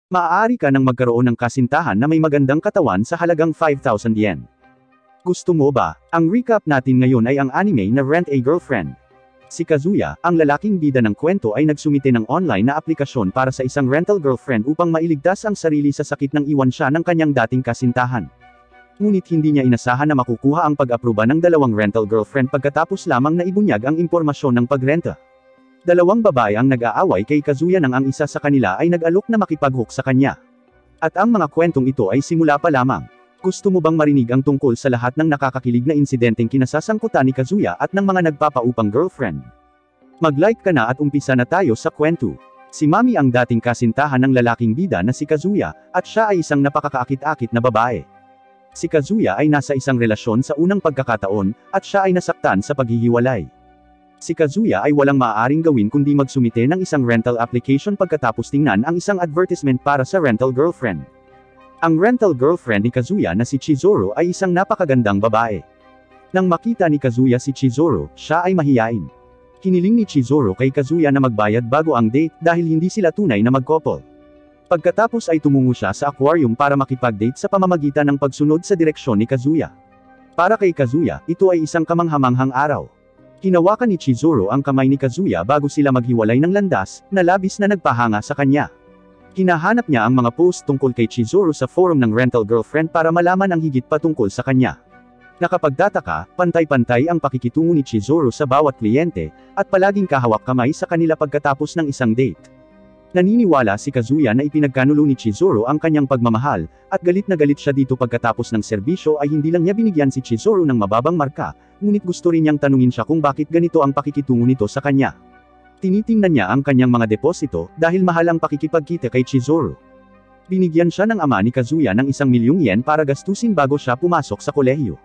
Maaari ka nang magkaroon ng kasintahan na may magandang katawan sa halagang 5,000 yen. Gusto mo ba? Ang recap natin ngayon ay ang anime na Rent a Girlfriend. Si Kazuya, ang lalaking bida ng kwento ay nagsumite ng online na aplikasyon para sa isang rental girlfriend upang mailigtas ang sarili sa sakit ng iwan siya ng kanyang dating kasintahan. Ngunit hindi niya inasahan na makukuha ang pag-aproba ng dalawang rental girlfriend pagkatapos lamang na ibunyag ang impormasyon ng pagrenta. Dalawang babae ang nag-aaway kay Kazuya nang ang isa sa kanila ay nag-alok na makipag-hook sa kanya. At ang mga kwentong ito ay simula pa lamang. Gusto mo bang marinig ang tungkol sa lahat ng nakakakilig na insidenteng kinasasangkutan ni Kazuya at ng mga nagpapaupang girlfriend? Mag-like ka na at umpisa na tayo sa kwento. Si Mami ang dating kasintahan ng lalaking bida na si Kazuya, at siya ay isang napakakaakit-akit na babae. Si Kazuya ay nasa isang relasyon sa unang pagkakataon, at siya ay nasaktan sa paghihiwalay. Si Kazuya ay walang maaaring gawin kundi magsumite ng isang rental application pagkatapos tingnan ang isang advertisement para sa rental girlfriend. Ang rental girlfriend ni Kazuya na si Chizuru ay isang napakagandang babae. Nang makita ni Kazuya si Chizuru, siya ay mahiyain. Hiniling ni Chizuru kay Kazuya na magbayad bago ang date dahil hindi sila tunay na mag-couple. Pagkatapos ay tumungo siya sa aquarium para makipag-date sa pamamagitan ng pagsunod sa direksyon ni Kazuya. Para kay Kazuya, ito ay isang kamanghamanghang araw. Hinawakan ni Chizuru ang kamay ni Kazuya bago sila maghiwalay ng landas, na labis na nagpahanga sa kanya. Hinahanap niya ang mga post tungkol kay Chizuru sa forum ng rental girlfriend para malaman ang higit pa tungkol sa kanya. Nakapagtataka, pantay-pantay ang pakikitungo ni Chizuru sa bawat kliyente, at palaging kahawak kamay sa kanila pagkatapos ng isang date. Naniniwala si Kazuya na ipinagkanulo ni Chizuru ang kanyang pagmamahal, at galit na galit siya dito pagkatapos ng serbisyo ay hindi lang niya binigyan si Chizuru ng mababang marka, ngunit gusto rin niyang tanungin siya kung bakit ganito ang pakikitungo nito sa kanya. Tinitingnan niya ang kanyang mga deposito, dahil mahal ang pakikipagkita kay Chizuru. Binigyan siya ng ama ni Kazuya ng 1,000,000 yen para gastusin bago siya pumasok sa kolehiyo.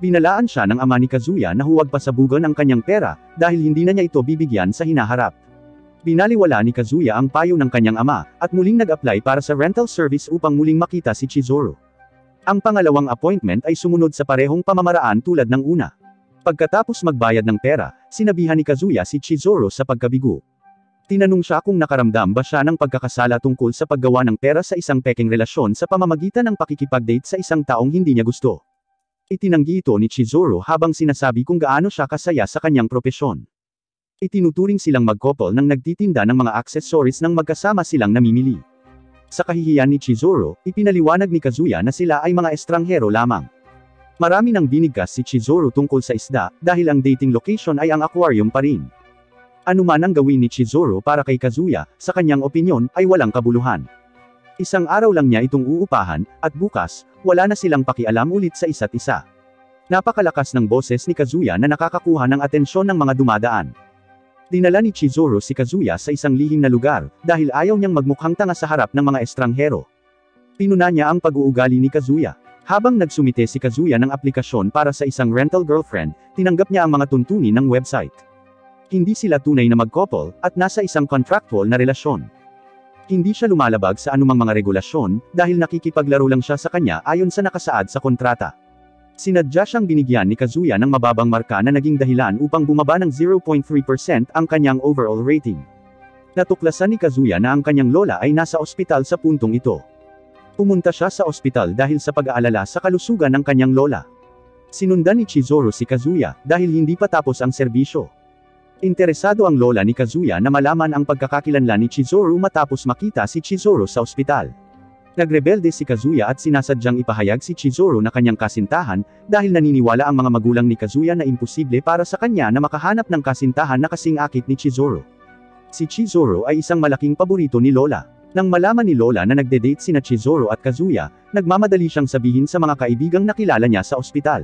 Binalaan siya ng ama ni Kazuya na huwag pasabugan ang kanyang pera, dahil hindi na niya ito bibigyan sa hinaharap. Binaliwala ni Kazuya ang payo ng kanyang ama, at muling nag-apply para sa rental service upang muling makita si Chizuru. Ang pangalawang appointment ay sumunod sa parehong pamamaraan tulad ng una. Pagkatapos magbayad ng pera, sinabihan ni Kazuya si Chizuru sa pagkabigo. Tinanong siya kung nakaramdam ba siya ng pagkakasala tungkol sa paggawa ng pera sa isang pekeng relasyon sa pamamagitan ng pakikipag-date sa isang taong hindi niya gusto. Itinanggi ito ni Chizuru habang sinasabi kung gaano siya kasaya sa kanyang propesyon. Itinuturing silang mag-couple nang nagtitinda ng mga accessories nang magkasama silang namimili. Sa kahihiyan ni Chizuru, ipinaliwanag ni Kazuya na sila ay mga estranghero lamang. Marami nang binigkas si Chizuru tungkol sa isda, dahil ang dating location ay ang aquarium pa rin. Ano man ang gawin ni Chizuru para kay Kazuya, sa kanyang opinyon, ay walang kabuluhan. Isang araw lang niya itong uupahan, at bukas, wala na silang pakialam ulit sa isa't isa. Napakalakas ng boses ni Kazuya na nakakakuha ng atensyon ng mga dumadaan. Dinala ni Chizuru si Kazuya sa isang lihim na lugar, dahil ayaw niyang magmukhang tanga sa harap ng mga estranghero. Pinuna niya ang pag-uugali ni Kazuya. Habang nagsumite si Kazuya ng aplikasyon para sa isang rental girlfriend, tinanggap niya ang mga tuntunin ng website. Hindi sila tunay na mag-couple, at nasa isang contractual na relasyon. Hindi siya lumalabag sa anumang mga regulasyon, dahil nakikipaglaro lang siya sa kanya ayon sa nakasaad sa kontrata. Sinadya siyang binigyan ni Kazuya ng mababang marka na naging dahilan upang bumaba ng 0.3% ang kanyang overall rating. Natuklasan ni Kazuya na ang kanyang lola ay nasa ospital sa puntong ito. Pumunta siya sa ospital dahil sa pag-aalala sa kalusugan ng kanyang lola. Sinundan ni Chizuru si Kazuya, dahil hindi pa tapos ang serbisyo. Interesado ang lola ni Kazuya na malaman ang pagkakakilanlan ni Chizuru matapos makita si Chizuru sa ospital. Nagrebelde si Kazuya at sinasadyang ipahayag si Chizuru na kanyang kasintahan, dahil naniniwala ang mga magulang ni Kazuya na imposible para sa kanya na makahanap ng kasintahan na kasing akit ni Chizuru. Si Chizuru ay isang malaking paborito ni lola. Nang malaman ni lola na nagde-date sina Chizuru at Kazuya, nagmamadali siyang sabihin sa mga kaibigang nakilala niya sa ospital.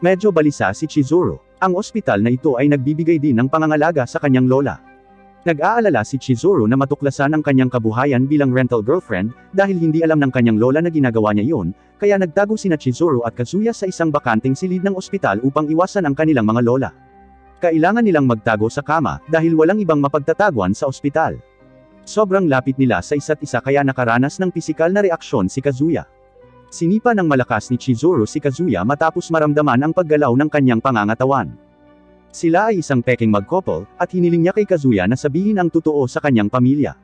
Medyo balisa si Chizuru. Ang ospital na ito ay nagbibigay din ng pangangalaga sa kanyang lola. Nag-aalala si Chizuru na matuklasan ang kanyang kabuhayan bilang rental girlfriend, dahil hindi alam ng kanyang lola na ginagawa niya iyon, kaya nagtago sina Chizuru at Kazuya sa isang bakanteng silid ng ospital upang iwasan ang kanilang mga lola. Kailangan nilang magtago sa kama, dahil walang ibang mapagtataguan sa ospital. Sobrang lapit nila sa isa't isa kaya nakaranas ng pisikal na reaksyon si Kazuya. Sinipa ng malakas ni Chizuru si Kazuya matapos maramdaman ang paggalaw ng kanyang pangangatawan. Sila ay isang peking mag-couple, at hiniling niya kay Kazuya na sabihin ang totoo sa kanyang pamilya.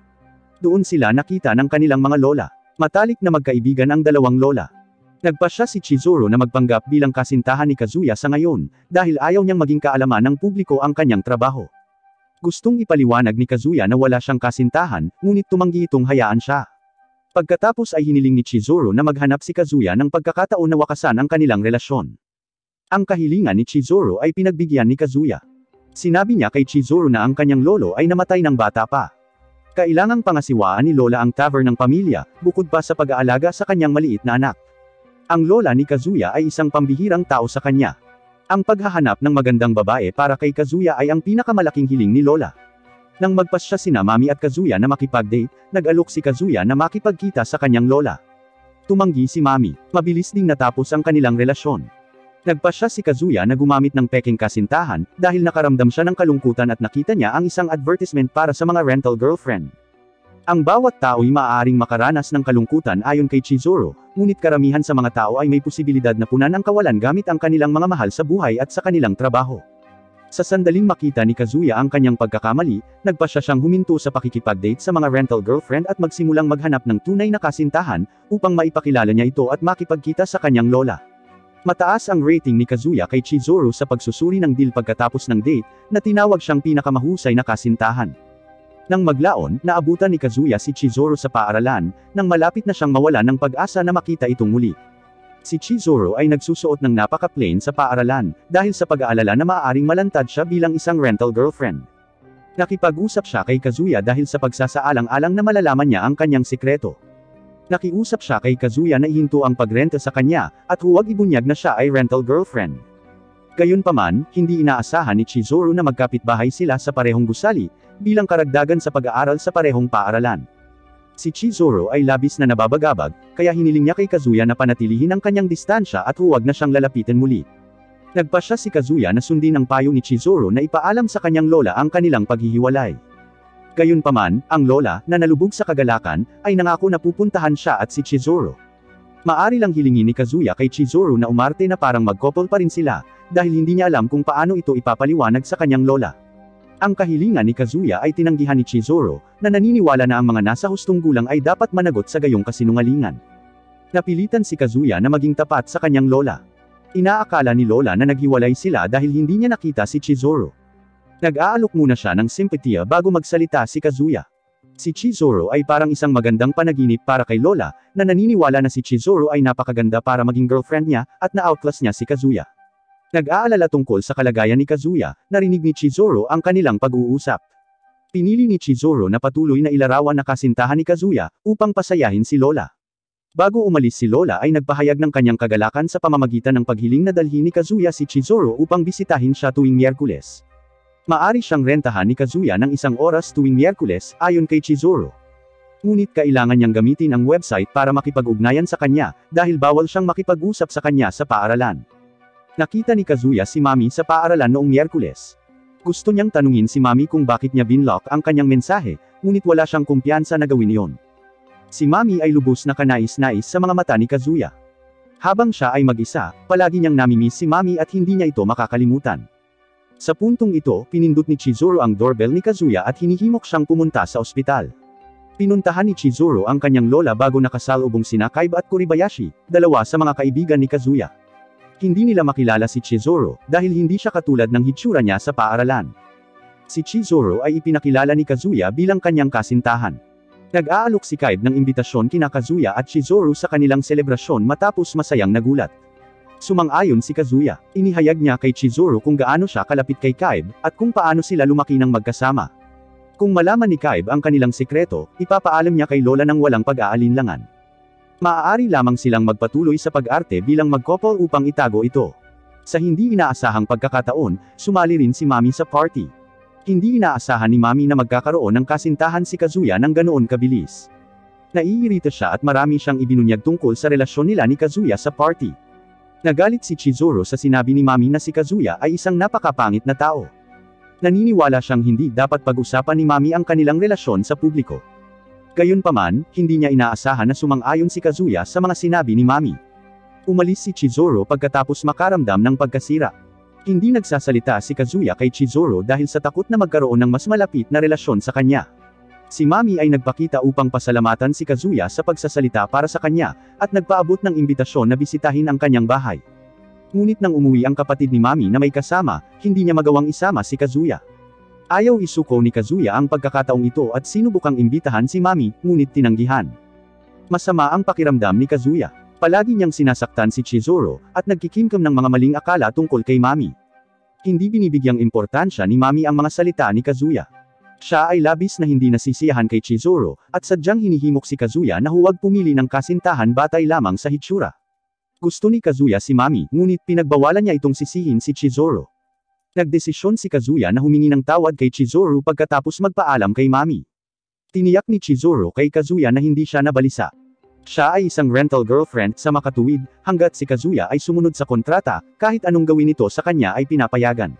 Doon sila nakita ng kanilang mga lola. Matalik na magkaibigan ang dalawang lola. Nagpasya si Chizuru na magpanggap bilang kasintahan ni Kazuya sa ngayon, dahil ayaw niyang maging kaalaman ng publiko ang kanyang trabaho. Gustong ipaliwanag ni Kazuya na wala siyang kasintahan, ngunit tumanggi itong hayaan siya. Pagkatapos ay hiniling ni Chizuru na maghanap si Kazuya ng pagkakataon na wakasan ang kanilang relasyon. Ang kahilingan ni Chizuru ay pinagbigyan ni Kazuya. Sinabi niya kay Chizuru na ang kanyang lolo ay namatay ng bata pa. Kailangang pangasiwaan ni Lola ang tavern ng pamilya, bukod pa sa pag-aalaga sa kanyang maliit na anak. Ang lola ni Kazuya ay isang pambihirang tao sa kanya. Ang paghahanap ng magandang babae para kay Kazuya ay ang pinakamalaking hiling ni Lola. Nang magpasya sina Mami at Kazuya na makipag-date, nag-alok si Kazuya na makipagkita sa kanyang lola. Tumanggi si Mami. Mabilis ding natapos ang kanilang relasyon. Nagpasya si Kazuya na gumamit ng peking kasintahan, dahil nakaramdam siya ng kalungkutan at nakita niya ang isang advertisement para sa mga rental girlfriend. Ang bawat tao'y maaaring makaranas ng kalungkutan ayon kay Chizuru, ngunit karamihan sa mga tao ay may posibilidad na punan ang kawalan gamit ang kanilang mga mahal sa buhay at sa kanilang trabaho. Sa sandaling makita ni Kazuya ang kanyang pagkakamali, nagpasya siyang huminto sa pakikipag-date sa mga rental girlfriend at magsimulang maghanap ng tunay na kasintahan, upang maipakilala niya ito at makipagkita sa kanyang lola. Mataas ang rating ni Kazuya kay Chizuru sa pagsusuri ng deal pagkatapos ng date, na tinawag siyang pinakamahusay na kasintahan. Nang maglaon, naabutan ni Kazuya si Chizuru sa paaralan, nang malapit na siyang mawalan ng pag-asa na makita itong muli. Si Chizuru ay nagsusuot ng napaka-plain sa paaralan, dahil sa pag-aalala na maaaring malantad siya bilang isang rental girlfriend. Nakipag-usap siya kay Kazuya dahil sa pagsasaalang-alang na malalaman niya ang kanyang sikreto. Nakiusap siya kay Kazuya na ihinto ang pagrenta sa kanya, at huwag ibunyag na siya ay rental girlfriend. Gayunpaman, hindi inaasahan ni Chizuru na magkapitbahay sila sa parehong gusali, bilang karagdagan sa pag-aaral sa parehong paaralan. Si Chizuru ay labis na nababagabag, kaya hiniling niya kay Kazuya na panatilihin ang kanyang distansya at huwag na siyang lalapitin muli. Nagpasya si Kazuya na sundin ang payo ni Chizuru na ipaalam sa kanyang lola ang kanilang paghihiwalay. Gayunpaman, ang lola, na nalubog sa kagalakan, ay nangako na pupuntahan siya at si Chizuru. Maari lang hilingin ni Kazuya kay Chizuru na umarte na parang mag-couple pa rin sila, dahil hindi niya alam kung paano ito ipapaliwanag sa kanyang lola. Ang kahilingan ni Kazuya ay tinanggihan ni Chizuru, na naniniwala na ang mga nasa hustong gulang ay dapat managot sa gayong kasinungalingan. Napilitan si Kazuya na maging tapat sa kanyang lola. Inaakala ni lola na naghiwalay sila dahil hindi niya nakita si Chizuru. Nag-aalok muna siya ng simpatiya bago magsalita si Kazuya. Si Chizuru ay parang isang magandang panaginip para kay lola, na naniniwala na si Chizuru ay napakaganda para maging girlfriend niya, at na-outclass niya si Kazuya. Nag-aalala tungkol sa kalagayan ni Kazuya, narinig ni Chizuru ang kanilang pag-uusap. Pinili ni Chizuru na patuloy na ilarawan na kasintahan ni Kazuya, upang pasayahin si lola. Bago umalis si lola ay nagpahayag ng kanyang kagalakan sa pamamagitan ng paghiling na dalhin ni Kazuya si Chizuru upang bisitahin siya tuwing Miyerkules. Maari siyang rentahan ni Kazuya ng 1 oras tuwing Miyerkules, ayon kay Chizuru. Ngunit kailangan niyang gamitin ang website para makipag-ugnayan sa kanya, dahil bawal siyang makipag-usap sa kanya sa paaralan. Nakita ni Kazuya si Mami sa paaralan noong Miyerkules. Gusto niyang tanungin si Mami kung bakit niya binlock ang kanyang mensahe, ngunit wala siyang kumpiyansa na gawin iyon. Si Mami ay lubos na kanais-nais sa mga mata ni Kazuya. Habang siya ay mag-isa, palagi niyang namimiss si Mami at hindi niya ito makakalimutan. Sa puntong ito, pinindot ni Chizuru ang doorbell ni Kazuya at hinihimok siyang pumunta sa ospital. Pinuntahan ni Chizuru ang kanyang lola bago nakasalubong sina Kaiba at Kuribayashi, dalawa sa mga kaibigan ni Kazuya. Hindi nila makilala si Chizuru, dahil hindi siya katulad ng hitsura niya sa paaralan. Si Chizuru ay ipinakilala ni Kazuya bilang kanyang kasintahan. Nag-aalok si Kaiba ng imbitasyon kina Kazuya at Chizuru sa kanilang selebrasyon matapos masayang nagulat. Sumang-ayon si Kazuya. Inihayag niya kay Chizuru kung gaano siya kalapit kay Kaiba, at kung paano sila lumaki ng magkasama. Kung malaman ni Kaiba ang kanilang sikreto, ipapaalam niya kay lola ng walang pag-aalinlangan. Maaari lamang silang magpatuloy sa pag-arte bilang mag-couple upang itago ito. Sa hindi inaasahang pagkakataon, sumali rin si Mami sa party. Hindi inaasahan ni Mami na magkakaroon ng kasintahan si Kazuya ng ganoon kabilis. Naiirita siya at marami siyang ibinunyag tungkol sa relasyon nila ni Kazuya sa party. Nagalit si Chizuru sa sinabi ni Mami na si Kazuya ay isang napakapangit na tao. Naniniwala siyang hindi dapat pag-usapan ni Mami ang kanilang relasyon sa publiko. Gayunpaman, hindi niya inaasahan na sumang-ayon si Kazuya sa mga sinabi ni Mami. Umalis si Chizuru pagkatapos makaramdam ng pagkasira. Hindi nagsasalita si Kazuya kay Chizuru dahil sa takot na magkaroon ng mas malapit na relasyon sa kanya. Si Mami ay nagpakita upang pasalamatan si Kazuya sa pagsasalita para sa kanya, at nagpaabot ng imbitasyon na bisitahin ang kanyang bahay. Ngunit nang umuwi ang kapatid ni Mami na may kasama, hindi niya magawang isama si Kazuya. Ayaw isuko ni Kazuya ang pagkakataong ito at sinubukang imbitahan si Mami, ngunit tinanggihan. Masama ang pakiramdam ni Kazuya. Palagi niyang sinasaktan si Chizuru, at nagkikimkim ng mga maling akala tungkol kay Mami. Hindi binibigyang importansya ni Mami ang mga salita ni Kazuya. Siya ay labis na hindi nasisiyahan kay Chizuru, at sadyang hinihimok si Kazuya na huwag pumili ng kasintahan batay lamang sa hitsura. Gusto ni Kazuya si Mami, ngunit pinagbawalan niya itong sisihin si Chizuru. Nagdesisyon si Kazuya na humingi ng tawad kay Chizuru pagkatapos magpaalam kay Mami. Tiniyak ni Chizuru kay Kazuya na hindi siya nabalisa. Siya ay isang rental girlfriend sa makatuwid, hanggat si Kazuya ay sumunod sa kontrata, kahit anong gawin nito sa kanya ay pinapayagan.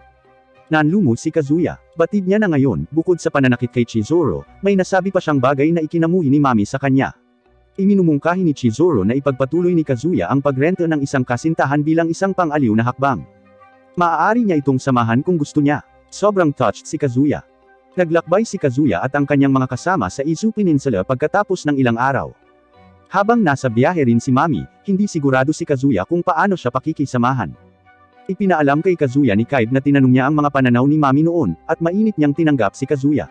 Nanlumo si Kazuya. Batid niya na ngayon, bukod sa pananakit kay Chizuru, may nasabi pa siyang bagay na ikinamuhi ni Mami sa kanya. Iminumungkahi ni Chizuru na ipagpatuloy ni Kazuya ang pagrento ng isang kasintahan bilang isang pang-aliw na hakbang. Maaari niya itong samahan kung gusto niya. Sobrang touched si Kazuya. Naglakbay si Kazuya at ang kanyang mga kasama sa Izu Peninsula pagkatapos ng ilang araw. Habang nasa biyahe rin si Mami, hindi sigurado si Kazuya kung paano siya pakikisamahan. Ipinaalam kay Kazuya ni Kaibe na tinanong niya ang mga pananaw ni Mami noon, at mainit niyang tinanggap si Kazuya.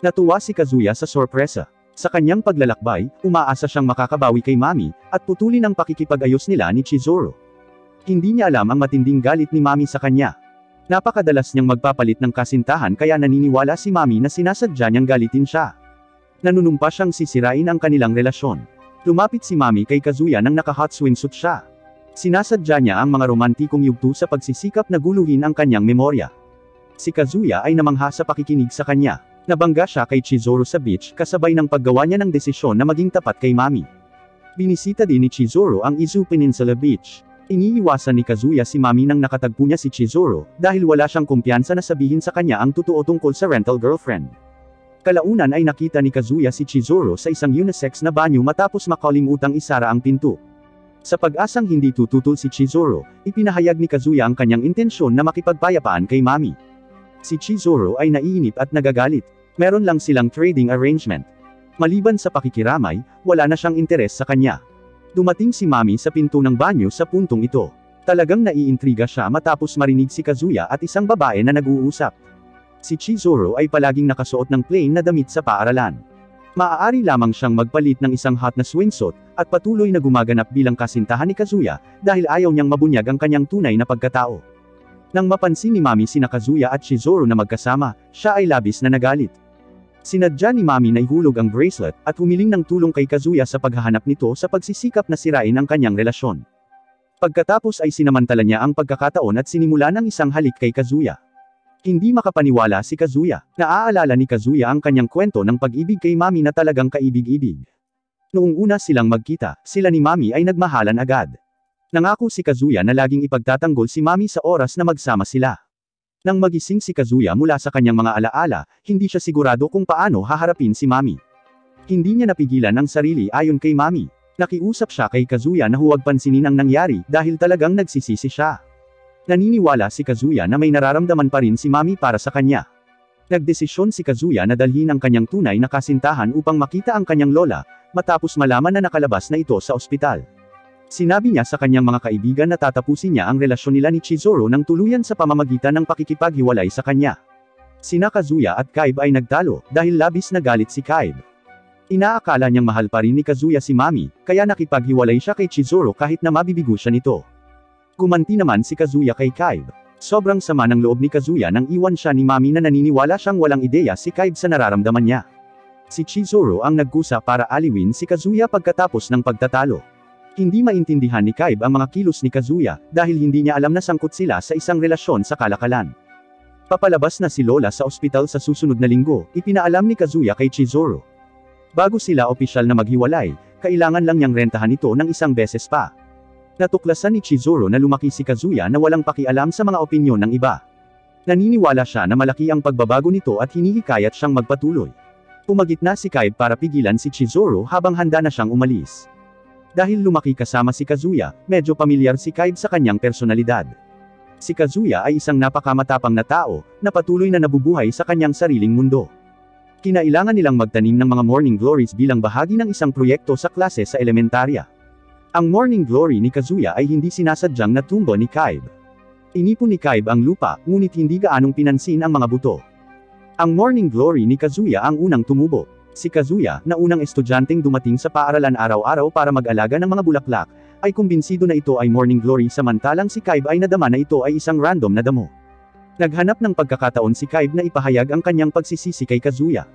Natuwa si Kazuya sa sorpresa. Sa kanyang paglalakbay, umaasa siyang makakabawi kay Mami, at putulin ang pakikipag-ayos nila ni Chizuru. Hindi niya alam ang matinding galit ni Mami sa kanya. Napakadalas niyang magpapalit ng kasintahan kaya naniniwala si Mami na sinasadya niyang galitin siya. Nanunumpa siyang sisirain ang kanilang relasyon. Lumapit si Mami kay Kazuya nang naka-hot swimsuit siya. Sinasadya niya ang mga romantikong yugto sa pagsisikap na guluhin ang kanyang memorya. Si Kazuya ay namangha sa pakikinig sa kanya. Nabangga siya kay Chizuru sa beach kasabay ng paggawa niya ng desisyon na maging tapat kay Mami. Binisita din ni Chizuru ang Izu Peninsula Beach. Iniiwasan ni Kazuya si Mami nang nakatagpo niya si Chizuru, dahil wala siyang kumpiyansa na sabihin sa kanya ang totoo tungkol sa rental girlfriend. Kalaunan ay nakita ni Kazuya si Chizuru sa isang unisex na banyo matapos makalimutang isara ang pinto. Sa pag-asang hindi tututol si Chizuru, ipinahayag ni Kazuya ang kanyang intensyon na makipagpayapaan kay Mami. Si Chizuru ay naiinip at nagagalit. Meron lang silang trading arrangement. Maliban sa pakikiramay, wala na siyang interes sa kanya. Dumating si Mami sa pinto ng banyo sa puntong ito. Talagang naiintriga siya matapos marinig si Kazuya at isang babae na nag-uusap. Si Chizuru ay palaging nakasuot ng plain na damit sa paaralan. Maaari lamang siyang magpalit ng isang hot na swimsuit, at patuloy na gumaganap bilang kasintahan ni Kazuya, dahil ayaw niyang mabunyag ang kanyang tunay na pagkatao. Nang mapansin ni Mami sina Kazuya at Chizuru na magkasama, siya ay labis na nagalit. Sinadya ni Mami na ihulog ang bracelet, at humiling ng tulong kay Kazuya sa paghahanap nito sa pagsisikap na sirain ang kanyang relasyon. Pagkatapos ay sinamantala niya ang pagkakataon at sinimula ng isang halik kay Kazuya. Hindi makapaniwala si Kazuya. Naaalala ni Kazuya ang kanyang kwento ng pag-ibig kay Mami na talagang kaibig-ibig. Noong una silang magkita, sila ni Mami ay nagmahalan agad. Nangako si Kazuya na laging ipagtatanggol si Mami sa oras na magsama sila. Nang magising si Kazuya mula sa kanyang mga alaala, hindi siya sigurado kung paano haharapin si Mami. Hindi niya napigilan ang sarili ayon kay Mami. Nakiusap siya kay Kazuya na huwag pansinin ang nangyari dahil talagang nagsisisi siya. Naniniwala si Kazuya na may nararamdaman pa rin si Mami para sa kanya. Nagdesisyon si Kazuya na dalhin ang kanyang tunay na kasintahan upang makita ang kanyang lola, matapos malaman na nakalabas na ito sa ospital. Sinabi niya sa kanyang mga kaibigan na tatapusin niya ang relasyon nila ni Chizuru ng tuluyan sa pamamagitan ng pakikipaghiwalay sa kanya. Sina Kazuya at Kaibe ay nagtalo, dahil labis na galit si Kaibe. Inaakala niyang mahal pa rin ni Kazuya si Mami, kaya nakipaghiwalay siya kay Chizuru kahit na mabibigo siya nito. Gumanti naman si Kazuya kay Kaibe. Sobrang sama ng loob ni Kazuya nang iwan siya ni Mami na naniniwala siyang walang ideya si Kaibe sa nararamdaman niya. Si Chizuru ang nagkusa para aliwin si Kazuya pagkatapos ng pagtatalo. Hindi maintindihan ni Kaibe ang mga kilos ni Kazuya, dahil hindi niya alam na sangkot sila sa isang relasyon sa kalakalan. Papalabas na si Lola sa ospital sa susunod na linggo, ipinaalam ni Kazuya kay Chizuru. Bago sila opisyal na maghiwalay, kailangan lang niyang rentahan ito ng isang beses pa. Natuklasan ni Chizuru na lumaki si Kazuya na walang pakialam sa mga opinyon ng iba. Naniniwala siya na malaki ang pagbabago nito at hinihikayat siyang magpatuloy. Pumagitna si Kaibe para pigilan si Chizuru habang handa na siyang umalis. Dahil lumaki kasama si Kazuya, medyo pamilyar si Kaibe sa kanyang personalidad. Si Kazuya ay isang napakamatapang na tao, na patuloy na nabubuhay sa kanyang sariling mundo. Kinailangan nilang magtanim ng mga morning glories bilang bahagi ng isang proyekto sa klase sa elementarya. Ang morning glory ni Kazuya ay hindi sinasadyang natumbo ni Kaibe. Inipon ni Kaibe ang lupa, ngunit hindi gaanong pinansin ang mga buto. Ang morning glory ni Kazuya ang unang tumubo. Si Kazuya, na unang estudyanteng dumating sa paaralan araw-araw para mag-alaga ng mga bulaklak, ay kumbinsido na ito ay morning glory samantalang si Kaibe ay nadama na ito ay isang random na damo. Naghanap ng pagkakataon si Kaibe na ipahayag ang kanyang pagsisisi kay Kazuya.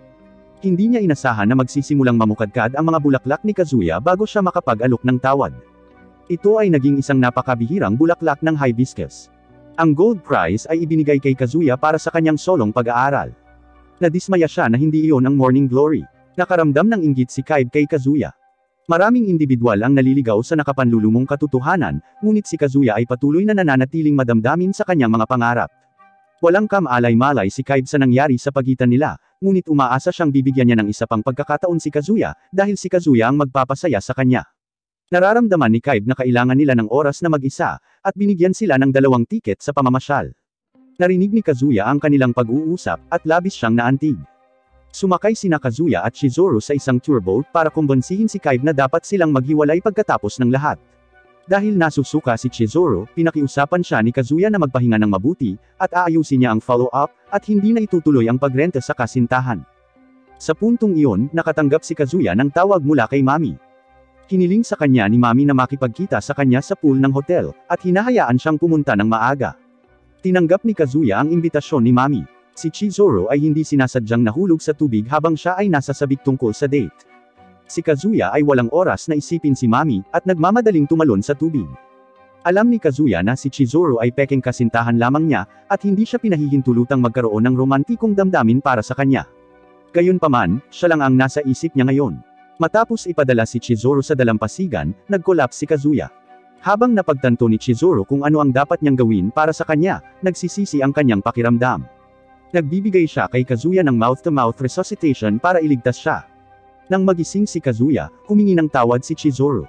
Hindi niya inasahan na magsisimulang mamukadkad ang mga bulaklak ni Kazuya bago siya makapag-alok ng tawad. Ito ay naging isang napakabihirang bulaklak ng hibiscus. Ang gold prize ay ibinigay kay Kazuya para sa kanyang solong pag-aaral. Nadismaya siya na hindi iyon ang morning glory. Nakaramdam ng inggit si Kaibe kay Kazuya. Maraming individual ang naliligaw sa nakapanlulumong katotohanan, ngunit si Kazuya ay patuloy na nananatiling madamdamin sa kanyang mga pangarap. Walang kamalay-malay si Kaibe sa nangyari sa pagitan nila, ngunit umaasa siyang bibigyan niya ng isa pang pagkakataon si Kazuya, dahil si Kazuya ang magpapasaya sa kanya. Nararamdaman ni Kaibe na kailangan nila ng oras na mag-isa, at binigyan sila ng 2 tiket sa pamamasyal. Narinig ni Kazuya ang kanilang pag-uusap, at labis siyang naantig. Sumakay sina Kazuya at Chizuru sa isang tourboat para kumbonsihin si Kaibe na dapat silang maghiwalay pagkatapos ng lahat. Dahil nasusuka si Chizuru, pinakiusapan siya ni Kazuya na magpahinga ng mabuti, at aayusin niya ang follow-up, at hindi na itutuloy ang pagrenta sa kasintahan. Sa puntong iyon, nakatanggap si Kazuya ng tawag mula kay Mami. Hiniling sa kanya ni Mami na makipagkita sa kanya sa pool ng hotel, at hinahayaan siyang pumunta ng maaga. Tinanggap ni Kazuya ang imbitasyon ni Mami. Si Chizuru ay hindi sinasadyang nahulog sa tubig habang siya ay nasa sabik tungkol sa date. Si Kazuya ay walang oras na isipin si Mami, at nagmamadaling tumalon sa tubig. Alam ni Kazuya na si Chizuru ay pekeng kasintahan lamang niya, at hindi siya pinahihintulutang magkaroon ng romantikong damdamin para sa kanya. Gayunpaman, siya lang ang nasa isip niya ngayon. Matapos ipadala si Chizuru sa dalampasigan, nag-collapse si Kazuya. Habang napagtanto ni Chizuru kung ano ang dapat niyang gawin para sa kanya, nagsisisi ang kanyang pakiramdam. Nagbibigay siya kay Kazuya ng mouth-to-mouth resuscitation para iligtas siya. Nang magising si Kazuya, humingi ng tawad si Chizuru.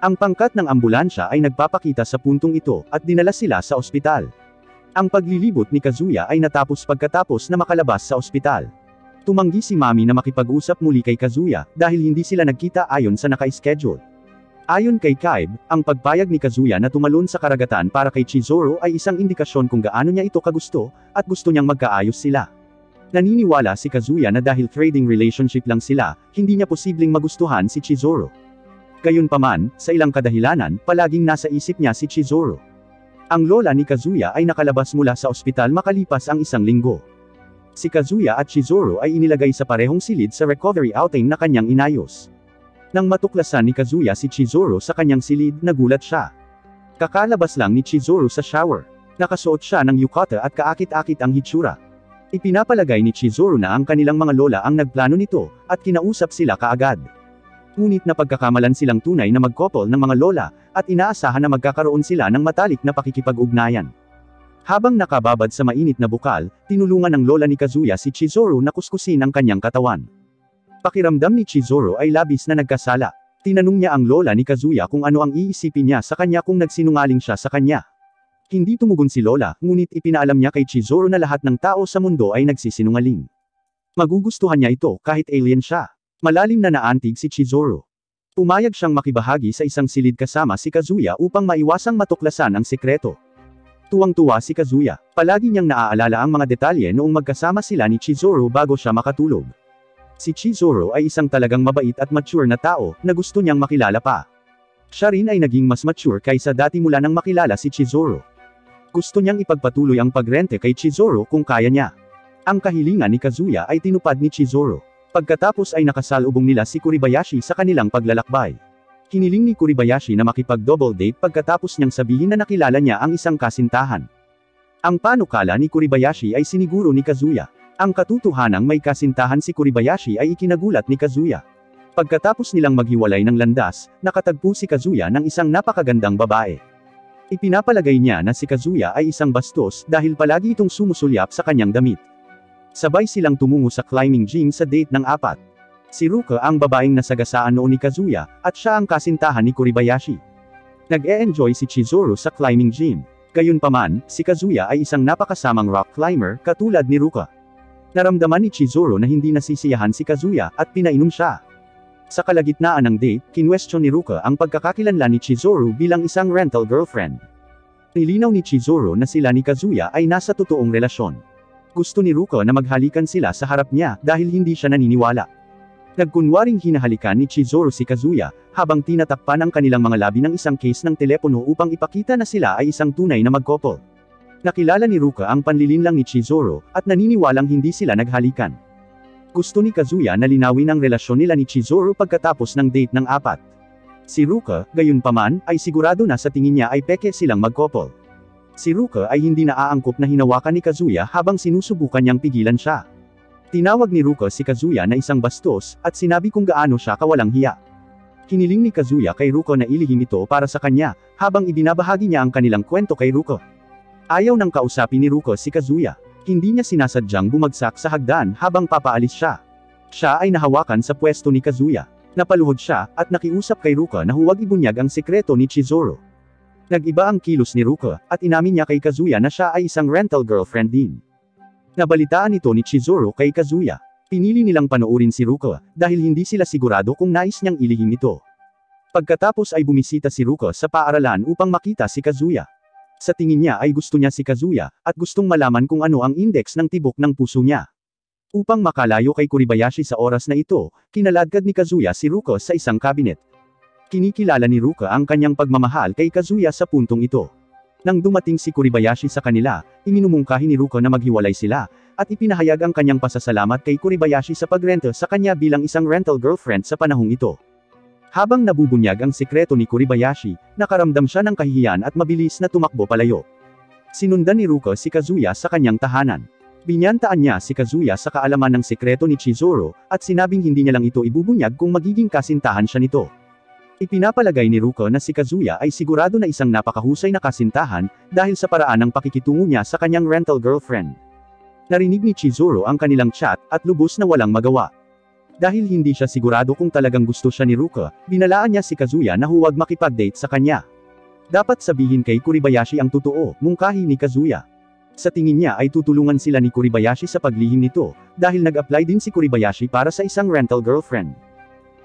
Ang pangkat ng ambulansya ay nagpapakita sa puntong ito, at dinala sila sa ospital. Ang paglilibot ni Kazuya ay natapos pagkatapos na makalabas sa ospital. Tumanggi si Mami na makipag-usap muli kay Kazuya, dahil hindi sila nagkita ayon sa naka-schedule. Ayon kay Kaibe, ang pagpayag ni Kazuya na tumalon sa karagatan para kay Chizuru ay isang indikasyon kung gaano niya ito kagusto, at gusto niyang magkaayos sila. Naniniwala si Kazuya na dahil trading relationship lang sila, hindi niya posibleng magustuhan si Chizuru. Gayunpaman, sa ilang kadahilanan, palaging nasa isip niya si Chizuru. Ang lola ni Kazuya ay nakalabas mula sa ospital makalipas ang 1 linggo. Si Kazuya at Chizuru ay inilagay sa parehong silid sa recovery outing na kanyang inayos. Nang matuklasan ni Kazuya si Chizuru sa kanyang silid, nagulat siya. Kakalabas lang ni Chizuru sa shower. Nakasuot siya ng yukata at kaakit-akit ang hitsura. Ipinapalagay ni Chizuru na ang kanilang mga lola ang nagplano nito, at kinausap sila kaagad. Ngunit napagkakamalan silang tunay na mag-couple ng mga lola, at inaasahan na magkakaroon sila ng matalik na pakikipag-ugnayan. Habang nakababad sa mainit na bukal, tinulungan ng lola ni Kazuya si Chizuru na kuskusin ang kanyang katawan. Pakiramdam ni Chizuru ay labis na nagkasala. Tinanong niya ang lola ni Kazuya kung ano ang iisipin niya sa kanya kung nagsinungaling siya sa kanya. Hindi tumugon si lola, ngunit ipinaalam niya kay Chizuru na lahat ng tao sa mundo ay nagsisinungaling. Magugustuhan niya ito kahit alien siya. Malalim na naantig si Chizuru. Pumayag siyang makibahagi sa isang silid kasama si Kazuya upang maiwasang matuklasan ang sekreto. Tuwang-tuwa si Kazuya. Palagi niyang naaalala ang mga detalye noong magkasama sila ni Chizuru bago siya makatulog. Si Chizuru ay isang talagang mabait at mature na tao, na gusto niyang makilala pa. Siya rin ay naging mas mature kaysa dati mula nang makilala si Chizuru. Gusto niyang ipagpatuloy ang pagrente kay Chizuru kung kaya niya. Ang kahilingan ni Kazuya ay tinupad ni Chizuru. Pagkatapos ay nakasalubong nila si Kuribayashi sa kanilang paglalakbay. Hiniling ni Kuribayashi na makipag-double date pagkatapos niyang sabihin na nakilala niya ang isang kasintahan. Ang panukala ni Kuribayashi ay siniguro ni Kazuya. Ang katotohanang may kasintahan si Kuribayashi ay ikinagulat ni Kazuya. Pagkatapos nilang maghiwalay ng landas, nakatagpo si Kazuya ng isang napakagandang babae. Ipinapalagay niya na si Kazuya ay isang bastos dahil palagi itong sumusulyap sa kanyang damit. Sabay silang tumungo sa climbing gym sa date ng 4. Si Ruka ang babaeng nasagasaan noon ni Kazuya, at siya ang kasintahan ni Kuribayashi. Nag-e-enjoy si Chizuru sa climbing gym. Gayunpaman, si Kazuya ay isang napakasamang rock climber, katulad ni Ruka. Naramdaman ni Chizuru na hindi nasisiyahan si Kazuya, at pinainom siya. Sa kalagitnaan ng date, kinwestiyon ni Ruka ang pagkakakilanlan ni Chizuru bilang isang rental girlfriend. Nilinaw ni Chizuru na sila ni Kazuya ay nasa totoong relasyon. Gusto ni Ruka na maghalikan sila sa harap niya dahil hindi siya naniniwala. Nagkunwaring hinahalikan ni Chizuru si Kazuya, habang tinatakpan ang kanilang mga labi ng isang case ng telepono upang ipakita na sila ay isang tunay na mag-couple. Nakilala ni Ruka ang panlilinlang ni Chizuru, at naniniwalang hindi sila naghalikan. Gusto ni Kazuya na linawin ang relasyon nila ni Chizuru pagkatapos ng date ng 4. Si Ruka, gayunpaman, ay sigurado na sa tingin niya ay peke silang mag-couple. Si Ruka ay hindi naaangkop na hinawakan ni Kazuya habang sinusubukan niyang pigilan siya. Tinawag ni Ruka si Kazuya na isang bastos, at sinabi kung gaano siya kawalang hiya. Hiniling ni Kazuya kay Ruka na ilihim ito para sa kanya, habang ibinabahagi niya ang kanilang kwento kay Ruka. Ayaw nang kausapin ni Ruka si Kazuya. Hindi niya sinasadyang bumagsak sa hagdan habang papaalis siya. Siya ay nahawakan sa pwesto ni Kazuya. Napaluhod siya, at nakiusap kay Ruka na huwag ibunyag ang sekreto ni Chizuru. Nag-iba ang kilos ni Ruka, at inamin niya kay Kazuya na siya ay isang rental girlfriend din. Nabalitaan ito ni Chizuru kay Kazuya. Pinili nilang panoorin si Ruka, dahil hindi sila sigurado kung nais niyang ilihim ito. Pagkatapos ay bumisita si Ruka sa paaralan upang makita si Kazuya. Sa tingin niya ay gusto niya si Kazuya, at gustong malaman kung ano ang index ng tibok ng puso niya. Upang makalayo kay Kuribayashi sa oras na ito, kinaladkad ni Kazuya si Ruka sa isang cabinet. Kinikilala ni Ruka ang kanyang pagmamahal kay Kazuya sa puntong ito. Nang dumating si Kuribayashi sa kanila, iminumungkahi ni Ruka na maghiwalay sila, at ipinahayag ang kanyang pasasalamat kay Kuribayashi sa pagrenta sa kanya bilang isang rental girlfriend sa panahong ito. Habang nabubunyag ang sikreto ni Kuribayashi, nakaramdam siya ng kahihiyan at mabilis na tumakbo palayo. Sinundan ni Ruka si Kazuya sa kanyang tahanan. Binyantaan niya si Kazuya sa kaalaman ng sikreto ni Chizuru, at sinabing hindi niya lang ito ibubunyag kung magiging kasintahan siya nito. Ipinapalagay ni Ruka na si Kazuya ay sigurado na isang napakahusay na kasintahan, dahil sa paraan ng pakikitungo niya sa kanyang rental girlfriend. Narinig ni Chizuru ang kanilang chat, at lubos na walang magawa. Dahil hindi siya sigurado kung talagang gusto siya ni Ruka, binalaan niya si Kazuya na huwag makipag-date sa kanya. Dapat sabihin kay Kuribayashi ang totoo, mungkahi ni Kazuya. Sa tingin niya ay tutulungan sila ni Kuribayashi sa paglihim nito, dahil nag-apply din si Kuribayashi para sa isang rental girlfriend.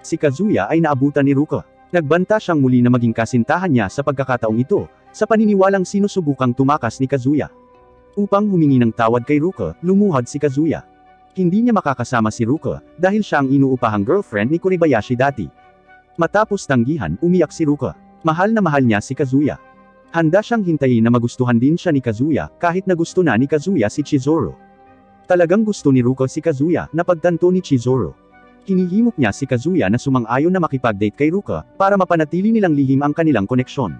Si Kazuya ay naabutan ni Ruka. Nagbanta siyang muli na maging kasintahan niya sa pagkakataong ito, sa paniniwalang sinusubukang tumakas ni Kazuya. Upang humingi ng tawad kay Ruka, lumuhad si Kazuya. Hindi niya makakasama si Ruka, dahil siya ang inuupahang girlfriend ni Kuribayashi dati. Matapos tanggihan, umiyak si Ruka. Mahal na mahal niya si Kazuya. Handa siyang hintayin na magustuhan din siya ni Kazuya, kahit na gusto na ni Kazuya si Chizuru. Talagang gusto ni Ruka si Kazuya, napagtanto ni Chizuru. Hinihimok niya si Kazuya na sumang-ayon na makipag-date kay Ruka, para mapanatili nilang lihim ang kanilang koneksyon.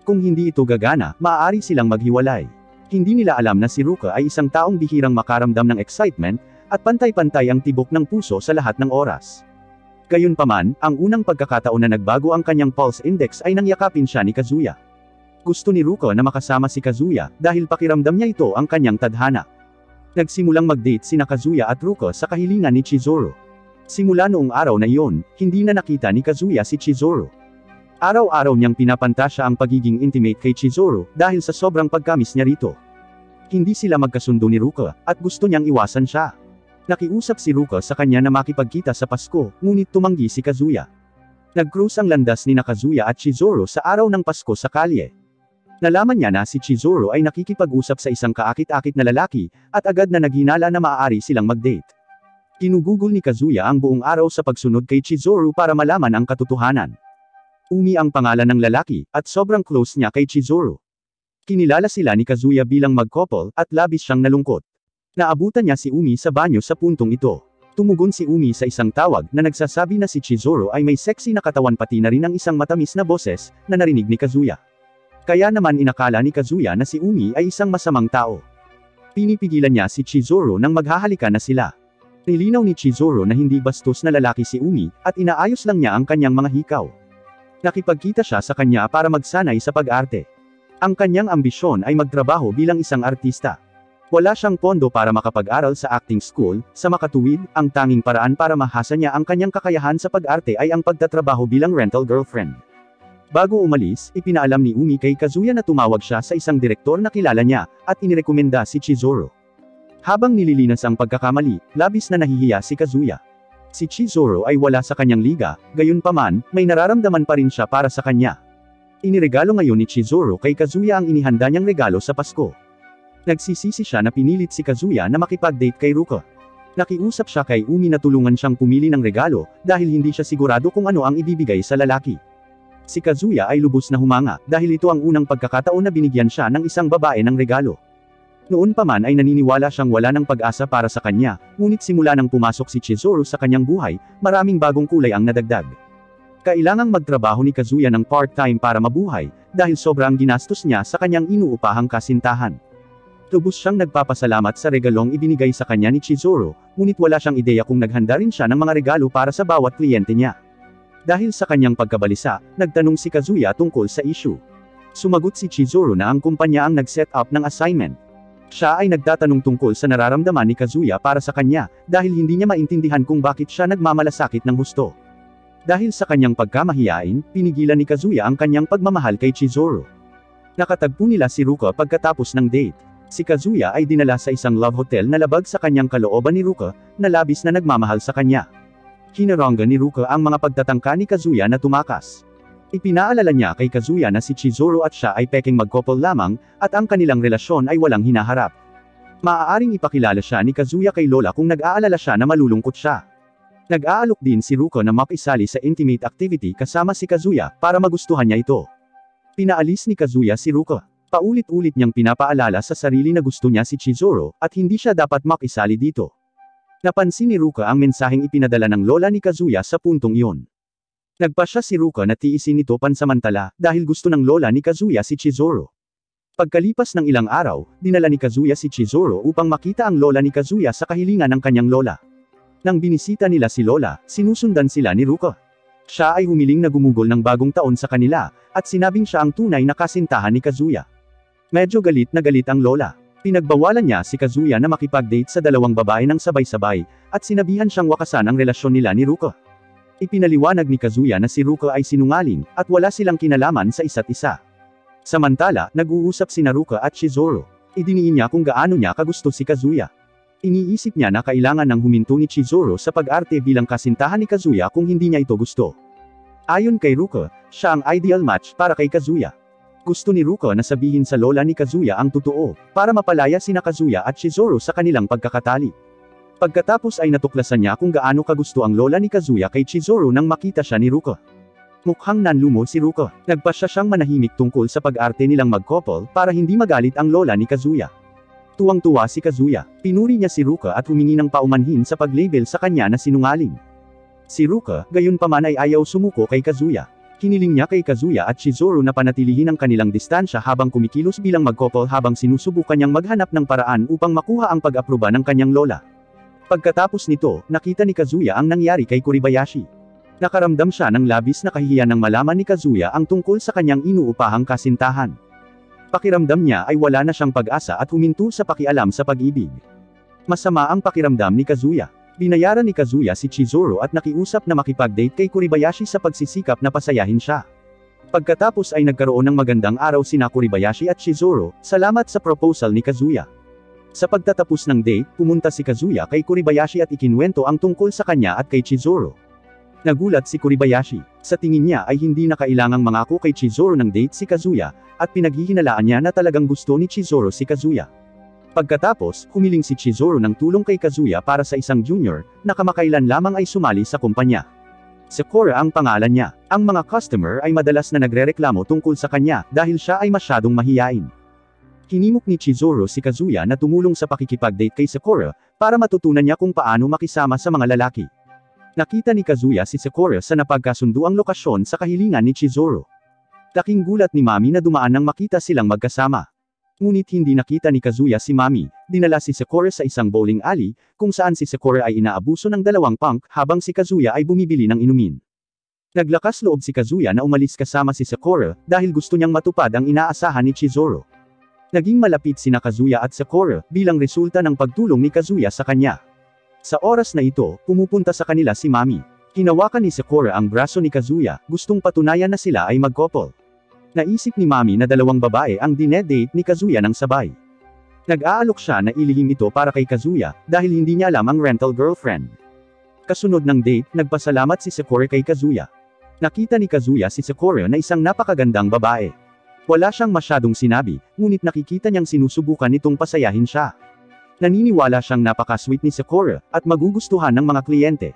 Kung hindi ito gagana, maaari silang maghiwalay. Hindi nila alam na si Ruka ay isang taong bihirang makaramdam ng excitement, at pantay-pantay ang tibok ng puso sa lahat ng oras. Gayunpaman, ang unang pagkakataon na nagbago ang kanyang pulse index ay nang yakapin siya ni Kazuya. Gusto ni Ruka na makasama si Kazuya, dahil pakiramdam niya ito ang kanyang tadhana. Nagsimulang mag-date sina Kazuya at Ruka sa kahilingan ni Chizuru. Simula noong araw na iyon, hindi na nakita ni Kazuya si Chizuru. Araw-araw niyang pinapantasya ang pagiging intimate kay Chizuru, dahil sa sobrang pagkamis niya rito. Hindi sila magkasundo ni Ruka, at gusto niyang iwasan siya. Nakiusap si Ruka sa kanya na makipagkita sa Pasko, ngunit tumanggi si Kazuya. Nag-cruise ang landas ni Kazuya at Chizuru sa araw ng Pasko sa kalye. Nalaman niya na si Chizuru ay nakikipag-usap sa isang kaakit-akit na lalaki, at agad na naghinala na maaari silang mag-date. Kinugugol ni Kazuya ang buong araw sa pagsunod kay Chizuru para malaman ang katotohanan. Umi ang pangalan ng lalaki, at sobrang close niya kay Chizuru. Kinilala sila ni Kazuya bilang mag-couple, at labis siyang nalungkot. Naabutan niya si Umi sa banyo sa puntong ito. Tumugon si Umi sa isang tawag na nagsasabi na si Chizuru ay may sexy na katawan pati na rin ang isang matamis na boses, na narinig ni Kazuya. Kaya naman inakala ni Kazuya na si Umi ay isang masamang tao. Pinipigilan niya si Chizuru nang maghahalikan na sila. Nilinaw ni Chizuru na hindi bastos na lalaki si Umi, at inaayos lang niya ang kanyang mga hikaw. Nakipagkita siya sa kanya para magsanay sa pag-arte. Ang kanyang ambisyon ay magtrabaho bilang isang artista. Wala siyang pondo para makapag-aral sa acting school, sa makatuwid, ang tanging paraan para mahasa niya ang kanyang kakayahan sa pag-arte ay ang pagtatrabaho bilang rental girlfriend. Bago umalis, ipinaalam ni Umi kay Kazuya na tumawag siya sa isang direktor na kilala niya, at inirekomenda si Chizuru. Habang nililinas ang pagkakamali, labis na nahihiya si Kazuya. Si Chizuru ay wala sa kanyang liga, gayunpaman, may nararamdaman pa rin siya para sa kanya. Iniregalo ngayon ni Chizuru kay Kazuya ang inihanda niyang regalo sa Pasko. Nagsisisi siya na pinilit si Kazuya na makipag-date kay Ruka. Nakiusap siya kay Umi na tulungan siyang pumili ng regalo, dahil hindi siya sigurado kung ano ang ibibigay sa lalaki. Si Kazuya ay lubos na humanga, dahil ito ang unang pagkakataon na binigyan siya ng isang babae ng regalo. Noon pa man ay naniniwala siyang wala ng pag-asa para sa kanya, ngunit simula nang pumasok si Chizuru sa kanyang buhay, maraming bagong kulay ang nadagdag. Kailangang magtrabaho ni Kazuya ng part-time para mabuhay, dahil sobrang ginastos niya sa kanyang inuupahang kasintahan. Lubos siyang nagpapasalamat sa regalong ibinigay sa kanya ni Chizuru, ngunit wala siyang ideya kung naghanda rin siya ng mga regalo para sa bawat kliyente niya. Dahil sa kanyang pagkabalisa, nagtanong si Kazuya tungkol sa issue. Sumagot si Chizuru na ang kumpanya ang nag-set up ng assignment. Siya ay nagtatanong tungkol sa nararamdaman ni Kazuya para sa kanya, dahil hindi niya maintindihan kung bakit siya nagmamalasakit ng husto. Dahil sa kanyang pagkamahiyain, pinigilan ni Kazuya ang kanyang pagmamahal kay Chizuru. Nakatagpo nila si Ruka pagkatapos ng date. Si Kazuya ay dinala sa isang love hotel na labag sa kanyang kalooban ni Ruka, na labis na nagmamahal sa kanya. Hinaranggan ni Ruka ang mga pagtatangka ni Kazuya na tumakas. Ipinaalala niya kay Kazuya na si Chizuru at siya ay peking mag-couple lamang, at ang kanilang relasyon ay walang hinaharap. Maaaring ipakilala siya ni Kazuya kay Lola kung nag-aalala siya na malulungkot siya. Nag-aalok din si Ruka na makisali sa intimate activity kasama si Kazuya, para magustuhan niya ito. Pinaalis ni Kazuya si Ruka. Paulit-ulit niyang pinapaalala sa sarili na gusto niya si Chizuru, at hindi siya dapat makisali dito. Napansin ni Ruka ang mensaheng ipinadala ng lola ni Kazuya sa puntong iyon. Nagpasya si Ruka na tiisin ito pansamantala, dahil gusto ng lola ni Kazuya si Chizuru. Pagkalipas ng ilang araw, dinala ni Kazuya si Chizuru upang makita ang lola ni Kazuya sa kahilingan ng kanyang lola. Nang binisita nila si lola, sinusundan sila ni Ruka. Siya ay humiling na gumugol ng bagong taon sa kanila, at sinabing siya ang tunay na kasintahan ni Kazuya. Medyo galit na galit ang lola. Pinagbawalan niya si Kazuya na makipag-date sa dalawang babae ng sabay-sabay, at sinabihan siyang wakasan ang relasyon nila ni Ruka. Ipinaliwanag ni Kazuya na si Ruka ay sinungaling, at wala silang kinalaman sa isa't isa. Samantala, nag-uusap sina Ruka at Chizuru. Idiniin niya kung gaano niya kagusto si Kazuya. Iniisip niya na kailangan ng huminto ni Chizuru sa pag-arte bilang kasintahan ni Kazuya kung hindi niya ito gusto. Ayon kay Ruka, siya ang ideal match para kay Kazuya. Gusto ni Ruka na sabihin sa lola ni Kazuya ang totoo, para mapalaya sina Kazuya at Chizuru sa kanilang pagkakatali. Pagkatapos ay natuklasan niya kung gaano kagusto ang lola ni Kazuya kay Chizuru nang makita siya ni Ruka. Mukhang nanlumo si Ruka. Nagpasya siyang manahimik tungkol sa pag-arte nilang mag-couple para hindi magalit ang lola ni Kazuya. Tuwang-tuwa si Kazuya. Pinuri niya si Ruka at humingi ng paumanhin sa pag-label sa kanya na sinungaling. Si Ruka, gayunpaman ay ayaw sumuko kay Kazuya. Hiniling niya kay Kazuya at Chizuru na panatilihin ang kanilang distansya habang kumikilos bilang mag-couple habang sinusubukan niyang maghanap ng paraan upang makuha ang pag-aproba ng kanyang lola. Pagkatapos nito, nakita ni Kazuya ang nangyari kay Kuribayashi. Nakaramdam siya ng labis na kahihiyan nang malaman ni Kazuya ang tungkol sa kanyang inuupahang kasintahan. Pakiramdam niya ay wala na siyang pag-asa at huminto sa pakialam sa pag-ibig. Masama ang pakiramdam ni Kazuya. Binayaran ni Kazuya si Chizuru at nakiusap na makipag-date kay Kuribayashi sa pagsisikap na pasayahin siya. Pagkatapos ay nagkaroon ng magandang araw sina Kuribayashi at Chizuru, salamat sa proposal ni Kazuya. Sa pagtatapos ng date, pumunta si Kazuya kay Kuribayashi at ikinwento ang tungkol sa kanya at kay Chizuru. Nagulat si Kuribayashi. Sa tingin niya ay hindi na kailangang mangako kay Chizuru ng date si Kazuya, at pinaghihinalaan niya na talagang gusto ni Chizuru si Kazuya. Pagkatapos, humiling si Chizuru ng tulong kay Kazuya para sa isang junior, na kamakailan lamang ay sumali sa kumpanya. Sakura ang pangalan niya. Ang mga customer ay madalas na nagrereklamo tungkol sa kanya, dahil siya ay masyadong mahiyain. Hinimok ni Chizuru si Kazuya na tumulong sa pakikipag-date kay Sakura, para matutunan niya kung paano makisama sa mga lalaki. Nakita ni Kazuya si Sakura sa napagkasunduang lokasyon sa kahilingan ni Chizuru. Laking gulat ni Mami na dumaan nang makita silang magkasama. Ngunit hindi nakita ni Kazuya si Mami, dinala si Sakura sa isang bowling alley, kung saan si Sakura ay inaabuso ng dalawang punk habang si Kazuya ay bumibili ng inumin. Naglakas loob si Kazuya na umalis kasama si Sakura, dahil gusto niyang matupad ang inaasahan ni Chizuru. Naging malapit sina Kazuya at Sakura, bilang resulta ng pagtulong ni Kazuya sa kanya. Sa oras na ito, pumupunta sa kanila si Mami. Hinawakan ni Sakura ang braso ni Kazuya, gustong patunayan na sila ay mag-couple. Naisip ni Mami na dalawang babae ang dinedate ni Kazuya ng sabay. Nag-aalok siya na ilihim ito para kay Kazuya, dahil hindi niya alam ang rental girlfriend. Kasunod ng date, nagpasalamat si Sakura kay Kazuya. Nakita ni Kazuya si Sakura na isang napakagandang babae. Wala siyang masyadong sinabi, ngunit nakikita niyang sinusubukan nitong pasayahin siya. Naniniwala siyang napaka-sweet ni Sakura, at magugustuhan ng mga kliyente.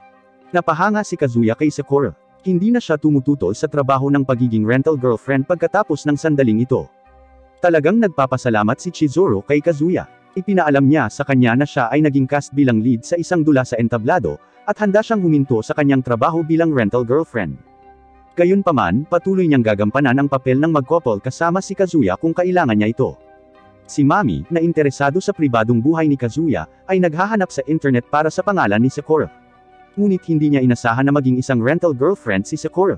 Napahanga si Kazuya kay Sakura. Hindi na siya tumututol sa trabaho ng pagiging rental girlfriend pagkatapos ng sandaling ito. Talagang nagpapasalamat si Chizuru kay Kazuya. Ipinaalam niya sa kanya na siya ay naging cast bilang lead sa isang dula sa entablado, at handa siyang huminto sa kanyang trabaho bilang rental girlfriend. Gayunpaman, patuloy niyang gagampanan ang papel ng mag-couple kasama si Kazuya kung kailangan niya ito. Si Mami, na interesado sa pribadong buhay ni Kazuya, ay naghahanap sa internet para sa pangalan ni Sakura. Ngunit hindi niya inasahan na maging isang rental girlfriend si Sakura.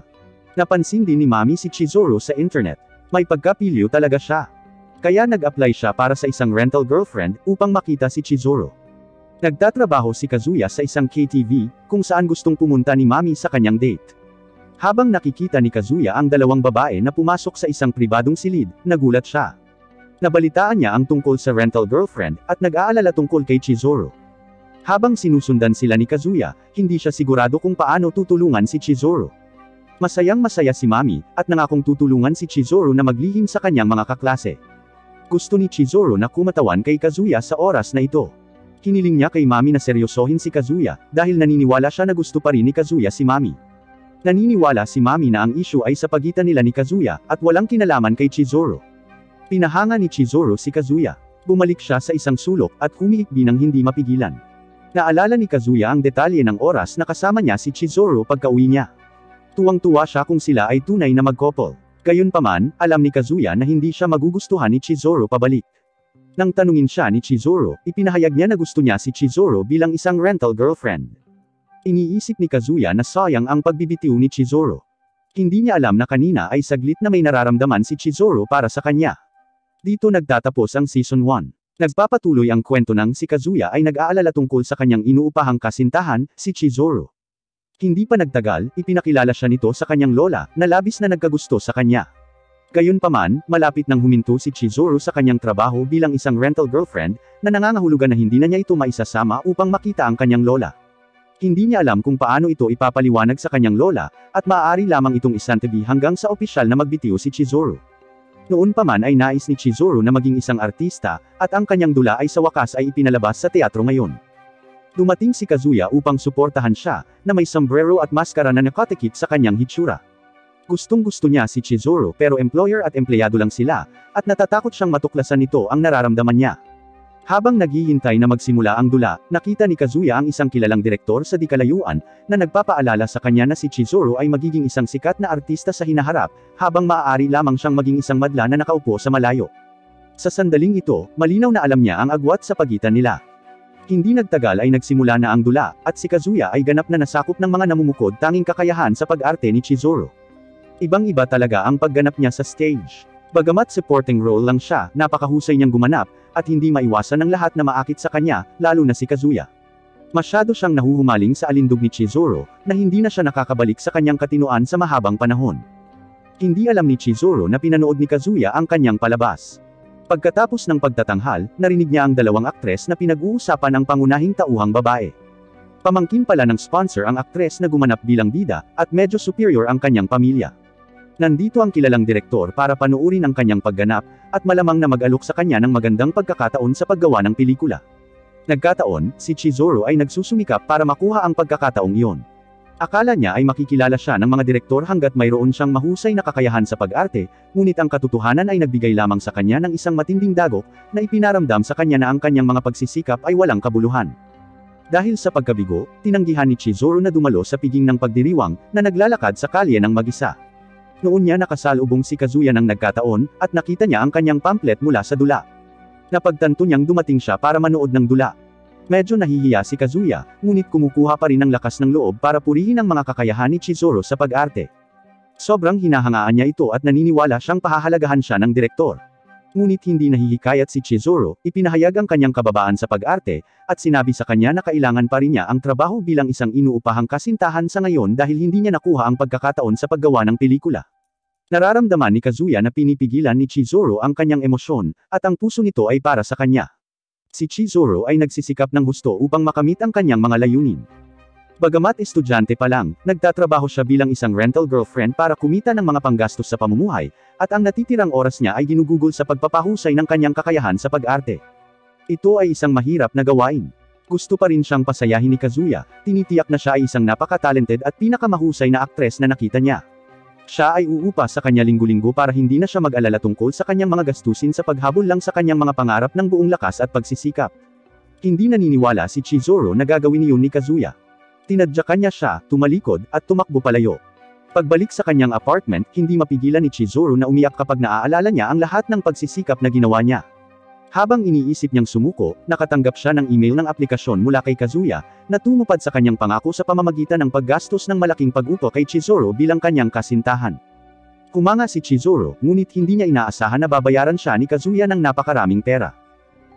Napansin din ni Mami si Chizuru sa internet. May pagkapilyo talaga siya. Kaya nag-apply siya para sa isang rental girlfriend upang makita si Chizuru. Nagtatrabaho si Kazuya sa isang KTV, kung saan gustong pumunta ni Mami sa kanyang date. Habang nakikita ni Kazuya ang dalawang babae na pumasok sa isang pribadong silid, nagulat siya. Nabalitaan niya ang tungkol sa rental girlfriend, at nag-aalala tungkol kay Chizuru. Habang sinusundan sila ni Kazuya, hindi siya sigurado kung paano tutulungan si Chizuru. Masayang-masaya si Mami, at nangakong tutulungan si Chizuru na maglihim sa kanyang mga kaklase. Gusto ni Chizuru na kumatawan kay Kazuya sa oras na ito. Hiniling niya kay Mami na seryosohin si Kazuya, dahil naniniwala siya na gusto pa rin ni Kazuya si Mami. Naniniwala si Mami na ang issue ay sa pagitan nila ni Kazuya, at walang kinalaman kay Chizuru. Pinahanga ni Chizuru si Kazuya. Bumalik siya sa isang sulok, at humiikbi ng hindi mapigilan. Naalala ni Kazuya ang detalye ng oras na kasama niya si Chizuru pagka-uwi niya. Tuwang-tuwa siya kung sila ay tunay na mag-couple. Gayunpaman, alam ni Kazuya na hindi siya magugustuhan ni Chizuru pabalik. Nang tanungin siya ni Chizuru, ipinahayag niya na gusto niya si Chizuru bilang isang rental girlfriend. Iniisip ni Kazuya na sayang ang pagbibitiw ni Chizuru. Hindi niya alam na kanina ay saglit na may nararamdaman si Chizuru para sa kanya. Dito nagtatapos ang Season 1. Nagpapatuloy ang kwento ng si Kazuya ay nag-aalala tungkol sa kanyang inuupahang kasintahan, si Chizuru. Hindi pa nagtagal, ipinakilala siya nito sa kanyang lola, na labis na nagkagusto sa kanya. Gayunpaman, malapit nang huminto si Chizuru sa kanyang trabaho bilang isang rental girlfriend, na nangangahulugan na hindi na niya ito maisasama upang makita ang kanyang lola. Hindi niya alam kung paano ito ipapaliwanag sa kanyang lola, at maaari lamang itong isantabi hanggang sa opisyal na magbitiw si Chizuru. Noon pa man ay nais ni Chizuru na maging isang artista, at ang kanyang dula ay sa wakas ay ipinalabas sa teatro ngayon. Dumating si Kazuya upang suportahan siya, na may sombrero at maskara na nakatikit sa kanyang hitsura. Gustong-gusto niya si Chizuru pero employer at empleyado lang sila, at natatakot siyang matuklasan nito ang nararamdaman niya. Habang naghihintay na magsimula ang dula, nakita ni Kazuya ang isang kilalang direktor sa di kalayuan, na nagpapaalala sa kanya na si Chizuru ay magiging isang sikat na artista sa hinaharap, habang maaari lamang siyang maging isang madla na nakaupo sa malayo. Sa sandaling ito, malinaw na alam niya ang agwat sa pagitan nila. Hindi nagtagal ay nagsimula na ang dula, at si Kazuya ay ganap na nasakop ng mga namumukod tanging kakayahan sa pag-arte ni Chizuru. Ibang-iba talaga ang pagganap niya sa stage. Bagamat supporting role lang siya, napakahusay niyang gumanap, at hindi maiwasan ng lahat na maakit sa kanya, lalo na si Kazuya. Masyado siyang nahuhumaling sa alindog ni Chizuru, na hindi na siya nakakabalik sa kanyang katinuan sa mahabang panahon. Hindi alam ni Chizuru na pinanood ni Kazuya ang kanyang palabas. Pagkatapos ng pagtatanghal, narinig niya ang dalawang aktres na pinag-uusapan ang pangunahing tauhang babae. Pamangkin pala ng sponsor ang aktres na gumanap bilang bida, at medyo superior ang kanyang pamilya. Nandito ang kilalang direktor para panuurin ang kanyang pagganap, at malamang na mag-alok sa kanya ng magandang pagkakataon sa paggawa ng pelikula. Nagkataon, si Chizuru ay nagsusumikap para makuha ang pagkakataong iyon. Akala niya ay makikilala siya ng mga direktor hanggat mayroon siyang mahusay na kakayahan sa pag-arte, ngunit ang katotohanan ay nagbigay lamang sa kanya ng isang matinding dagok, na ipinaramdam sa kanya na ang kanyang mga pagsisikap ay walang kabuluhan. Dahil sa pagkabigo, tinanggihan ni Chizuru na dumalo sa piging ng pagdiriwang, na naglalakad sa kalye ng mag-isa. Noon niya nakasalubong si Kazuya ng nagkataon, at nakita niya ang kanyang pamphlet mula sa dula. Napagtanto niyang dumating siya para manood ng dula. Medyo nahihiya si Kazuya, ngunit kumukuha pa rin ng lakas ng loob para purihin ang mga kakayahan ni Chizuru sa pag-arte. Sobrang hinahangaan niya ito at naniniwala siyang pahahalagahan siya ng direktor. Ngunit hindi nahihikayat si Chizuru, ipinahayag ang kanyang kababaan sa pag-arte, at sinabi sa kanya na kailangan pa rin niya ang trabaho bilang isang inuupahang kasintahan sa ngayon dahil hindi niya nakuha ang pagkakataon sa paggawa ng pelikula. Nararamdaman ni Kazuya na pinipigilan ni Chizuru ang kanyang emosyon, at ang puso nito ay para sa kanya. Si Chizuru ay nagsisikap ng husto upang makamit ang kanyang mga layunin. Bagamat estudyante pa lang, nagtatrabaho siya bilang isang rental girlfriend para kumita ng mga panggastos sa pamumuhay, at ang natitirang oras niya ay ginugugol sa pagpapahusay ng kanyang kakayahan sa pag-arte. Ito ay isang mahirap na gawain. Gusto pa rin siyang pasayahin ni Kazuya, tinitiyak na siya ay isang napaka-talented at pinakamahusay na aktres na nakita niya. Siya ay uupa sa kanya linggo-linggo para hindi na siya mag-alala tungkol sa kanyang mga gastusin sa paghabol lang sa kanyang mga pangarap ng buong lakas at pagsisikap. Hindi naniniwala si Chizuru na gagawin iyon ni Kazuya. Tinadyakan niya siya, tumalikod, at tumakbo palayo. Pagbalik sa kanyang apartment, hindi mapigilan ni Chizuru na umiyak kapag naaalala niya ang lahat ng pagsisikap na ginawa niya. Habang iniisip niyang sumuko, nakatanggap siya ng email ng aplikasyon mula kay Kazuya, na tumupad sa kanyang pangako sa pamamagitan ng paggastos ng malaking pag-upo kay Chizuru bilang kanyang kasintahan. Humanga si Chizuru, ngunit hindi niya inaasahan na babayaran siya ni Kazuya ng napakaraming pera.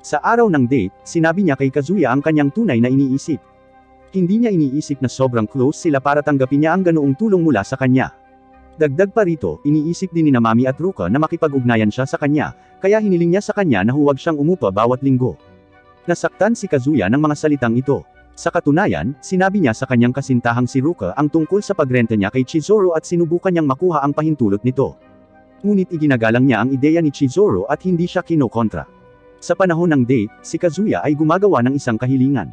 Sa araw ng date, sinabi niya kay Kazuya ang kanyang tunay na iniisip. Hindi niya iniisip na sobrang close sila para tanggapin niya ang ganoong tulong mula sa kanya. Dagdag pa rito, iniisip din ni Mami at Ruka na makipag-ugnayan siya sa kanya, kaya hiniling niya sa kanya na huwag siyang umupa bawat linggo. Nasaktan si Kazuya ng mga salitang ito. Sa katunayan, sinabi niya sa kanyang kasintahang si Ruka ang tungkol sa pagrenta niya kay Chizuru at sinubukan niyang makuha ang pahintulot nito. Ngunit iginagalang niya ang ideya ni Chizuru at hindi siya kinokontra. Sa panahon ng date, si Kazuya ay gumagawa ng isang kahilingan.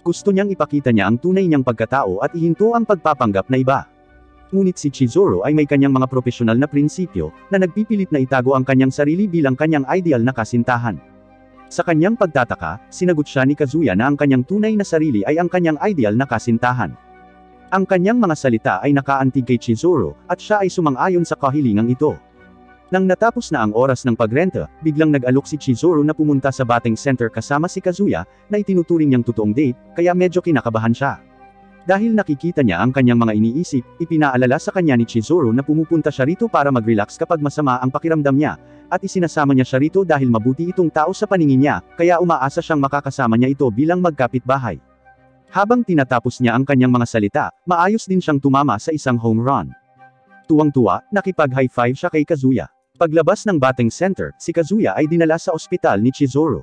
Gusto niyang ipakita niya ang tunay niyang pagkatao at ihinto ang pagpapanggap na iba. Ngunit si Chizuru ay may kanyang mga propesyonal na prinsipyo, na nagpipilit na itago ang kanyang sarili bilang kanyang ideal na kasintahan. Sa kanyang pagtataka, sinagot siya ni Kazuya na ang kanyang tunay na sarili ay ang kanyang ideal na kasintahan. Ang kanyang mga salita ay nakaantig kay Chizuru, at siya ay sumang-ayon sa kahilingang ito. Nang natapos na ang oras ng pagrenta, biglang nag-alok si Chizuru na pumunta sa batting center kasama si Kazuya, na itinuturing niyang totoong date, kaya medyo kinakabahan siya. Dahil nakikita niya ang kanyang mga iniisip, ipinaalala sa kanya ni Chizuru na pumupunta siya rito para mag-relax kapag masama ang pakiramdam niya, at isinasama niya siya rito dahil mabuti itong tao sa paningin niya, kaya umaasa siyang makakasama niya ito bilang magkapitbahay. Habang tinatapos niya ang kanyang mga salita, maayos din siyang tumama sa isang home run. Tuwang-tuwa, nakipag-high five siya kay Kazuya. Paglabas ng batting center, si Kazuya ay dinala sa ospital ni Chizuru.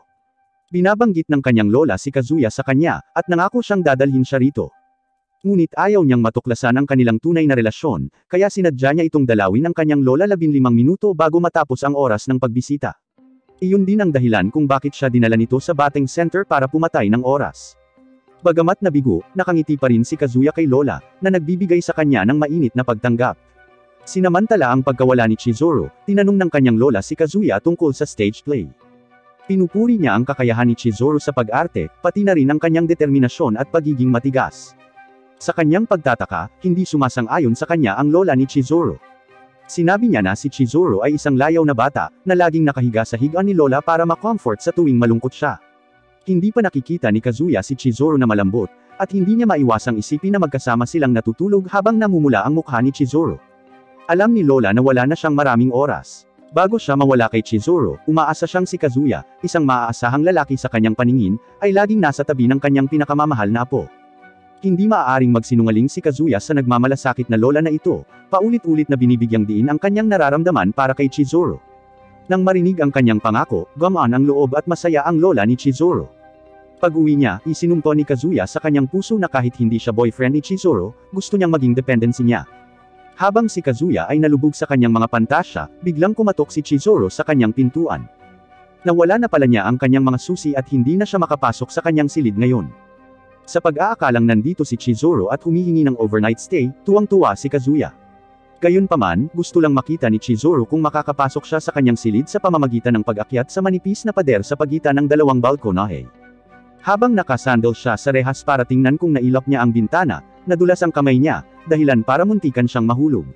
Binabanggit ng kanyang lola si Kazuya sa kanya, at nangako siyang dadalhin siya rito. Ngunit ayaw niyang matuklasan ang kanilang tunay na relasyon, kaya sinadya niya itong dalawin ng kanyang lola 15 minuto bago matapos ang oras ng pagbisita. Iyon din ang dahilan kung bakit siya dinala nito sa batting center para pumatay ng oras. Bagamat nabigo, nakangiti pa rin si Kazuya kay lola, na nagbibigay sa kanya ng mainit na pagtanggap. Sinamantala ang pagkawala ni Chizuru, tinanong ng kanyang lola si Kazuya tungkol sa stage play. Pinupuri niya ang kakayahan ni Chizuru sa pag-arte, pati na rin ang kanyang determinasyon at pagiging matigas. Sa kanyang pagtataka, hindi sumasang-ayon sa kanya ang lola ni Chizuru. Sinabi niya na si Chizuru ay isang layaw na bata, na laging nakahiga sa higaan ni lola para ma-comfort sa tuwing malungkot siya. Hindi pa nakikita ni Kazuya si Chizuru na malambot, at hindi niya maiwasang isipin na magkasama silang natutulog habang namumula ang mukha ni Chizuru. Alam ni lola na wala na siyang maraming oras. Bago siya mawala kay Chizuru, umaasa siyang si Kazuya, isang maaasahang lalaki sa kanyang paningin, ay laging nasa tabi ng kanyang pinakamamahal na apo. Hindi maaaring magsinungaling si Kazuya sa nagmamalasakit na lola na ito, paulit-ulit na binibigyang diin ang kanyang nararamdaman para kay Chizuru. Nang marinig ang kanyang pangako, gumaan ang loob at masaya ang lola ni Chizuru. Pag-uwi niya, isinumpo ni Kazuya sa kanyang puso na kahit hindi siya boyfriend ni Chizuru, gusto niyang maging dependency niya. Habang si Kazuya ay nalubog sa kanyang mga pantasya, biglang kumatok si Chizuru sa kanyang pintuan. Nawala na pala niya ang kanyang mga susi at hindi na siya makapasok sa kanyang silid ngayon. Sa pag-aakalang nandito si Chizuru at humihingi ng overnight stay, tuwang-tuwa si Kazuya. Gayunpaman, gusto lang makita ni Chizuru kung makakapasok siya sa kanyang silid sa pamamagitan ng pag-akyat sa manipis na pader sa pagitan ng dalawang balkonahe. Habang nakasandal siya sa rehas para tingnan kung nailak niya ang bintana, nadulas ang kamay niya, dahilan para muntikan siyang mahulog.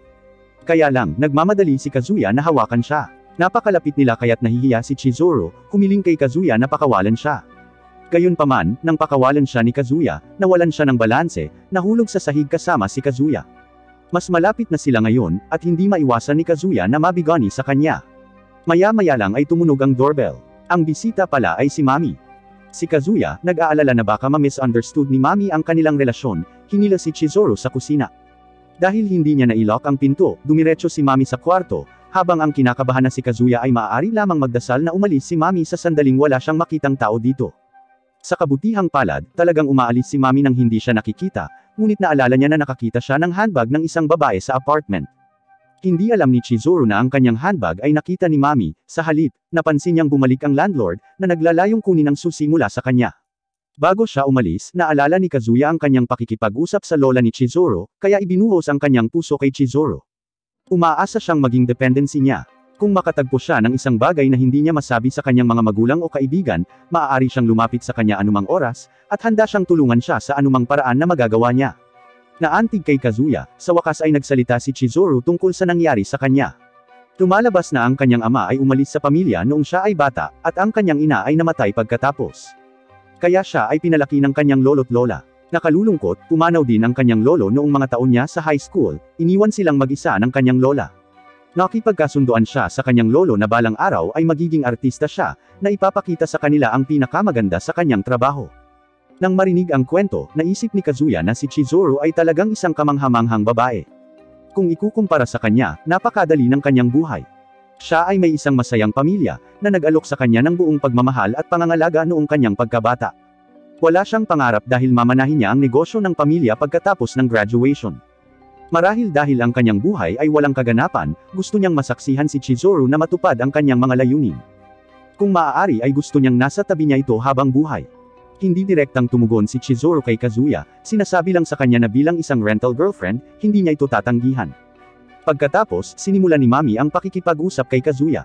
Kaya lang, nagmamadali si Kazuya na hawakan siya. Napakalapit nila kaya't nahihiya si Chizuru, humiling kay Kazuya na pakawalan siya. Gayunpaman, nang pakawalan siya ni Kazuya, nawalan siya ng balanse, nahulog sa sahig kasama si Kazuya. Mas malapit na sila ngayon, at hindi maiwasan ni Kazuya na mabigani sa kanya. Maya-maya lang ay tumunog ang doorbell. Ang bisita pala ay si Mami. Si Kazuya, nag-aalala na baka ma-misunderstood ni Mami ang kanilang relasyon, hinila si Chizuru sa kusina. Dahil hindi niya na-lock ang pinto, dumiretso si Mami sa kwarto, habang ang kinakabahan na si Kazuya ay maaari lamang magdasal na umalis si Mami sa sandaling wala siyang makitang tao dito. Sa kabutihang palad, talagang umaalis si Mami nang hindi siya nakikita, ngunit naalala niya na nakakita siya ng handbag ng isang babae sa apartment. Hindi alam ni Chizuru na ang kanyang handbag ay nakita ni Mami, sa halip, napansin niyang bumalik ang landlord, na naglalayong kunin ang susi mula sa kanya. Bago siya umalis, naalala ni Kazuya ang kanyang pakikipag-usap sa lola ni Chizuru, kaya ibinuhos ang kanyang puso kay Chizuru. Umaasa siyang maging dependency niya. Kung makatagpo siya ng isang bagay na hindi niya masabi sa kanyang mga magulang o kaibigan, maaari siyang lumapit sa kanya anumang oras, at handa siyang tulungan siya sa anumang paraan na magagawa niya. Naantig kay Kazuya, sa wakas ay nagsalita si Chizuru tungkol sa nangyari sa kanya. Lumalabas na ang kanyang ama ay umalis sa pamilya noong siya ay bata, at ang kanyang ina ay namatay pagkatapos. Kaya siya ay pinalaki ng kanyang lolo't lola. Nakalulungkot, pumanaw din ang kanyang lolo noong mga taon niya sa high school, iniwan silang mag-isa ng kanyang lola. Nakipagkasunduan siya sa kanyang lolo na balang araw ay magiging artista siya, na ipapakita sa kanila ang pinakamaganda sa kanyang trabaho. Nang marinig ang kwento, naisip ni Kazuya na si Chizuru ay talagang isang kamanghamanghang babae. Kung ikukumpara sa kanya, napakadali ng kanyang buhay. Siya ay may isang masayang pamilya, na nag-alok sa kanya ng buong pagmamahal at pangangalaga noong kanyang pagkabata. Wala siyang pangarap dahil mamanahin niya ang negosyo ng pamilya pagkatapos ng graduation. Marahil dahil ang kanyang buhay ay walang kaganapan, gusto niyang masaksihan si Chizuru na matupad ang kanyang mga layunin. Kung maaari ay gusto niyang nasa tabi niya ito habang buhay. Hindi direktang tumugon si Chizuru kay Kazuya, sinasabi lang sa kanya na bilang isang rental girlfriend, hindi niya ito tatanggihan. Pagkatapos, sinimulan ni Mami ang pakikipag-usap kay Kazuya.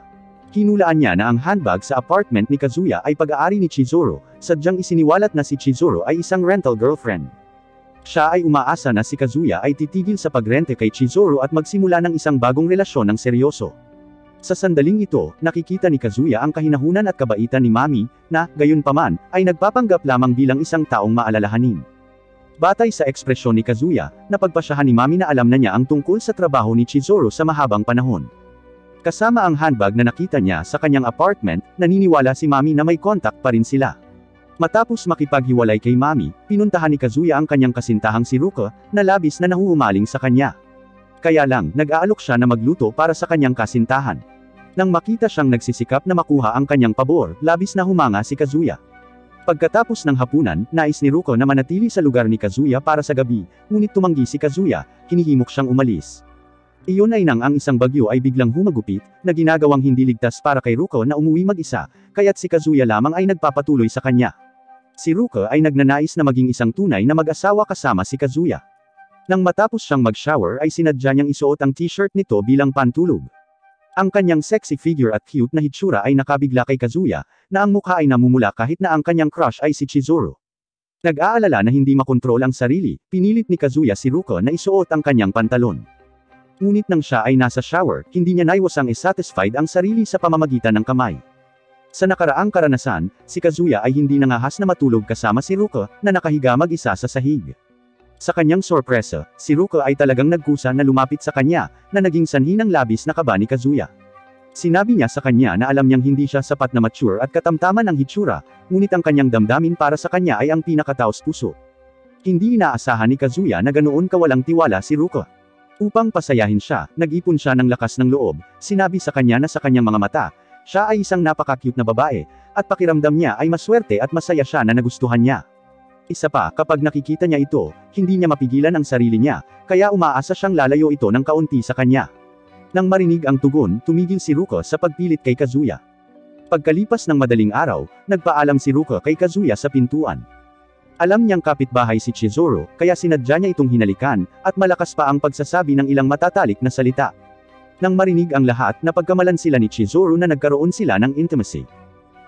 Hinulaan niya na ang handbag sa apartment ni Kazuya ay pag-aari ni Chizuru, sadyang isiniwalat na si Chizuru ay isang rental girlfriend. Siya ay umaasa na si Kazuya ay titigil sa pagrente kay Chizuru at magsimula ng isang bagong relasyon ng seryoso. Sa sandaling ito, nakikita ni Kazuya ang kahinahunan at kabaitan ni Mami, na, gayunpaman, ay nagpapanggap lamang bilang isang taong maalalahanin. Batay sa ekspresyon ni Kazuya, napagpasyahan ni Mami na alam na niya ang tungkol sa trabaho ni Chizuru sa mahabang panahon. Kasama ang handbag na nakita niya sa kanyang apartment, naniniwala si Mami na may contact pa rin sila. Matapos makipaghiwalay kay Mami, pinuntahan ni Kazuya ang kanyang kasintahang si Ruko, na labis na nahuhumaling sa kanya. Kaya lang, nag-aalok siya na magluto para sa kanyang kasintahan. Nang makita siyang nagsisikap na makuha ang kanyang pabor, labis na humanga si Kazuya. Pagkatapos ng hapunan, nais ni Ruko na manatili sa lugar ni Kazuya para sa gabi, ngunit tumanggi si Kazuya, hinihimok siyang umalis. Iyon ay nang ang isang bagyo ay biglang humagupit, na ginagawang hindi ligtas para kay Ruko na umuwi mag-isa, kaya't si Kazuya lamang ay nagpapatuloy sa kanya. Si Ruko ay nagnanais na maging isang tunay na mag-asawa kasama si Kazuya. Nang matapos siyang mag-shower ay sinadya niyang isuot ang t-shirt nito bilang pantulog. Ang kanyang sexy figure at cute na hitsura ay nakabigla kay Kazuya, na ang mukha ay namumula kahit na ang kanyang crush ay si Chizuru. Nag-aalala na hindi makontrol ang sarili, pinilit ni Kazuya si Ruko na isuot ang kanyang pantalon. Ngunit nang siya ay nasa shower, hindi niya naiwasang satisfied ang sarili sa pamamagitan ng kamay. Sa nakaraang karanasan, si Kazuya ay hindi nangahas na matulog kasama si Ruko, na nakahiga mag-isa sa sahig. Sa kanyang sorpresa, si Ruko ay talagang nagkusa na lumapit sa kanya, na naging sanhi ng labis na kaba ni Kazuya. Sinabi niya sa kanya na alam niyang hindi siya sapat na mature at katamtaman ang hitsura, ngunit ang kanyang damdamin para sa kanya ay ang pinakataos puso. Hindi inaasahan ni Kazuya na ganoon kawalang tiwala si Ruko. Upang pasayahin siya, nag-ipon siya ng lakas ng loob, sinabi sa kanya na sa kanyang mga mata, siya ay isang napaka-cute na babae, at pakiramdam niya ay maswerte at masaya siya na nagustuhan niya. Isa pa, kapag nakikita niya ito, hindi niya mapigilan ang sarili niya, kaya umaasa siyang lalayo ito ng kaunti sa kanya. Nang marinig ang tugon, tumigil si Ruko sa pagpilit kay Kazuya. Pagkalipas ng madaling araw, nagpaalam si Ruko kay Kazuya sa pintuan. Alam niyang kapitbahay si Chizuru, kaya sinadya niya itong hinalikan, at malakas pa ang pagsasabi ng ilang matatalik na salita. Nang marinig ang lahat, napagkamalan sila ni Chizuru na nagkaroon sila ng intimacy.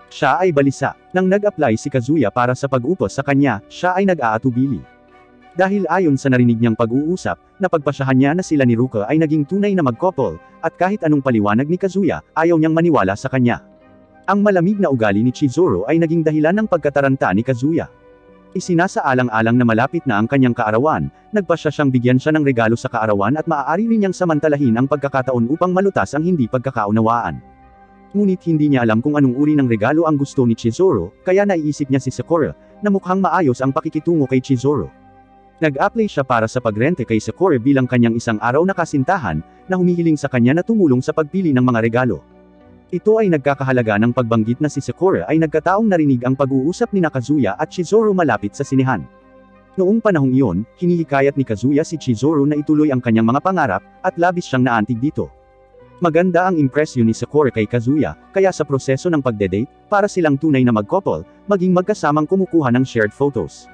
Siya ay balisa. Nang nag-apply si Kazuya para sa pag-upo sa kanya, siya ay nag-aatubili. Dahil ayon sa narinig niyang pag-uusap, napagpasyahan niya na sila ni Ruko ay naging tunay na mag-couple, at kahit anong paliwanag ni Kazuya, ayaw niyang maniwala sa kanya. Ang malamig na ugali ni Chizuru ay naging dahilan ng pagkataranta ni Kazuya. Isinasaalang-alang na malapit na ang kanyang kaarawan, nagpasya siyang bigyan siya ng regalo sa kaarawan at maaari rin niyang samantalahin ang pagkakataon upang malutas ang hindi pagkakaunawaan. Ngunit hindi niya alam kung anong uri ng regalo ang gusto ni Chizuru, kaya naiisip niya si Sakura, na mukhang maayos ang pakikitungo kay Chizuru. Nag-apply siya para sa pagrente kay Sakura bilang kanyang isang araw na kasintahan, na humihiling sa kanya na tumulong sa pagpili ng mga regalo. Ito ay nagkakahalaga ng pagbanggit na si Sakura ay nagkataong narinig ang pag-uusap ni Kazuya at Chizuru malapit sa sinehan. Noong panahong iyon, hinihikayat ni Kazuya si Chizuru na ituloy ang kanyang mga pangarap, at labis siyang naantig dito. Maganda ang impresyon ni Sakura kay Kazuya, kaya sa proseso ng pagde-date, para silang tunay na mag-couple, maging magkasamang kumukuha ng shared photos.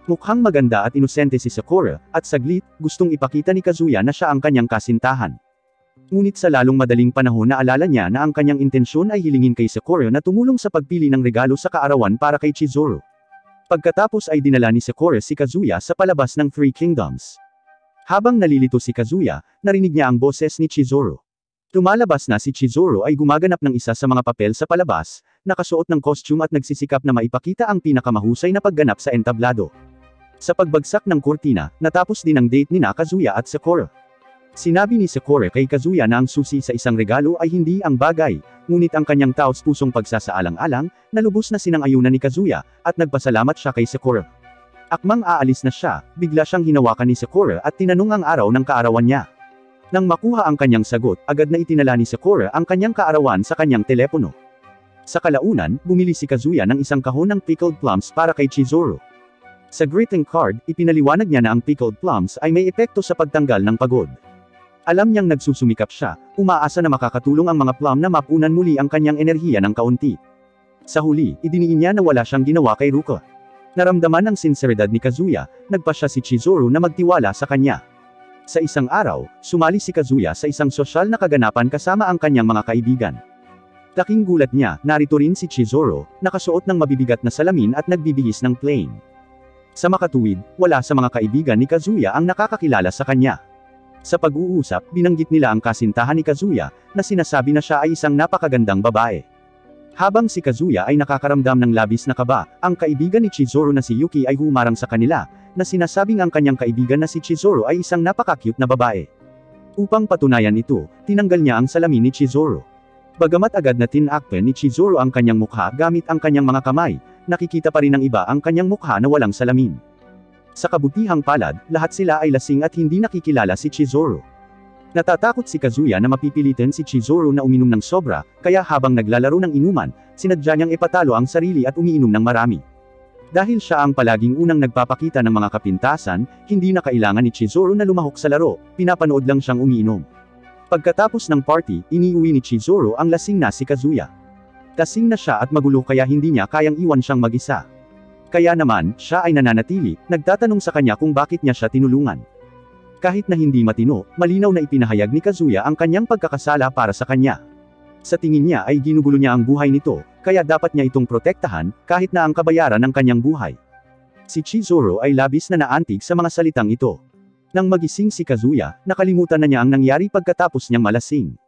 Mukhang maganda at inosente si Sakura, at saglit, gustong ipakita ni Kazuya na siya ang kanyang kasintahan. Ngunit sa lalong madaling panahon naalala niya na ang kanyang intensyon ay hilingin kay Sakura na tumulong sa pagpili ng regalo sa kaarawan para kay Chizuru. Pagkatapos ay dinala ni Sakura si Kazuya sa palabas ng Three Kingdoms. Habang nalilito si Kazuya, narinig niya ang boses ni Chizuru. Lumalabas na si Chizuru ay gumaganap ng isa sa mga papel sa palabas, nakasuot ng costume at nagsisikap na maipakita ang pinakamahusay na pagganap sa entablado. Sa pagbagsak ng kurtina, natapos din ang date ni Kazuya at Sakura. Sinabi ni Sakura kay Kazuya na ang susi sa isang regalo ay hindi ang bagay, ngunit ang kanyang taos-pusong pagsasaalang-alang, na lubos na sinang-ayunan ni Kazuya, at nagpasalamat siya kay Sakura. Akmang aalis na siya, bigla siyang hinawakan ni Sakura at tinanong ang araw ng kaarawan niya. Nang makuha ang kanyang sagot, agad na itinala ni Sakura ang kanyang kaarawan sa kanyang telepono. Sa kalaunan, bumili si Kazuya ng isang kahon ng pickled plums para kay Chizuru. Sa greeting card, ipinaliwanag niya na ang pickled plums ay may epekto sa pagtanggal ng pagod. Alam niyang nagsusumikap siya, umaasa na makakatulong ang mga plum na mapunan muli ang kanyang enerhiya ng kaunti. Sa huli, idiniin niya na wala siyang ginawa kay Ruka. Naramdaman ang sinseridad ni Kazuya, nagpasya si Chizuru na magtiwala sa kanya. Sa isang araw, sumali si Kazuya sa isang sosyal na kaganapan kasama ang kanyang mga kaibigan. Laking gulat niya, narito rin si Chizuru, nakasuot ng mabibigat na salamin at nagbibihis ng plane. Sa makatuwid, wala sa mga kaibigan ni Kazuya ang nakakakilala sa kanya. Sa pag-uusap, binanggit nila ang kasintahan ni Kazuya, na sinasabi na siya ay isang napakagandang babae. Habang si Kazuya ay nakakaramdam ng labis na kaba, ang kaibigan ni Chizuru na si Yuki ay humarang sa kanila, na sinasabing ang kanyang kaibigan na si Chizuru ay isang napaka-cute na babae. Upang patunayan ito, tinanggal niya ang salamin ni Chizuru. Bagamat agad na tinakpan ni Chizuru ang kanyang mukha gamit ang kanyang mga kamay, nakikita pa rin ng iba ang kanyang mukha na walang salamin. Sa kabutihang palad, lahat sila ay lasing at hindi nakikilala si Chizuru. Natatakot si Kazuya na mapipilitin si Chizuru na uminom ng sobra, kaya habang naglalaro ng inuman, sinadya niyang ipatalo ang sarili at umiinom ng marami. Dahil siya ang palaging unang nagpapakita ng mga kapintasan, hindi na kailangan ni Chizuru na lumahok sa laro, pinapanood lang siyang umiinom. Pagkatapos ng party, iniuwi ni Chizuru ang lasing na si Kazuya. Lasing na siya at magulo kaya hindi niya kayang iwan siyang mag-isa. Kaya naman, siya ay nananatili, nagtatanong sa kanya kung bakit niya siya tinulungan. Kahit na hindi matino, malinaw na ipinahayag ni Kazuya ang kanyang pagkakasala para sa kanya. Sa tingin niya ay ginugulo niya ang buhay nito, kaya dapat niya itong protektahan, kahit na ang kabayaran ng kanyang buhay. Si Chizuru ay labis na naantig sa mga salitang ito. Nang magising si Kazuya, nakalimutan na niya ang nangyari pagkatapos niyang malasing.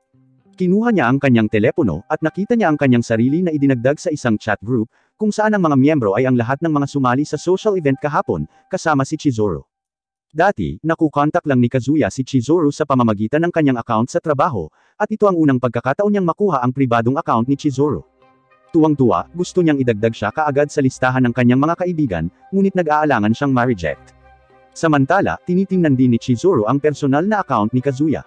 Kinuha niya ang kanyang telepono, at nakita niya ang kanyang sarili na idinagdag sa isang chat group, kung saan ang mga miyembro ay ang lahat ng mga sumali sa social event kahapon, kasama si Chizuru. Dati, nakukontak lang ni Kazuya si Chizuru sa pamamagitan ng kanyang account sa trabaho, at ito ang unang pagkakataon niyang makuha ang pribadong account ni Chizuru. Tuwang-tuwa, gusto niyang idagdag siya kaagad sa listahan ng kanyang mga kaibigan, ngunit nag-aalangan siyang ma-reject. Samantala, tinitingnan din ni Chizuru ang personal na account ni Kazuya.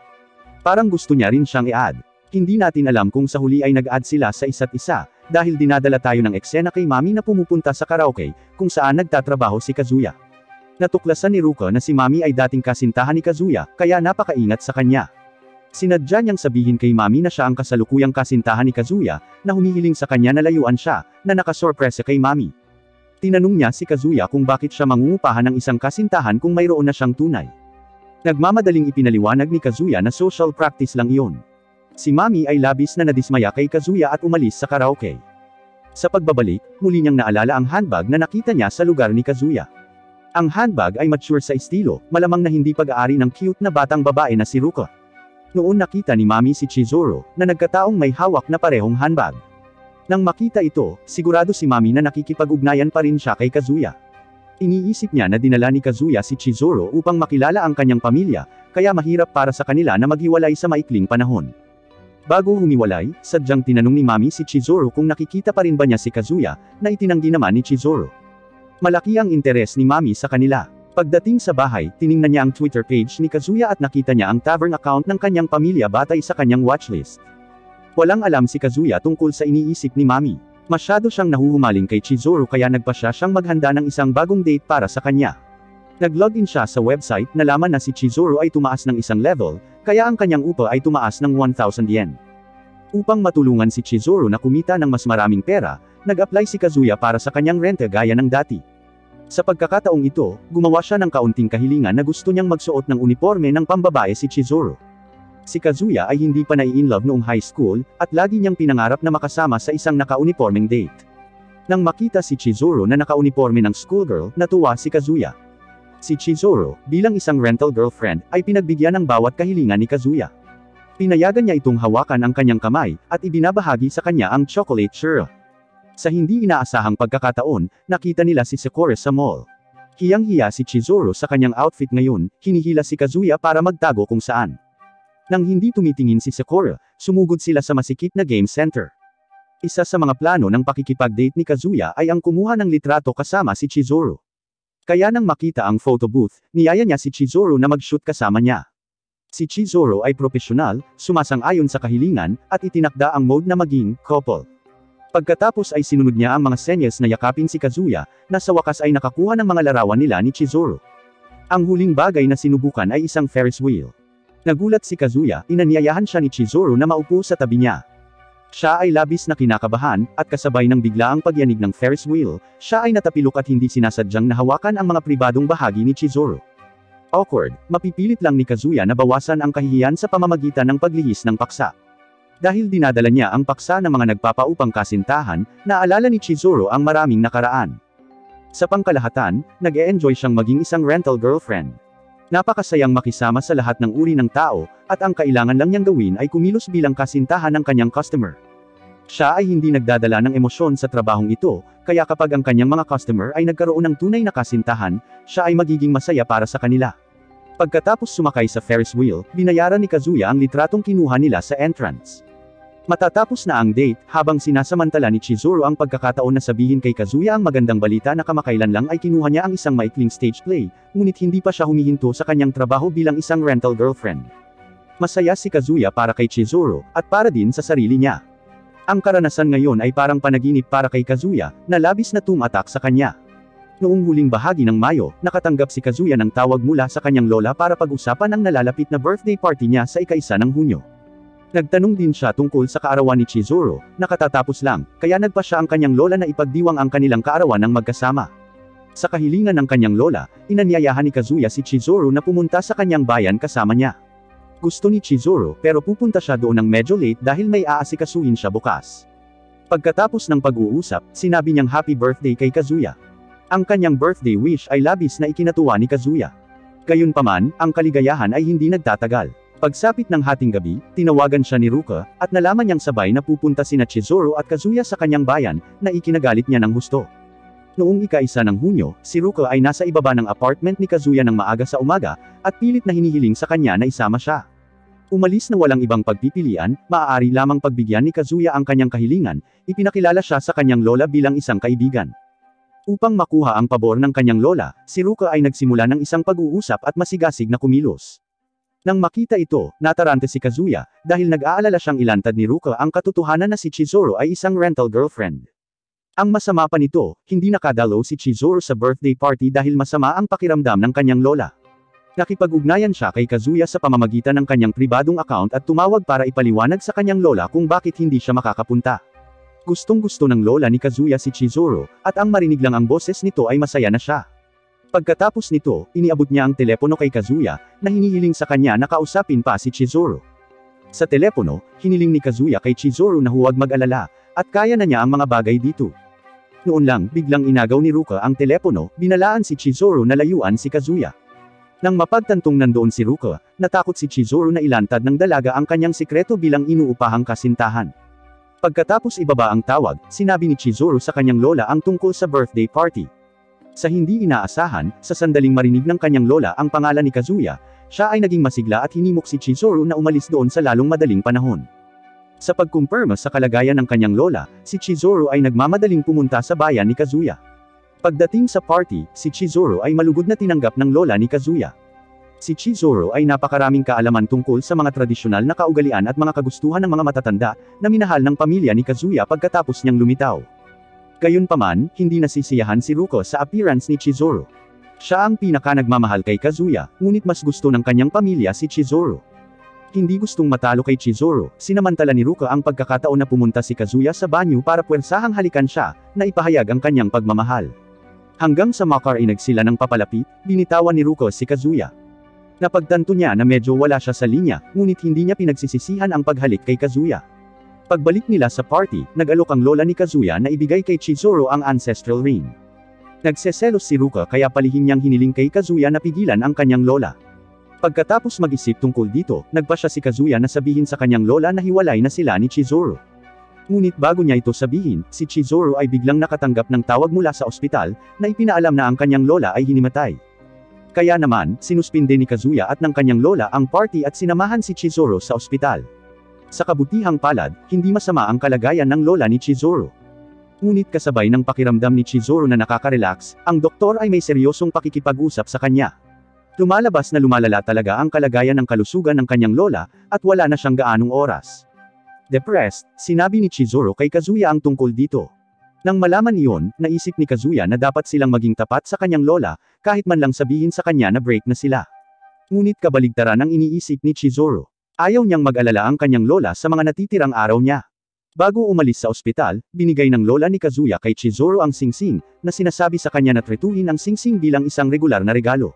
Parang gusto niya rin siyang i-add. Hindi natin alam kung sa huli ay nag-add sila sa isa't isa, dahil dinadala tayo ng eksena kay Mami na pumupunta sa karaoke, kung saan nagtatrabaho si Kazuya. Natuklasan ni Ruka na si Mami ay dating kasintahan ni Kazuya, kaya napakaingat sa kanya. Sinadya niyang sabihin kay Mami na siya ang kasalukuyang kasintahan ni Kazuya, na humihiling sa kanya na layuan siya, na nakasorpresa kay Mami. Tinanong niya si Kazuya kung bakit siya mangungupahan ng isang kasintahan kung mayroon na siyang tunay. Nagmamadaling ipinaliwanag ni Kazuya na social practice lang iyon. Si Mami ay labis na nadismaya kay Kazuya at umalis sa karaoke. Sa pagbabalik, muli niyang naalala ang handbag na nakita niya sa lugar ni Kazuya. Ang handbag ay mature sa estilo, malamang na hindi pag-aari ng cute na batang babae na si Ruka. Noon nakita ni Mami si Chizuru, na nagkataong may hawak na parehong handbag. Nang makita ito, sigurado si Mami na nakikipag-ugnayan pa rin siya kay Kazuya. Iniisip niya na dinala ni Kazuya si Chizuru upang makilala ang kanyang pamilya, kaya mahirap para sa kanila na maghiwalay sa maikling panahon. Bago humiwalay, sadyang tinanong ni Mami si Chizuru kung nakikita pa rin ba niya si Kazuya, na itinanggi naman ni Chizuru. Malaki ang interes ni Mami sa kanila. Pagdating sa bahay, tiningnan niya ang Twitter page ni Kazuya at nakita niya ang tavern account ng kanyang pamilya batay sa kanyang watchlist. Walang alam si Kazuya tungkol sa iniisip ni Mami. Masyado siyang nahuhumaling kay Chizuru kaya nagpasya siyang maghanda ng isang bagong date para sa kanya. Nag-login siya sa website, nalaman na si Chizuru ay tumaas ng isang level, kaya ang kanyang upa ay tumaas ng 1,000 yen. Upang matulungan si Chizuru na kumita ng mas maraming pera, nag-apply si Kazuya para sa kanyang renta gaya ng dati. Sa pagkakataong ito, gumawa siya ng kaunting kahilingan na gusto niyang magsuot ng uniforme ng pambabae si Chizuru. Si Kazuya ay hindi pa nai-inlove noong high school, at lagi niyang pinangarap na makasama sa isang naka-uniformeng date. Nang makita si Chizuru na naka-uniforme ng schoolgirl, natuwa si Kazuya. Si Chizuru, bilang isang rental girlfriend, ay pinagbigyan ng bawat kahilingan ni Kazuya. Pinayagan niya itong hawakan ang kanyang kamay, at ibinabahagi sa kanya ang chocolate syrup. Sa hindi inaasahang pagkakataon, nakita nila si Sakura sa mall. Hiyang-hiya si Chizuru sa kanyang outfit ngayon, hinihila si Kazuya para magtago kung saan. Nang hindi tumitingin si Sakura, sumugod sila sa masikip na game center. Isa sa mga plano ng pakikipag-date ni Kazuya ay ang kumuha ng litrato kasama si Chizuru. Kaya nang makita ang photo booth, niyaya niya si Chizuru na mag-shoot kasama niya. Si Chizuru ay profesional, sumasang-ayon sa kahilingan, at itinakda ang mode na maging couple. Pagkatapos ay sinunod niya ang mga senyas na yakapin si Kazuya, na sa wakas ay nakakuha ng mga larawan nila ni Chizuru. Ang huling bagay na sinubukan ay isang Ferris wheel. Nagulat si Kazuya, inanyayahan siya ni Chizuru na maupo sa tabi niya. Siya ay labis na kinakabahan, at kasabay ng biglaang pagyanig ng Ferris wheel, siya ay natapilok at hindi sinasadyang nahawakan ang mga pribadong bahagi ni Chizuru. Awkward, mapipilit lang ni Kazuya na bawasan ang kahihiyan sa pamamagitan ng paglihis ng paksa. Dahil dinadala niya ang paksa ng mga nagpapaupang kasintahan, naalala ni Chizuru ang maraming nakaraan. Sa pangkalahatan, nag-e-enjoy siyang maging isang rental girlfriend. Napakasayang makisama sa lahat ng uri ng tao, at ang kailangan lang niyang gawin ay kumilos bilang kasintahan ng kanyang customer. Siya ay hindi nagdadala ng emosyon sa trabahong ito, kaya kapag ang kanyang mga customer ay nagkaroon ng tunay na kasintahan, siya ay magiging masaya para sa kanila. Pagkatapos sumakay sa Ferris wheel, binayaran ni Kazuya ang litratong kinuha nila sa entrance. Matatapos na ang date, habang sinasamantala ni Chizuru ang pagkakataon na sabihin kay Kazuya ang magandang balita na kamakailan lang ay kinuha niya ang isang maikling stage play, ngunit hindi pa siya humihinto sa kanyang trabaho bilang isang rental girlfriend. Masaya si Kazuya para kay Chizuru, at para din sa sarili niya. Ang karanasan ngayon ay parang panaginip para kay Kazuya, na labis na tumatak sa kanya. Noong huling bahagi ng Mayo, nakatanggap si Kazuya ng tawag mula sa kanyang lola para pag-usapan ang nalalapit na birthday party niya sa ika-1 ng Hunyo. Nagtanong din siya tungkol sa kaarawan ni Chizuru, na katatapos lang, kaya nagpa siya ang kanyang lola na ipagdiwang ang kanilang kaarawan ng magkasama. Sa kahilingan ng kanyang lola, inanyayahan ni Kazuya si Chizuru na pumunta sa kanyang bayan kasama niya. Gusto ni Chizuru, pero pupunta siya doon ng medyo late dahil may aasikasuhin siya bukas. Pagkatapos ng pag-uusap, sinabi niyang happy birthday kay Kazuya. Ang kanyang birthday wish ay labis na ikinatuwa ni Kazuya. Gayunpaman, ang kaligayahan ay hindi nagtatagal. Pagsapit ng hating gabi, tinawagan siya ni Ruka, at nalaman niyang sabay na pupunta sina Chizuru at Kazuya sa kanyang bayan, na ikinagalit niya ng husto. Noong ika-1 ng Hunyo, si Ruka ay nasa ibaba ng apartment ni Kazuya ng maaga sa umaga, at pilit na hinihiling sa kanya na isama siya. Umalis na walang ibang pagpipilian, maaari lamang pagbigyan ni Kazuya ang kanyang kahilingan, ipinakilala siya sa kanyang lola bilang isang kaibigan. Upang makuha ang pabor ng kanyang lola, si Ruka ay nagsimula ng isang pag-uusap at masigasig na kumilos. Nang makita ito, natarante si Kazuya, dahil nag-aalala siyang ilantad ni Ruka ang katotohanan na si Chizuru ay isang rental girlfriend. Ang masama pa nito, hindi nakadalo si Chizuru sa birthday party dahil masama ang pakiramdam ng kanyang lola. Nakipag-ugnayan siya kay Kazuya sa pamamagitan ng kanyang pribadong account at tumawag para ipaliwanag sa kanyang lola kung bakit hindi siya makakapunta. Gustong-gusto ng lola ni Kazuya si Chizuru, at ang marinig lang ang boses nito ay masaya na siya. Pagkatapos nito, iniabot niya ang telepono kay Kazuya, na hinihiling sa kanya na kausapin pa si Chizuru. Sa telepono, hiniling ni Kazuya kay Chizuru na huwag mag-alala, at kaya na niya ang mga bagay dito. Noon lang, biglang inagaw ni Ruka ang telepono, binalaan si Chizuru na layuan si Kazuya. Nang mapagtantong nandoon si Ruka, natakot si Chizuru na ilantad ng dalaga ang kanyang sikreto bilang inuupahang kasintahan. Pagkatapos ibaba ang tawag, sinabi ni Chizuru sa kanyang lola ang tungkol sa birthday party. Sa hindi inaasahan, sa sandaling marinig ng kanyang lola ang pangalan ni Kazuya, siya ay naging masigla at hinimok si Chizuru na umalis doon sa lalong madaling panahon. Sa pagkumpirma sa kalagayan ng kanyang lola, si Chizuru ay nagmamadaling pumunta sa bayan ni Kazuya. Pagdating sa party, si Chizuru ay malugod na tinanggap ng lola ni Kazuya. Si Chizuru ay napakaraming kaalaman tungkol sa mga tradisyonal na kaugalian at mga kagustuhan ng mga matatanda, na minahal ng pamilya ni Kazuya pagkatapos niyang lumitaw. Gayunpaman, hindi nasisiyahan si Ruko sa appearance ni Chizuru. Siya ang pinaka nagmamahal kay Kazuya, ngunit mas gusto ng kanyang pamilya si Chizuru. Hindi gustong matalo kay Chizuru, sinamantala ni Ruko ang pagkakataon na pumunta si Kazuya sa banyo para puwersahang halikan siya, na ipahayag ang kanyang pagmamahal. Hanggang sa makarinig sila ng papalapit, binitawan ni Ruko si Kazuya. Napagtanto niya na medyo wala siya sa linya, ngunit hindi niya pinagsisisihan ang paghalik kay Kazuya. Pagbalik nila sa party, nag-alok ang lola ni Kazuya na ibigay kay Chizuru ang ancestral ring. Nagseselos si Ruko kaya palihim niyang hiniling kay Kazuya na pigilan ang kanyang lola. Pagkatapos mag-isip tungkol dito, nagpa siya si Kazuya na sabihin sa kanyang lola na hiwalay na sila ni Chizuru. Ngunit bago niya ito sabihin, si Chizuru ay biglang nakatanggap ng tawag mula sa ospital, na ipinaalam na ang kanyang lola ay hinimatay. Kaya naman, sinuspinde ni Kazuya at ng kanyang lola ang party at sinamahan si Chizuru sa ospital. Sa kabutihang palad, hindi masama ang kalagayan ng lola ni Chizuru. Ngunit kasabay ng pakiramdam ni Chizuru na nakaka-relax, ang doktor ay may seryosong pakikipag-usap sa kanya. Lumalabas na lumalala talaga ang kalagayan ng kalusugan ng kanyang lola, at wala na siyang gaanong oras. Depressed, sinabi ni Chizuru kay Kazuya ang tungkol dito. Nang malaman iyon, naisip ni Kazuya na dapat silang maging tapat sa kanyang lola, kahit man lang sabihin sa kanya na break na sila. Ngunit kabaligtaran ang iniisip ni Chizuru. Ayaw niyang mag-alala ang kanyang lola sa mga natitirang araw niya. Bago umalis sa ospital, binigay ng lola ni Kazuya kay Chizuru ang singsing, na sinasabi sa kanya na tretuhin ang singsing bilang isang regular na regalo.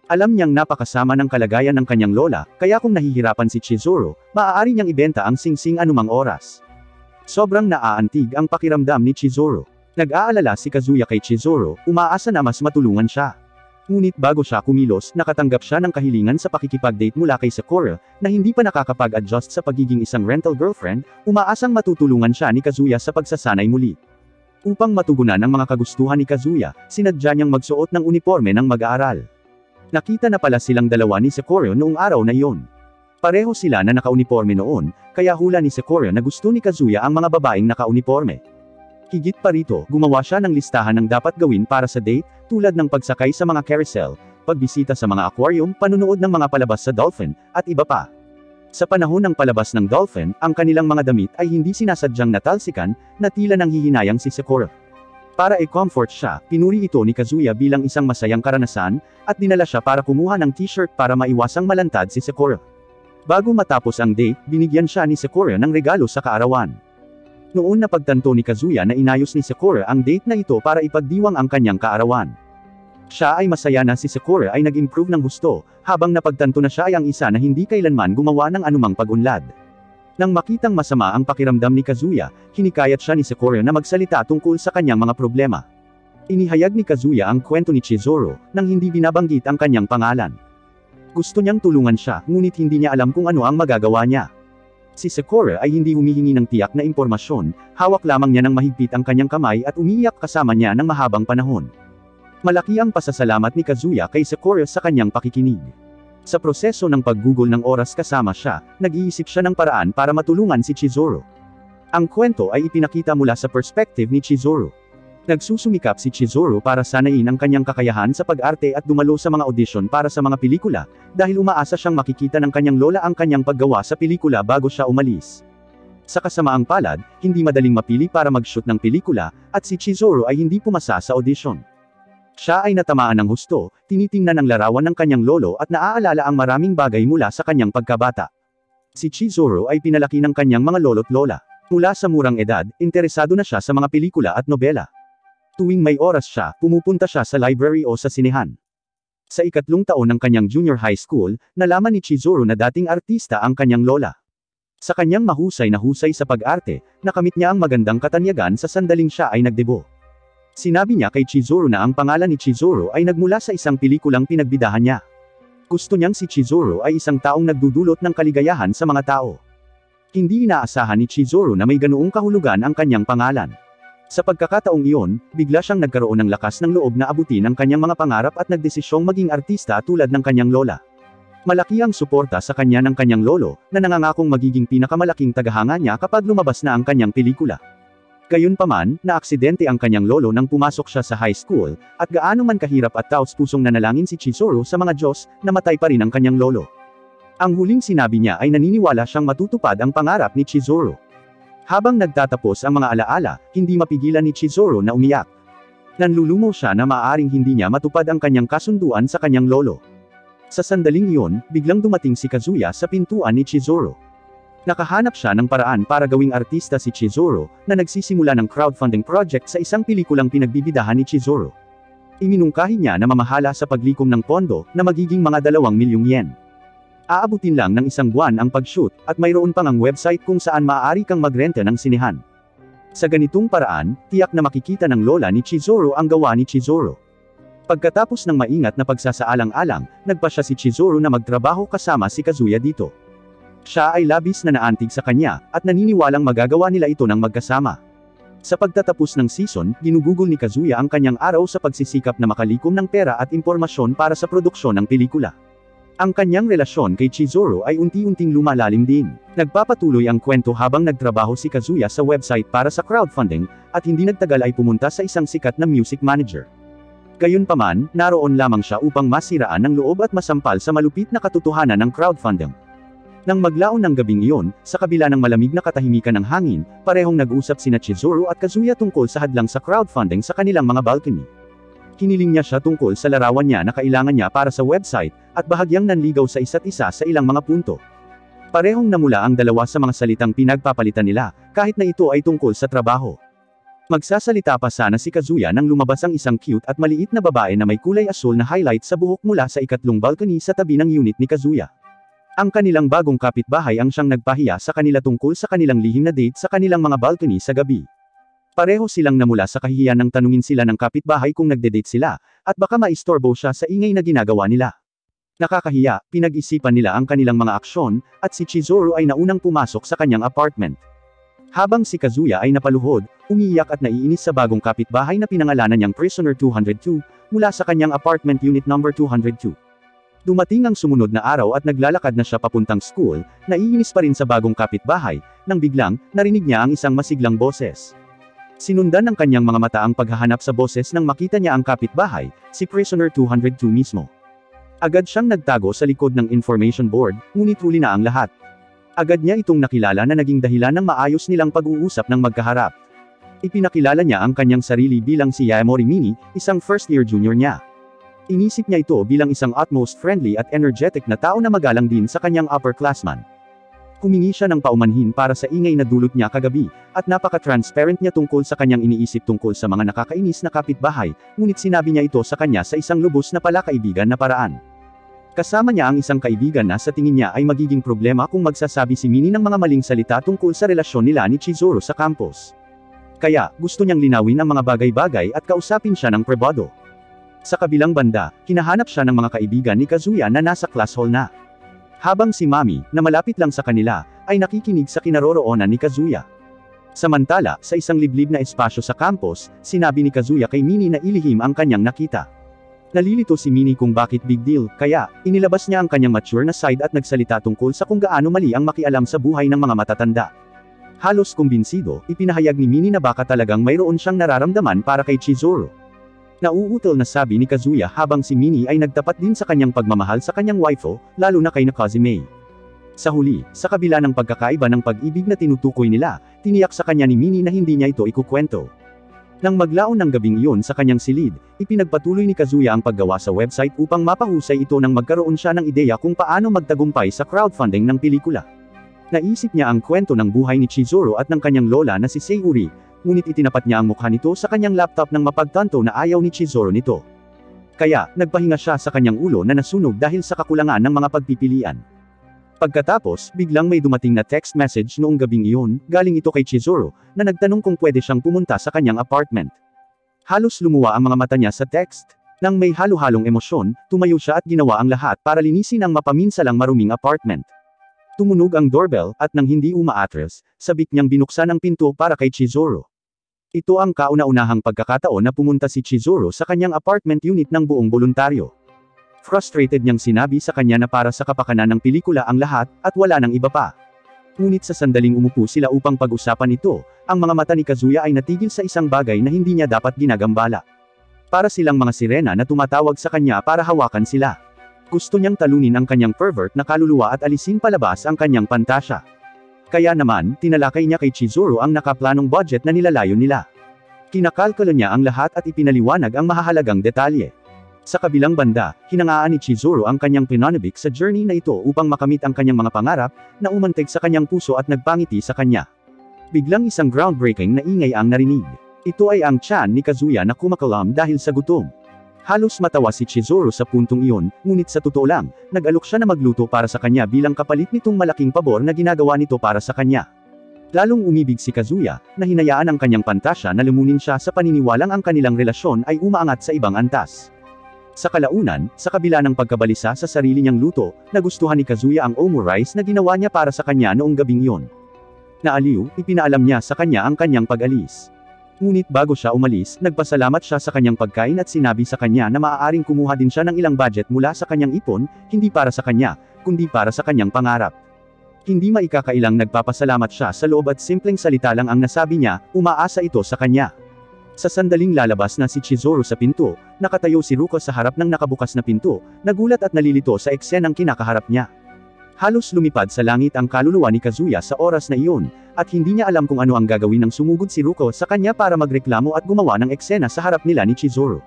Alam niyang napakasama ng kalagayan ng kanyang lola, kaya kung nahihirapan si Chizuru, maaari niyang ibenta ang singsing anumang oras. Sobrang naaantig ang pakiramdam ni Chizuru. Nag-aalala si Kazuya kay Chizuru, umaasa na mas matulungan siya. Ngunit bago siya kumilos, nakatanggap siya ng kahilingan sa pakikipag-date mula kay Sakura, na hindi pa nakakapag-adjust sa pagiging isang rental girlfriend, umaasang matutulungan siya ni Kazuya sa pagsasanay muli. Upang matugunan ang mga kagustuhan ni Kazuya, sinadya niyang magsuot ng uniforme ng mag-aaral. Nakita na pala silang dalawa ni Sakura noong araw na iyon. Pareho sila na naka-uniforme noon, kaya hula ni Sakura na gusto ni Kazuya ang mga babaeng naka-uniforme. Higit pa rito, gumawa siya ng listahan ng dapat gawin para sa date, tulad ng pagsakay sa mga carousel, pagbisita sa mga aquarium, panunood ng mga palabas sa dolphin, at iba pa. Sa panahon ng palabas ng dolphin, ang kanilang mga damit ay hindi sinasadyang natalsikan, na tila nang hihinayang si Sakura. Para i-comfort siya, pinuri ito ni Kazuya bilang isang masayang karanasan, at dinala siya para kumuha ng t-shirt para maiwasang malantad si Sakura. Bago matapos ang date, binigyan siya ni Sakura ng regalo sa kaarawan. Noon napagtanto ni Kazuya na inayos ni Sakura ang date na ito para ipagdiwang ang kanyang kaarawan. Siya ay masaya na si Sakura ay nag-improve ng gusto, habang napagtanto na siya ay ang isa na hindi kailanman gumawa ng anumang pag-unlad. Nang makitang masama ang pakiramdam ni Kazuya, hinikayat siya ni Sakura na magsalita tungkol sa kanyang mga problema. Inihayag ni Kazuya ang kwento ni Chizuru, nang hindi binabanggit ang kanyang pangalan. Gusto niyang tulungan siya, ngunit hindi niya alam kung ano ang magagawa niya. Si Sakura ay hindi humihingi ng tiyak na impormasyon, hawak lamang niya ng mahigpit ang kanyang kamay at umiiyak kasama niya ng mahabang panahon. Malaki ang pasasalamat ni Kazuya kay Sakura sa kanyang pakikinig. Sa proseso ng paggugol ng oras kasama siya, nag-iisip siya ng paraan para matulungan si Chizuru. Ang kwento ay ipinakita mula sa perspective ni Chizuru. Nagsusumikap si Chizuru para sanayin ang kanyang kakayahan sa pag-arte at dumalo sa mga audition para sa mga pelikula, dahil umaasa siyang makikita ng kanyang lola ang kanyang paggawa sa pelikula bago siya umalis. Sa kasamaang palad, hindi madaling mapili para mag-shoot ng pelikula, at si Chizuru ay hindi pumasa sa audition. Siya ay natamaan ng husto, tinitingnan ang larawan ng kanyang lolo at naaalala ang maraming bagay mula sa kanyang pagkabata. Si Chizuru ay pinalaki ng kanyang mga lolo't lola. Mula sa murang edad, interesado na siya sa mga pelikula at nobela. Tuwing may oras siya, pumupunta siya sa library o sa sinehan. Sa 3 taon ng kanyang junior high school, nalaman ni Chizuru na dating artista ang kanyang lola. Sa kanyang mahusay na husay sa pag-arte, nakamit niya ang magandang katanyagan sa sandaling siya ay nagdebo. Sinabi niya kay Chizuru na ang pangalan ni Chizuru ay nagmula sa isang pelikulang pinagbidahan niya. Gusto niyang si Chizuru ay isang taong nagdudulot ng kaligayahan sa mga tao. Hindi inaasahan ni Chizuru na may ganoong kahulugan ang kanyang pangalan. Sa pagkakataong iyon, bigla siyang nagkaroon ng lakas ng loob na abutin ang kanyang mga pangarap at nagdesisyong maging artista tulad ng kanyang lola. Malaki ang suporta sa kanya ng kanyang lolo, na nangangakong magiging pinakamalaking tagahanga niya kapag lumabas na ang kanyang pelikula. Gayunpaman, naaksidente ang kanyang lolo nang pumasok siya sa high school, at gaano man kahirap at taos-pusong nanalangin si Chizuru sa mga Diyos, namatay pa rin ang kanyang lolo. Ang huling sinabi niya ay naniniwala siyang matutupad ang pangarap ni Chizuru. Habang nagtatapos ang mga alaala, hindi mapigilan ni Chizuru na umiyak. Nanlulumo siya na maaaring hindi niya matupad ang kanyang kasunduan sa kanyang lolo. Sa sandaling iyon, biglang dumating si Kazuya sa pintuan ni Chizuru. Nakahanap siya ng paraan para gawing artista si Chizuru, na nagsisimula ng crowdfunding project sa isang pelikulang pinagbibidahan ni Chizuru. Iminungkahi niya na mamahala sa paglikom ng pondo, na magiging mga 2 milyong yen. Aabutin lang ng 1 buwan ang pag-shoot, at mayroon pang ang website kung saan maaari kang magrenta ng sinehan. Sa ganitong paraan, tiyak na makikita ng lola ni Chizuru ang gawa ni Chizuru. Pagkatapos ng maingat na pagsasaalang-alang, nagpa siya si Chizuru na magtrabaho kasama si Kazuya dito. Siya ay labis na naantig sa kanya, at naniniwalang magagawa nila ito ng magkasama. Sa pagtatapos ng season, ginugugol ni Kazuya ang kanyang araw sa pagsisikap na makalikom ng pera at impormasyon para sa produksyon ng pelikula. Ang kanyang relasyon kay Chizuru ay unti-unting lumalalim din. Nagpapatuloy ang kwento habang nagtrabaho si Kazuya sa website para sa crowdfunding, at hindi nagtagal ay pumunta sa isang sikat na music manager. Gayunpaman, naroon lamang siya upang masiraan ng loob at masampal sa malupit na katotohanan ng crowdfunding. Nang maglaon ng gabing iyon, sa kabila ng malamig na katahimikan ng hangin, parehong nag-usap sina Chizuru at Kazuya tungkol sa hadlang sa crowdfunding sa kanilang mga balcony. Hiniling niya siya tungkol sa larawan niya na kailangan niya para sa website, at bahagyang nanligaw sa isa't isa sa ilang mga punto. Parehong namula ang dalawa sa mga salitang pinagpapalitan nila, kahit na ito ay tungkol sa trabaho. Magsasalita pa sana si Kazuya nang lumabas ang isang cute at maliit na babae na may kulay asul na highlight sa buhok mula sa ikatlong balcony sa tabi ng unit ni Kazuya. Ang kanilang bagong kapitbahay ang siyang nagpahiya sa kanila tungkol sa kanilang lihim na date sa kanilang mga balcony sa gabi. Pareho silang namula sa kahihiyan nang tanungin sila ng kapitbahay kung nagde-date sila, at baka maistorbo siya sa ingay na ginagawa nila. Nakakahiya, pinag-isipan nila ang kanilang mga aksyon, at si Chizuru ay naunang pumasok sa kanyang apartment. Habang si Kazuya ay napaluhod, umiiyak at naiinis sa bagong kapitbahay na pinangalanan niyang Prisoner 202, mula sa kanyang apartment unit number 202. Dumating ang sumunod na araw at naglalakad na siya papuntang school, naiinis pa rin sa bagong kapitbahay, nang biglang, narinig niya ang isang masiglang boses. Sinundan ng kanyang mga mata ang paghahanap sa boses nang makita niya ang kapitbahay, si Prisoner 202 mismo. Agad siyang nagtago sa likod ng information board, ngunit huli na ang lahat. Agad niya itong nakilala na naging dahilan ng maayos nilang pag-uusap ng magkaharap. Ipinakilala niya ang kanyang sarili bilang si Yamori Mini, isang first-year junior niya. Inisip niya ito bilang isang utmost friendly at energetic na tao na magalang din sa kanyang upperclassman. Humingi siya ng paumanhin para sa ingay na dulot niya kagabi, at napaka-transparent niya tungkol sa kanyang iniisip tungkol sa mga nakakainis na kapitbahay, ngunit sinabi niya ito sa kanya sa isang lubos na palakaibigan na paraan. Kasama niya ang isang kaibigan na sa tingin niya ay magiging problema kung magsasabi si Mini ng mga maling salita tungkol sa relasyon nila ni Chizuru sa campus. Kaya, gusto niyang linawin ang mga bagay-bagay at kausapin siya ng pribado. Sa kabilang banda, hinahanap siya ng mga kaibigan ni Kazuya na nasa class hall na. Habang si Mami, na malapit lang sa kanila, ay nakikinig sa kinaroroonan ni Kazuya. Samantala, sa isang liblib na espasyo sa campus, sinabi ni Kazuya kay Mini na ilihim ang kanyang nakita. Nalilito si Mini kung bakit big deal, kaya, inilabas niya ang kanyang mature na side at nagsalita tungkol sa kung gaano mali ang makialam sa buhay ng mga matatanda. Halos kumbinsido, ipinahayag ni Mini na baka talagang mayroon siyang nararamdaman para kay Chizuru. Nauutal na sabi ni Kazuya habang si Mini ay nagtapat din sa kanyang pagmamahal sa kanyang waifu, lalo na kay Nakazime. Sa huli, sa kabila ng pagkakaiba ng pag-ibig na tinutukoy nila, tiniyak sa kanya ni Mini na hindi niya ito ikukwento. Nang maglaon ng gabing iyon sa kanyang silid, ipinagpatuloy ni Kazuya ang paggawa sa website upang mapahusay ito nang magkaroon siya ng ideya kung paano magtagumpay sa crowdfunding ng pelikula. Naisip niya ang kwento ng buhay ni Chizuru at ng kanyang lola na si Seiyuri, ngunit itinapat niya ang mukha nito sa kanyang laptop nang mapagtanto na ayaw ni Chizuru nito. Kaya, nagpahinga siya sa kanyang ulo na nasunog dahil sa kakulangan ng mga pagpipilian. Pagkatapos, biglang may dumating na text message noong gabing iyon, galing ito kay Chizuru, na nagtanong kung pwede siyang pumunta sa kanyang apartment. Halos lumuwa ang mga mata niya sa text. Nang may halo-halong emosyon, tumayo siya at ginawa ang lahat para linisin ang mapaminsalang maruming apartment. Tumunog ang doorbell, at nang hindi umaatres, sabik niyang binuksan ang pinto para kay Chizuru. Ito ang kauna-unahang pagkakataon na pumunta si Chizuru sa kanyang apartment unit ng buong voluntaryo. Frustrated niyang sinabi sa kanya na para sa kapakanan ng pelikula ang lahat, at wala nang iba pa. Ngunit sa sandaling umupo sila upang pag-usapan ito, ang mga mata ni Kazuya ay natigil sa isang bagay na hindi niya dapat ginagambala. Para silang mga sirena na tumatawag sa kanya para hawakan sila. Gusto niyang talunin ang kanyang pervert na kaluluwa at alisin palabas ang kanyang pantasya. Kaya naman, tinalakay niya kay Chizuru ang nakaplanong budget na nilalayo nila. Kinakalkula niya ang lahat at ipinaliwanag ang mahahalagang detalye. Sa kabilang banda, hinangaan ni Chizuru ang kanyang pinanabik sa journey na ito upang makamit ang kanyang mga pangarap, na umantig sa kanyang puso at nagpangiti sa kanya. Biglang isang groundbreaking na ingay ang narinig. Ito ay ang tiyan ni Kazuya na kumakalam dahil sa gutom. Halos matawa si Chizuru sa puntong iyon, ngunit sa totoo lang, nag-alok siya na magluto para sa kanya bilang kapalit nitong malaking pabor na ginagawa nito para sa kanya. Lalong umibig si Kazuya, na hinayaan ang kanyang pantasya na lumunin siya sa paniniwalang ang kanilang relasyon ay umaangat sa ibang antas. Sa kalaunan, sa kabila ng pagkabalisa sa sarili niyang luto, nagustuhan ni Kazuya ang omu rice na ginawa niya para sa kanya noong gabing iyon. Naaliw, ipinaalam niya sa kanya ang kanyang pag-alis. Ngunit bago siya umalis, nagpasalamat siya sa kanyang pagkain at sinabi sa kanya na maaaring kumuha din siya ng ilang budget mula sa kanyang ipon, hindi para sa kanya, kundi para sa kanyang pangarap. Hindi maikakailang nagpapasalamat siya sa loob at simpleng salita lang ang nasabi niya, umaasa ito sa kanya. Sa sandaling lalabas na si Chizuru sa pinto, nakatayo si Ruko sa harap ng nakabukas na pinto, nagulat at nalilito sa eksenang kinakaharap niya. Halos lumipad sa langit ang kaluluwa ni Kazuya sa oras na iyon, at hindi niya alam kung ano ang gagawin nang sumugod si Ruko sa kanya para magreklamo at gumawa ng eksena sa harap nila ni Chizuru.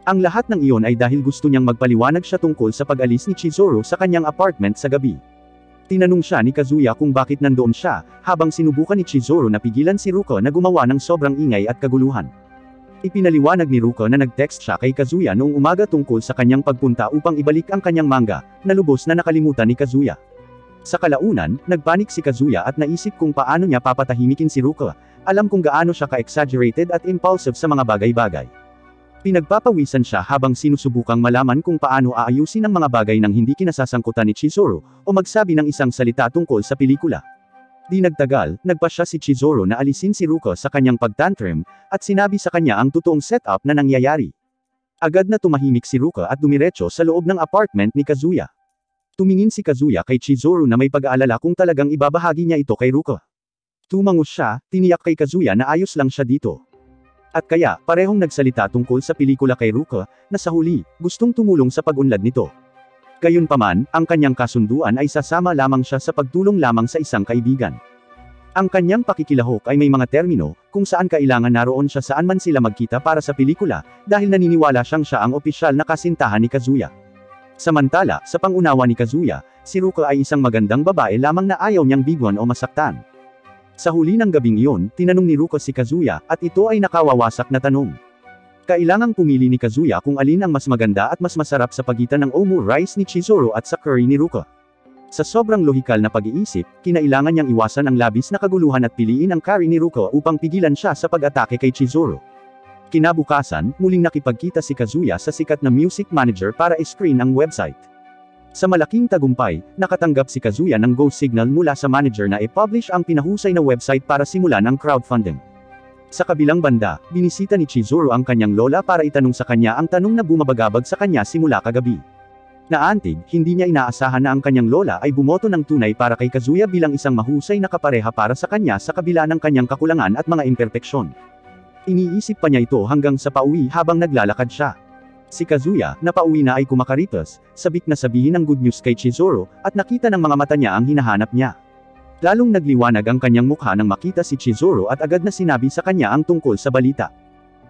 Ang lahat ng iyon ay dahil gusto niyang magpaliwanag siya tungkol sa pag-alis ni Chizuru sa kanyang apartment sa gabi. Tinanong siya ni Kazuya kung bakit nandoon siya, habang sinubukan ni Chizuru na pigilan si Ruko na gumawa ng sobrang ingay at kaguluhan. Ipinaliwanag ni Ruko na nag-text siya kay Kazuya noong umaga tungkol sa kanyang pagpunta upang ibalik ang kanyang manga, na lubos na nakalimutan ni Kazuya. Sa kalaunan, nagpanik si Kazuya at naisip kung paano niya papatahimikin si Ruko, alam kung gaano siya ka-exaggerated at impulsive sa mga bagay-bagay. Pinagpapawisan siya habang sinusubukang malaman kung paano aayusin ang mga bagay nang hindi kinasasangkutan ni Chizuru, o magsabi ng isang salita tungkol sa pelikula. Di nagtagal, nagpasya si Chizuru na alisin si Ruko sa kanyang pagtantrum, at sinabi sa kanya ang totoong setup na nangyayari. Agad na tumahimik si Ruko at dumiretso sa loob ng apartment ni Kazuya. Tumingin si Kazuya kay Chizuru na may pag-aalala kung talagang ibabahagi niya ito kay Ruko. Tumango siya, tiniyak kay Kazuya na ayos lang siya dito. At kaya, parehong nagsalita tungkol sa pelikula kay Ruko, na sa huli, gustong tumulong sa pag-unlad nito. Gayunpaman, ang kanyang kasunduan ay sasama lamang siya sa pagtulong lamang sa isang kaibigan. Ang kanyang pakikilahok ay may mga termino, kung saan kailangan naroon siya saan man sila magkita para sa pelikula, dahil naniniwala siyang siya ang opisyal na kasintahan ni Kazuya. Samantala, sa pangunawa ni Kazuya, si Ruko ay isang magandang babae lamang na ayaw niyang bigwan o masaktan. Sa huli ng gabing iyon, tinanong ni Ruko si Kazuya, at ito ay nakawawasak na tanong. Kailangang pumili ni Kazuya kung alin ang mas maganda at mas masarap sa pagitan ng omu rice ni Chizuru at sa curry ni Ruko. Sa sobrang lohikal na pag-iisip, kinailangan niyang iwasan ang labis na kaguluhan at piliin ang curry ni Ruko upang pigilan siya sa pag-atake kay Chizuru. Kinabukasan, muling nakipagkita si Kazuya sa sikat na music manager para i-screen ang website. Sa malaking tagumpay, nakatanggap si Kazuya ng go signal mula sa manager na i-publish ang pinahusay na website para simulan ang crowdfunding. Sa kabilang banda, binisita ni Chizuru ang kanyang lola para itanong sa kanya ang tanong na bumabagabag sa kanya simula kagabi. Naantig, hindi niya inaasahan na ang kanyang lola ay bumoto ng tunay para kay Kazuya bilang isang mahusay na kapareha para sa kanya sa kabila ng kanyang kakulangan at mga imperpeksyon. Iniisip pa niya ito hanggang sa pauwi habang naglalakad siya. Si Kazuya, na pauwi na ay kumakaritas, sabik na sabihin ang good news kay Chizuru, at nakita ng mga mata niya ang hinahanap niya. Lalong nagliwanag ang kanyang mukha nang makita si Chizuru at agad na sinabi sa kanya ang tungkol sa balita.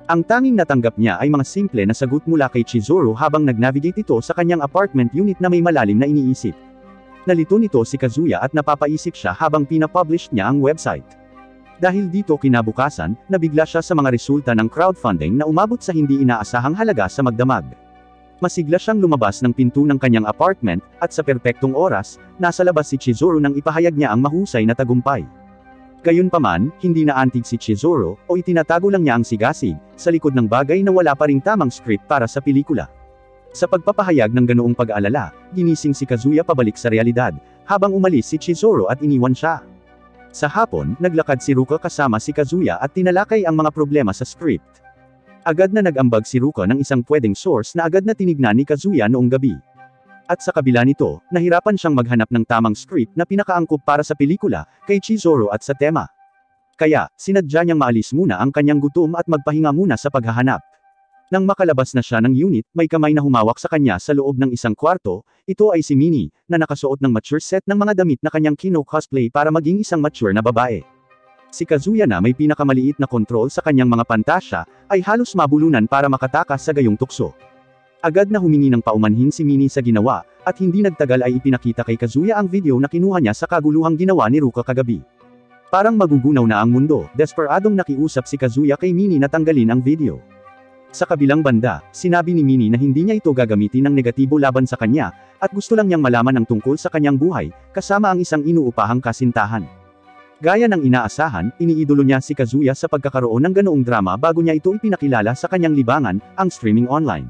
Ang tanging natanggap niya ay mga simple na sagot mula kay Chizuru habang nag-navigate ito sa kanyang apartment unit na may malalim na iniisip. Nalito nito si Kazuya at napapaisip siya habang pinapublish niya ang website. Dahil dito kinabukasan, nabigla siya sa mga resulta ng crowdfunding na umabot sa hindi inaasahang halaga sa magdamag. Masigla siyang lumabas ng pinto ng kanyang apartment, at sa perpektong oras, nasa labas si Chizuru nang ipahayag niya ang mahusay na tagumpay. Gayunpaman, hindi naantig si Chizuru, o itinatago lang niya ang sigasig, sa likod ng bagay na wala pa ring tamang script para sa pelikula. Sa pagpapahayag ng ganoong pag-aalala, ginising si Kazuya pabalik sa realidad, habang umalis si Chizuru at iniwan siya. Sa hapon, naglakad si Ruko kasama si Kazuya at tinalakay ang mga problema sa script. Agad na nag-ambag si Ruko ng isang pwedeng source na agad na tinignan ni Kazuya noong gabi. At sa kabila nito, nahirapan siyang maghanap ng tamang script na pinakaangkop para sa pelikula, kay Chizuru at sa tema. Kaya, sinadya niyang maalis muna ang kanyang gutom at magpahinga muna sa paghahanap. Nang makalabas na siya ng unit, may kamay na humawak sa kanya sa loob ng isang kwarto. Ito ay si Minnie, na nakasuot ng mature set ng mga damit na kanyang kino-cosplay para maging isang mature na babae. Si Kazuya na may pinakamaliit na kontrol sa kanyang mga pantasya, ay halos mabulunan para makatakas sa gayong tukso. Agad na humingi ng paumanhin si Minnie sa ginawa, at hindi nagtagal ay ipinakita kay Kazuya ang video na kinuha niya sa kaguluhang ginawa ni Ruka kagabi. Parang magugunaw na ang mundo, desperadong nakiusap si Kazuya kay Minnie na tanggalin ang video. Sa kabilang banda, sinabi ni Minnie na hindi niya ito gagamitin ng negatibo laban sa kanya, at gusto lang niyang malaman ang tungkol sa kanyang buhay, kasama ang isang inuupahang kasintahan. Gaya ng inaasahan, iniidolo niya si Kazuya sa pagkakaroon ng ganoong drama bago niya ito ipinakilala sa kanyang libangan, ang streaming online.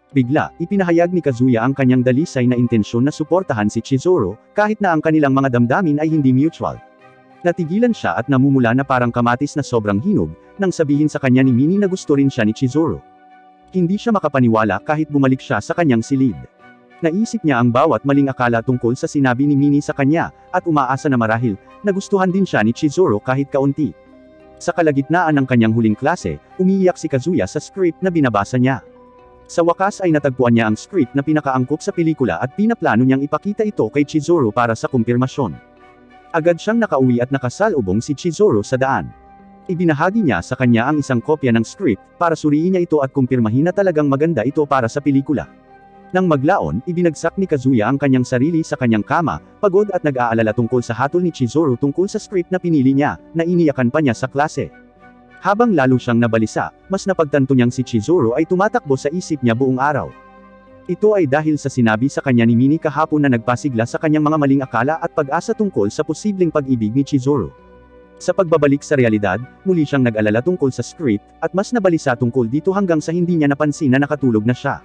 Bigla, ipinahayag ni Kazuya ang kanyang dalisay na intensyon na suportahan si Chizuru, kahit na ang kanilang mga damdamin ay hindi mutual. Natigilan siya at namumula na parang kamatis na sobrang hinog, nang sabihin sa kanya ni Minnie na gusto rin siya ni Chizuru. Hindi siya makapaniwala kahit bumalik siya sa kanyang silid. Naisip niya ang bawat maling akala tungkol sa sinabi ni Minnie sa kanya, at umaasa na marahil, nagustuhan din siya ni Chizuru kahit kaunti. Sa kalagitnaan ng kanyang huling klase, umiiyak si Kazuya sa script na binabasa niya. Sa wakas ay natagpuan niya ang script na pinakaangkop sa pelikula at pinaplano niyang ipakita ito kay Chizuru para sa kumpirmasyon. Agad siyang nakauwi at nakasalubong si Chizuru sa daan. Ibinahagi niya sa kanya ang isang kopya ng script, para suriin niya ito at kumpirmahin na talagang maganda ito para sa pelikula. Nang maglaon, ibinagsak ni Kazuya ang kanyang sarili sa kanyang kama, pagod at nag-aalala tungkol sa hatol ni Chizuru tungkol sa script na pinili niya, na iniyakan pa niya sa klase. Habang lalo siyang nabalisa, mas napagtanto niyang si Chizuru ay tumatakbo sa isip niya buong araw. Ito ay dahil sa sinabi sa kanya ni Minnie kahapon na nagpasigla sa kanyang mga maling akala at pag-asa tungkol sa posibleng pag-ibig ni Chizuru. Sa pagbabalik sa realidad, muli siyang nag-alala tungkol sa script, at mas nabalisa tungkol dito hanggang sa hindi niya napansin na nakatulog na siya.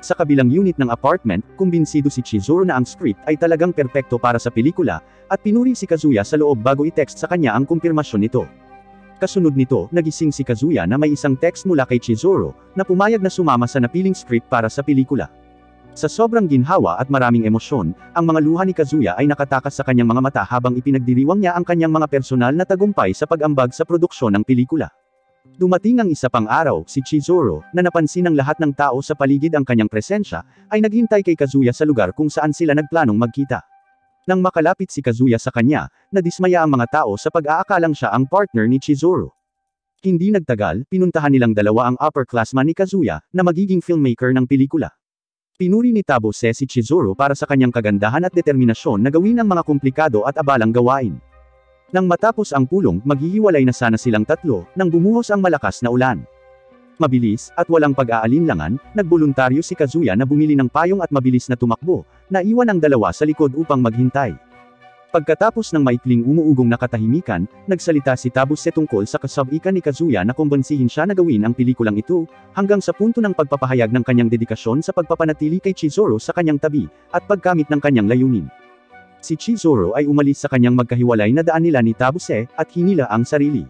Sa kabilang unit ng apartment, kumbinsido si Chizuru na ang script ay talagang perpekto para sa pelikula, at pinuri si Kazuya sa loob bago i-text sa kanya ang kumpirmasyon nito. Kasunod nito, nagising si Kazuya na may isang text mula kay Chizuru, na pumayag na sumama sa napiling script para sa pelikula. Sa sobrang ginhawa at maraming emosyon, ang mga luha ni Kazuya ay nakatakas sa kanyang mga mata habang ipinagdiriwang niya ang kanyang mga personal na tagumpay sa pag-ambag sa produksyon ng pelikula. Dumating ang isa pang araw, si Chizuru, na napansin ng lahat ng tao sa paligid ang kanyang presensya, ay naghintay kay Kazuya sa lugar kung saan sila nagplanong magkita. Nang makalapit si Kazuya sa kanya, nadismaya ang mga tao sa pag-aakalang siya ang partner ni Chizuru. Hindi nagtagal, pinuntahan nilang dalawa ang upperclassman ni Kazuya, na magiging filmmaker ng pelikula. Pinuri ni Tabose si Chizuru para sa kanyang kagandahan at determinasyon na gawin ang mga komplikado at abalang gawain. Nang matapos ang pulong, maghihiwalay na sana silang tatlo, nang bumuhos ang malakas na ulan. Mabilis, at walang pag-aalinlangan, nagboluntaryo si Kazuya na bumili ng payong at mabilis na tumakbo, naiwan ang dalawa sa likod upang maghintay. Pagkatapos ng maikling umuugong na katahimikan, nagsalita si Tabuse tungkol sa kasabikan ni Kazuya na kumbansihin siya na gawin ang pelikulang ito, hanggang sa punto ng pagpapahayag ng kanyang dedikasyon sa pagpapanatili kay Chizuru sa kanyang tabi, at pagkamit ng kanyang layunin. Si Chizuru ay umalis sa kanyang magkahiwalay na daan nila ni Tabuse, at hinila ang sarili.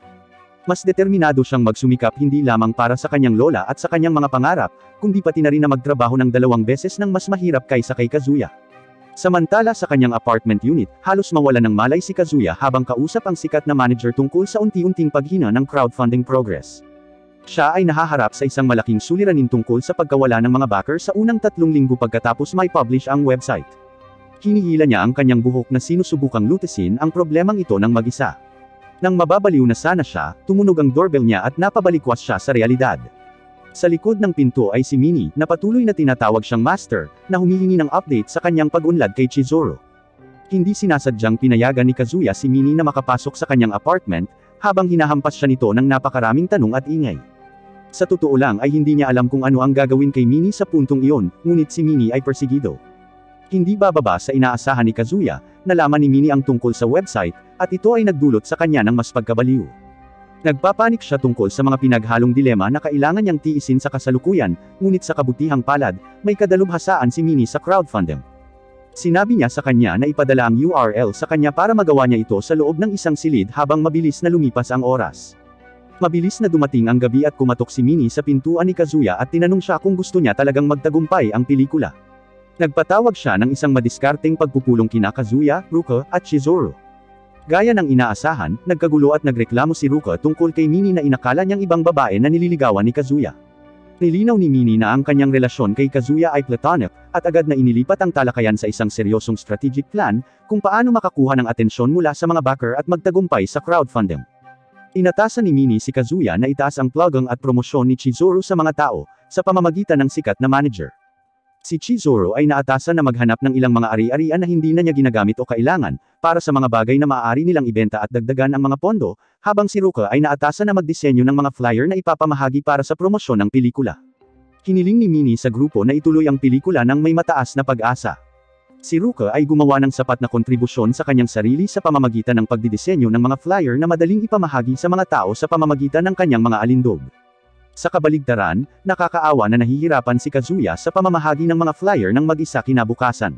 Mas determinado siyang magsumikap hindi lamang para sa kanyang lola at sa kanyang mga pangarap, kundi pati na rin na magtrabaho ng 2 beses ng mas mahirap kaysa kay Kazuya. Samantala sa kanyang apartment unit, halos mawala ng malay si Kazuya habang kausap ang sikat na manager tungkol sa unti-unting paghina ng crowdfunding progress. Siya ay nahaharap sa isang malaking suliranin tungkol sa pagkawala ng mga backer sa unang 3 linggo pagkatapos may publish ang website. Hinihila niya ang kanyang buhok na sinusubukang lutasin ang problemang ito ng mag-isa. Nang mababaliw na sana siya, tumunog ang doorbell niya at napabalikwas siya sa realidad. Sa likod ng pinto ay si Minnie, na patuloy na tinatawag siyang master, na humihingi ng update sa kanyang pag-unlad kay Chizuru. Hindi sinasadyang pinayagan ni Kazuya si Minnie na makapasok sa kanyang apartment, habang hinahampas siya nito ng napakaraming tanong at ingay. Sa totoo lang ay hindi niya alam kung ano ang gagawin kay Minnie sa puntong iyon, ngunit si Minnie ay persigido. Hindi bababa sa inaasahan ni Kazuya, nalaman ni Minnie ang tungkol sa website, at ito ay nagdulot sa kanya ng mas pagkabaliw. Nagpapanik siya tungkol sa mga pinaghalong dilema na kailangan niyang tiisin sa kasalukuyan, ngunit sa kabutihang palad, may kadalubhasaan si Minnie sa crowdfunding. Sinabi niya sa kanya na ipadala ang URL sa kanya para magawa niya ito sa loob ng isang silid habang mabilis na lumipas ang oras. Mabilis na dumating ang gabi at kumatok si Minnie sa pintuan ni Kazuya at tinanong siya kung gusto niya talagang magtagumpay ang pelikula. Nagpatawag siya ng isang madiskarteng pagpupulong kina Kazuya, Ruka, at Chizuru. Gaya ng inaasahan, nagkagulo at nagreklamo si Ruka tungkol kay Minnie na inakala niyang ibang babae na nililigawan ni Kazuya. Nilinaw ni Minnie na ang kanyang relasyon kay Kazuya ay platonic, at agad na inilipat ang talakayan sa isang seryosong strategic plan, kung paano makakuha ng atensyon mula sa mga backer at magtagumpay sa crowdfunding. Inatasan ni Minnie si Kazuya na itaas ang plugging at promosyon ni Chizuru sa mga tao, sa pamamagitan ng sikat na manager. Si Chizuru ay naatasan na maghanap ng ilang mga ari-arian na hindi na niya ginagamit o kailangan, para sa mga bagay na maaari nilang ibenta at dagdagan ang mga pondo, habang si Ruka ay naatasan na magdisenyo ng mga flyer na ipapamahagi para sa promosyon ng pelikula. Hiniling ni Minnie sa grupo na ituloy ang pelikula ng may mataas na pag-asa. Si Ruka ay gumawa ng sapat na kontribusyon sa kanyang sarili sa pamamagitan ng pagdidisenyo ng mga flyer na madaling ipamahagi sa mga tao sa pamamagitan ng kanyang mga alindog. Sa kabaligtaran, nakakaawa na nahihirapan si Kazuya sa pamamahagi ng mga flyer ng mag-isa kinabukasan.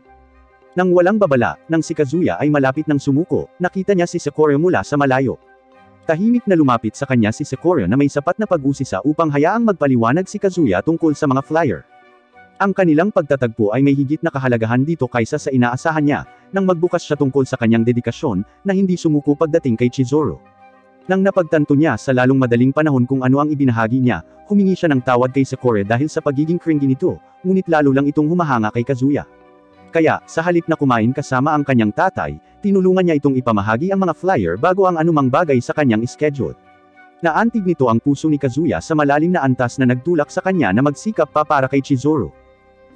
Nang walang babala, nang si Kazuya ay malapit ng sumuko, nakita niya si Sakura mula sa malayo. Tahimik na lumapit sa kanya si Sakura na may sapat na pag-usisa upang hayaang magpaliwanag si Kazuya tungkol sa mga flyer. Ang kanilang pagtatagpo ay may higit na kahalagahan dito kaysa sa inaasahan niya, nang magbukas siya tungkol sa kanyang dedikasyon, na hindi sumuko pagdating kay Chizuru. Nang napagtanto niya sa lalong madaling panahon kung ano ang ibinahagi niya, humingi siya ng tawad kay Sakura dahil sa pagiging cringy nito, ngunit lalo lang itong humahanga kay Kazuya. Kaya, sa halip na kumain kasama ang kanyang tatay, tinulungan niya itong ipamahagi ang mga flyer bago ang anumang bagay sa kanyang schedule. Naantig nito ang puso ni Kazuya sa malalim na antas na nagtulak sa kanya na magsikap pa para kay Chizuru.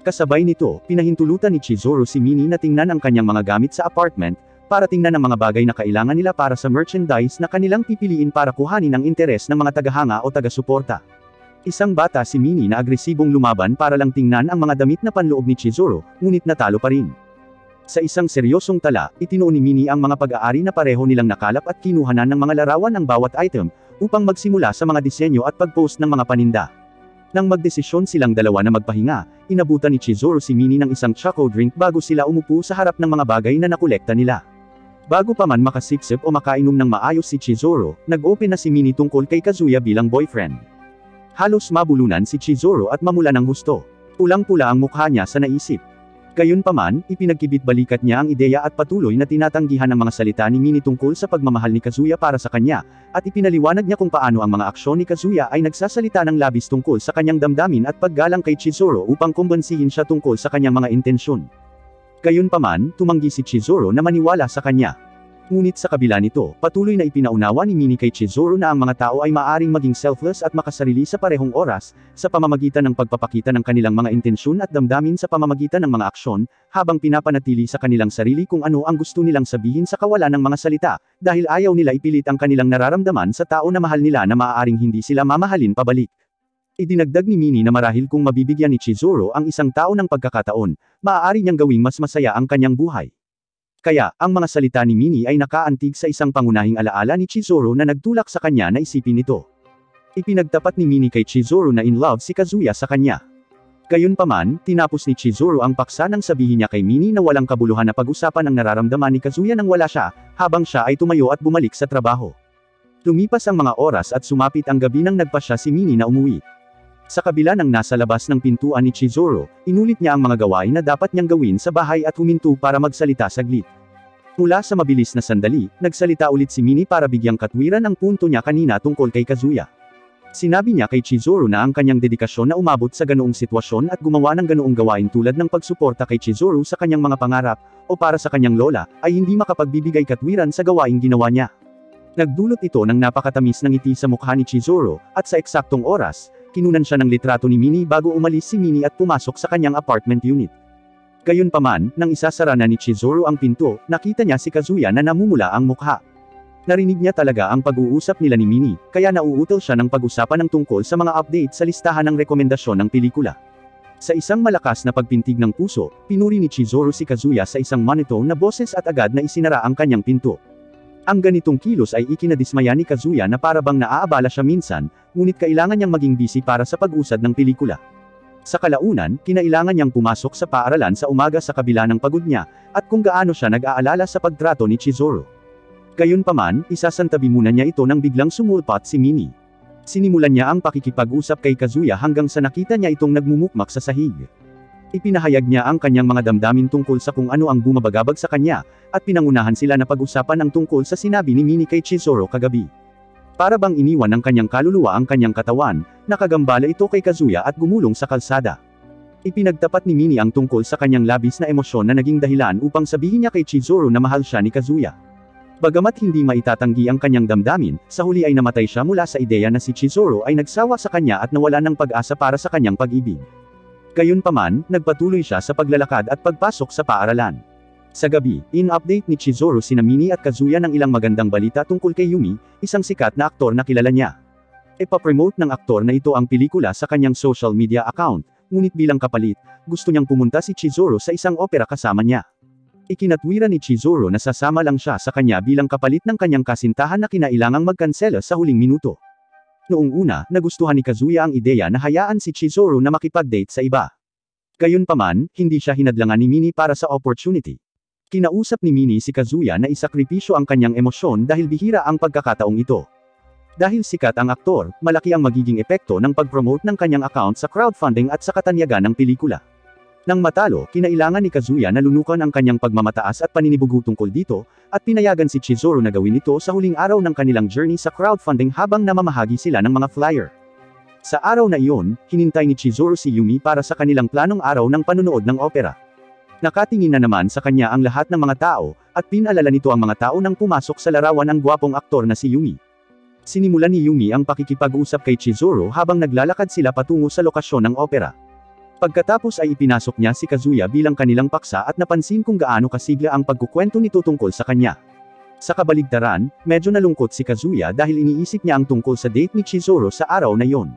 Kasabay nito, pinahintulutan ni Chizuru si Minnie na tingnan ang kanyang mga gamit sa apartment, para tingnan ang mga bagay na kailangan nila para sa merchandise na kanilang pipiliin para kuhanin ang interes ng mga tagahanga o taga-suporta. Isang bata si Minnie na agresibong lumaban para lang tingnan ang mga damit na panloob ni Chizuru, ngunit natalo pa rin. Sa isang seryosong tala, itinuon ni Minnie ang mga pag-aari na pareho nilang nakalap at kinuhanan ng mga larawan ng bawat item, upang magsimula sa mga disenyo at pag-post ng mga paninda. Nang magdesisyon silang dalawa na magpahinga, inabutan ni Chizuru si Minnie ng isang choco drink bago sila umupo sa harap ng mga bagay na nakolekta nila. Bago pa man makasipsip o makainom ng maayos si Chizuru, nag-open na si Minnie tungkol kay Kazuya bilang boyfriend. Halos mabulunan si Chizuru at mamula ng husto. Pulang-pula ang mukha niya sa naisip. Gayunpaman, ipinagkibit-balikat niya ang ideya at patuloy na tinatanggihan ang mga salita ni Minnie tungkol sa pagmamahal ni Kazuya para sa kanya, at ipinaliwanag niya kung paano ang mga aksyon ni Kazuya ay nagsasalita ng labis tungkol sa kanyang damdamin at paggalang kay Chizuru upang kumbensihin siya tungkol sa kanyang mga intensyon. Gayunpaman, tumanggi si Chizuru na maniwala sa kanya. Ngunit sa kabila nito, patuloy na ipinaunawa ni Minnie kay Chizuru na ang mga tao ay maaaring maging selfless at makasarili sa parehong oras, sa pamamagitan ng pagpapakita ng kanilang mga intensyon at damdamin sa pamamagitan ng mga aksyon, habang pinapanatili sa kanilang sarili kung ano ang gusto nilang sabihin sa kawalan ng mga salita, dahil ayaw nila ipilit ang kanilang nararamdaman sa tao na mahal nila na maaaring hindi sila mamahalin pabalik. Idinagdag ni Minnie na marahil kung mabibigyan ni Chizuru ang isang tao ng pagkakataon, maaari niyang gawing mas masaya ang kanyang buhay. Kaya, ang mga salita ni Minnie ay nakaantig sa isang pangunahing alaala ni Chizuru na nagtulak sa kanya na isipin ito. Ipinagtapat ni Minnie kay Chizuru na in love si Kazuya sa kanya. Gayunpaman, tinapos ni Chizuru ang paksa nang sabihin niya kay Minnie na walang kabuluhan na pag-usapan ang nararamdaman ni Kazuya nang wala siya, habang siya ay tumayo at bumalik sa trabaho. Lumipas ang mga oras at sumapit ang gabi nang nagpasya si Minnie na umuwi. Sa kabila ng nasa labas ng pintuan ni Chizuru, inulit niya ang mga gawain na dapat niyang gawin sa bahay at huminto para magsalita saglit. Mula sa mabilis na sandali, nagsalita ulit si Minnie para bigyang katwiran ang punto niya kanina tungkol kay Kazuya. Sinabi niya kay Chizuru na ang kanyang dedikasyon na umabot sa ganoong sitwasyon at gumawa ng ganoong gawain tulad ng pagsuporta kay Chizuru sa kanyang mga pangarap, o para sa kanyang lola, ay hindi makapagbibigay katwiran sa gawaing ginawa niya. Nagdulot ito ng napakatamis na ngiti sa mukha ni Chizuru, at sa eksaktong oras, kinunan siya ng litrato ni Minnie bago umalis si Minnie at pumasok sa kanyang apartment unit. Gayunpaman, nang isasara na ni Chizuru ang pinto, nakita niya si Kazuya na namumula ang mukha. Narinig niya talaga ang pag-uusap nila ni Minnie, kaya nauutal siya ng pag-usapan ng tungkol sa mga update sa listahan ng rekomendasyon ng pelikula. Sa isang malakas na pagpintig ng puso, pinuri ni Chizuru si Kazuya sa isang monotone na boses at agad na isinara ang kanyang pinto. Ang ganitong kilos ay ikinadismaya ni Kazuya na para bang naaabala siya minsan, ngunit kailangan niyang maging busy para sa pag-usad ng pelikula. Sa kalaunan, kinailangan niyang pumasok sa paaralan sa umaga sa kabila ng pagod niya, at kung gaano siya nag-aalala sa pagtrato ni Chizuru. Gayunpaman, isasantabi muna niya ito nang biglang sumulpat si Minnie. Sinimulan niya ang pakikipag-usap kay Kazuya hanggang sa nakita niya itong nagmumukmak sa sahig. Ipinahayag niya ang kanyang mga damdamin tungkol sa kung ano ang bumabagabag sa kanya, at pinangunahan sila na pag-usapan ang tungkol sa sinabi ni Minnie kay Chizuru kagabi. Para bang iniwan ng kanyang kaluluwa ang kanyang katawan, nakagambala ito kay Kazuya at gumulong sa kalsada. Ipinagtapat ni Minnie ang tungkol sa kanyang labis na emosyon na naging dahilan upang sabihin niya kay Chizuru na mahal siya ni Kazuya. Bagamat hindi maitatanggi ang kanyang damdamin, sa huli ay namatay siya mula sa ideya na si Chizuru ay nagsawa sa kanya at nawala ng pag-asa para sa kanyang pag-ibig. Gayunpaman, nagpatuloy siya sa paglalakad at pagpasok sa paaralan. Sa gabi, in-update ni Chizuru sina Minnie at Kazuya ng ilang magandang balita tungkol kay Yumi, isang sikat na aktor na kilala niya. Ipapromote ng aktor na ito ang pelikula sa kanyang social media account, ngunit bilang kapalit, gusto niyang pumunta si Chizuru sa isang opera kasama niya. Ikinatwira ni Chizuru na sasama lang siya sa kanya bilang kapalit ng kanyang kasintahan na kinailangang magkansela sa huling minuto. Noong una, nagustuhan ni Kazuya ang ideya na hayaan si Chizuru na makipag-date sa iba. Gayunpaman, hindi siya hinadlangan ni Minnie para sa opportunity. Kinausap ni Minnie si Kazuya na isakripisyo ang kanyang emosyon dahil bihira ang pagkakataong ito. Dahil sikat ang aktor, malaki ang magiging epekto ng pag-promote ng kanyang account sa crowdfunding at sa katanyagan ng pelikula. Nang matalo, kinailangan ni Kazuya na lunukan ang kanyang pagmamataas at paninibugo tungkol dito, at pinayagan si Chizuru na gawin ito sa huling araw ng kanilang journey sa crowdfunding habang namamahagi sila ng mga flyer. Sa araw na iyon, hinintay ni Chizuru si Yumi para sa kanilang planong araw ng panunood ng opera. Nakatingin na naman sa kanya ang lahat ng mga tao, at pinalala nito ang mga tao nang pumasok sa larawan ang gwapong aktor na si Yumi. Sinimulan ni Yumi ang pakikipag-usap kay Chizuru habang naglalakad sila patungo sa lokasyon ng opera. Pagkatapos ay ipinasok niya si Kazuya bilang kanilang paksa at napansin kung gaano kasigla ang pagkukwento nito tungkol sa kanya. Sa kabaligtaran, medyo nalungkot si Kazuya dahil iniisip niya ang tungkol sa date ni Chizuru sa araw na iyon.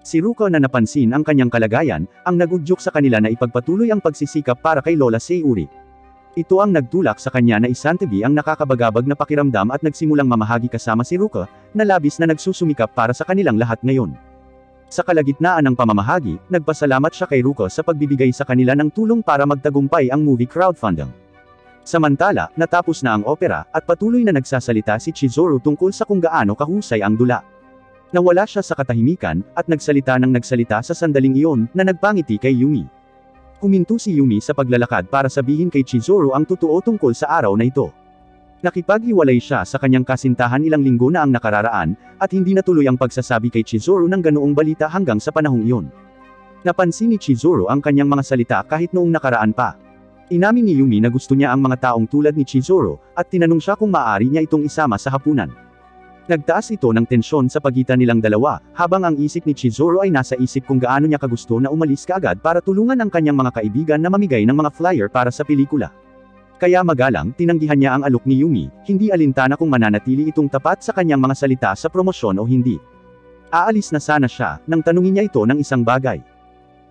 Si Ruka na napansin ang kanyang kalagayan, ang nagudyok sa kanila na ipagpatuloy ang pagsisikap para kay Lola Sayuri. Ito ang nagtulak sa kanya na isantabi ang nakakabagabag na pakiramdam at nagsimulang mamahagi kasama si Ruka, na labis na nagsusumikap para sa kanilang lahat ngayon. Sa kalagitnaan ng pamamahagi, nagpasalamat siya kay Ruka sa pagbibigay sa kanila ng tulong para magtagumpay ang movie crowdfunding. Samantala, natapos na ang opera, at patuloy na nagsasalita si Chizuru tungkol sa kung gaano kahusay ang dula. Nawala siya sa katahimikan, at nagsalita sa sandaling iyon, na nagpangiti kay Yumi. Huminto si Yumi sa paglalakad para sabihin kay Chizuru ang totoo tungkol sa araw na ito. Nakipag-hiwalay siya sa kanyang kasintahan ilang linggo na ang nakararaan, at hindi natuloy ang pagsasabi kay Chizuru ng ganoong balita hanggang sa panahong iyon. Napansin ni Chizuru ang kanyang mga salita kahit noong nakaraan pa. Inamin ni Yumi na gusto niya ang mga taong tulad ni Chizuru, at tinanong siya kung maaari niya itong isama sa hapunan. Nagtaas ito ng tensyon sa pagitan nilang dalawa, habang ang isip ni Chizuru ay nasa isip kung gaano niya kagusto na umalis kaagad para tulungan ang kanyang mga kaibigan na mamigay ng mga flyer para sa pelikula. Kaya magalang, tinanggihan niya ang alok ni Yumi, hindi alintana kung mananatili itong tapat sa kanyang mga salita sa promosyon o hindi. Aalis na sana siya, nang tanungin niya ito ng isang bagay.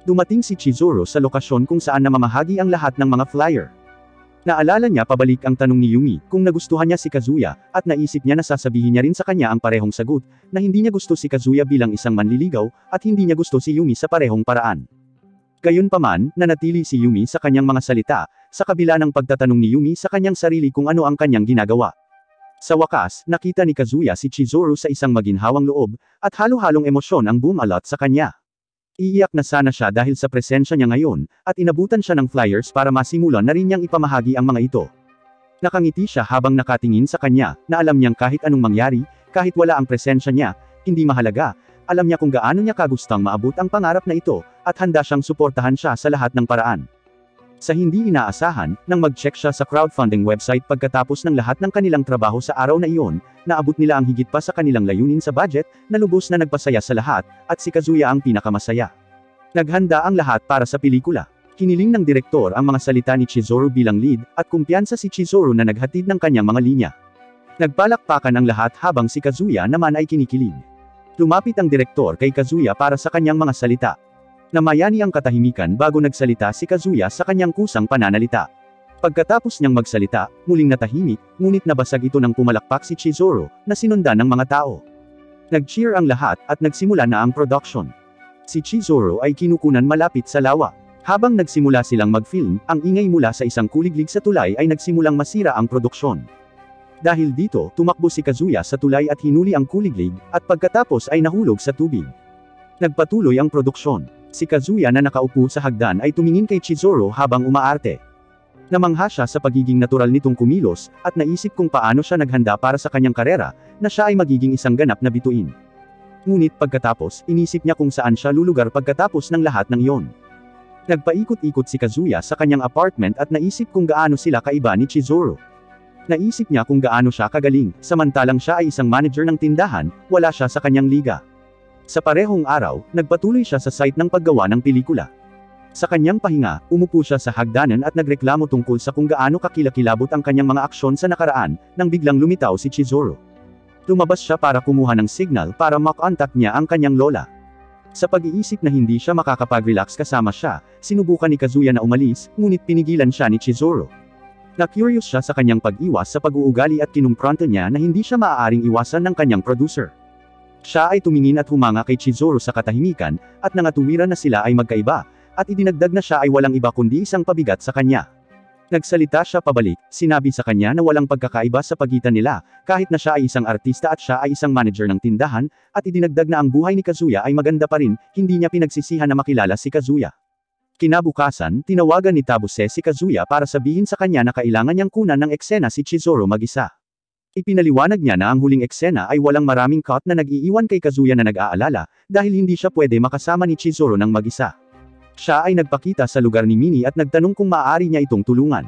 Dumating si Chizuru sa lokasyon kung saan namamahagi ang lahat ng mga flyer. Naalala niya pabalik ang tanong ni Yumi, kung nagustuhan niya si Kazuya, at naisip niya na sasabihin niya rin sa kanya ang parehong sagot, na hindi niya gusto si Kazuya bilang isang manliligaw, at hindi niya gusto si Yumi sa parehong paraan. Gayunpaman, nanatili si Yumi sa kanyang mga salita, sa kabila ng pagtatanong ni Yumi sa kanyang sarili kung ano ang kanyang ginagawa. Sa wakas, nakita ni Kazuya si Chizuru sa isang maginhawang loob, at halo-halong emosyon ang bumalat sa kanya. Iiyak na sana siya dahil sa presensya niya ngayon, at inabutan siya ng flyers para masimulan na rin niyang ipamahagi ang mga ito. Nakangiti siya habang nakatingin sa kanya, na alam niyang kahit anong mangyari, kahit wala ang presensya niya, hindi mahalaga, alam niya kung gaano niya kagustang maabot ang pangarap na ito, at handa siyang suportahan siya sa lahat ng paraan. Sa hindi inaasahan, nang mag-check siya sa crowdfunding website pagkatapos ng lahat ng kanilang trabaho sa araw na iyon, naabot nila ang higit pa sa kanilang layunin sa budget, na lubos na nagpasaya sa lahat, at si Kazuya ang pinakamasaya. Naghanda ang lahat para sa pelikula. Hiniling ng direktor ang mga salita ni Chizuru bilang lead, at kumpiyansa si Chizuru na naghatid ng kanyang mga linya. Nagpalakpakan ang lahat habang si Kazuya naman ay kinikilig. Lumapit ang direktor kay Kazuya para sa kanyang mga salita. Namayani ang katahimikan bago nagsalita si Kazuya sa kanyang kusang pananalita. Pagkatapos niyang magsalita, muling natahimik, ngunit nabasag ito ng pumalakpak si Chizuru, na sinundan ng mga tao. Nag-cheer ang lahat, at nagsimula na ang production. Si Chizuru ay kinukunan malapit sa lawa. Habang nagsimula silang mag-film, ang ingay mula sa isang kuliglig sa tulay ay nagsimulang masira ang produksyon. Dahil dito, tumakbo si Kazuya sa tulay at hinuli ang kuliglig, at pagkatapos ay nahulog sa tubig. Nagpatuloy ang produksyon. Si Kazuya na nakaupo sa hagdan ay tumingin kay Chizuru habang umaarte. Namangha siya sa pagiging natural nitong kumilos, at naisip kung paano siya naghanda para sa kanyang karera, na siya ay magiging isang ganap na bituin. Ngunit pagkatapos, inisip niya kung saan siya lulugar pagkatapos ng lahat ng iyon. Nagpaikot-ikot si Kazuya sa kanyang apartment at naisip kung gaano sila kaiba ni Chizuru. Naisip niya kung gaano siya kagaling, samantalang siya ay isang manager ng tindahan, wala siya sa kanyang liga. Sa parehong araw, nagpatuloy siya sa site ng paggawa ng pelikula. Sa kanyang pahinga, umupo siya sa hagdanan at nagreklamo tungkol sa kung gaano kakilakilabot ang kanyang mga aksyon sa nakaraan, nang biglang lumitaw si Chizuru. Lumabas siya para kumuha ng signal para makontak niya ang kanyang lola. Sa pag-iisip na hindi siya makakapag-relax kasama siya, sinubukan ni Kazuya na umalis, ngunit pinigilan siya ni Chizuru. Na-curious siya sa kanyang pag-iwas sa pag-uugali at kinumpronto niya na hindi siya maaaring iwasan ng kanyang producer. Siya ay tumingin at humanga kay Chizuru sa katahimikan, at nangatuwiran na sila ay magkaiba, at idinagdag na siya ay walang iba kundi isang pabigat sa kanya. Nagsalita siya pabalik, sinabi sa kanya na walang pagkakaiba sa pagitan nila, kahit na siya ay isang artista at siya ay isang manager ng tindahan, at idinagdag na ang buhay ni Kazuya ay maganda pa rin, hindi niya pinagsisihan na makilala si Kazuya. Kinabukasan, tinawagan ni Tabuse si Kazuya para sabihin sa kanya na kailangan niyang kunan ng eksena si Chizuru mag-isa. Ipinaliwanag niya na ang huling eksena ay walang maraming cut na nag-iiwan kay Kazuya na nag-aalala, dahil hindi siya pwede makasama ni Chizuru ng mag-isa. Siya ay nagpakita sa lugar ni Minnie at nagtanong kung maaari niya itong tulungan.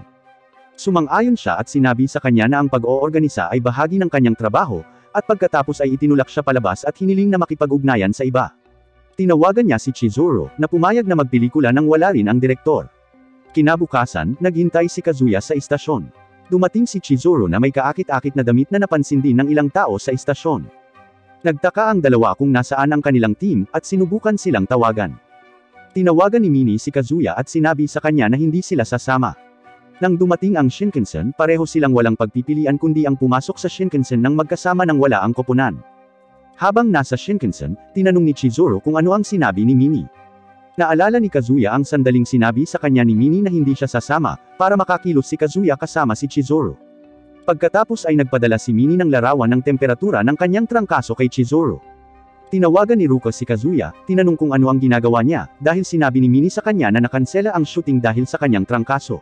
Sumang-ayon siya at sinabi sa kanya na ang pag-oorganisa ay bahagi ng kanyang trabaho, at pagkatapos ay itinulak siya palabas at hiniling na makipag-ugnayan sa iba. Tinawagan niya si Chizuru, na pumayag na magpelikula nang wala rin ang direktor. Kinabukasan, naghintay si Kazuya sa istasyon. Dumating si Chizuru na may kaakit-akit na damit na napansin din ng ilang tao sa istasyon. Nagtaka ang dalawa kung nasaan ang kanilang team, at sinubukan silang tawagan. Tinawagan ni Minnie si Kazuya at sinabi sa kanya na hindi sila sasama. Nang dumating ang Shinkansen, pareho silang walang pagpipilian kundi ang pumasok sa Shinkansen nang magkasama nang wala ang koponan. Habang nasa Shinkansen, tinanong ni Chizuru kung ano ang sinabi ni Minnie. Naalala ni Kazuya ang sandaling sinabi sa kanya ni Minnie na hindi siya sasama, para makakilos si Kazuya kasama si Chizuru. Pagkatapos ay nagpadala si Minnie ng larawan ng temperatura ng kanyang trangkaso kay Chizuru. Tinawagan ni Ruko si Kazuya, tinanong kung ano ang ginagawa niya, dahil sinabi ni Minnie sa kanya na nakansela ang shooting dahil sa kanyang trangkaso.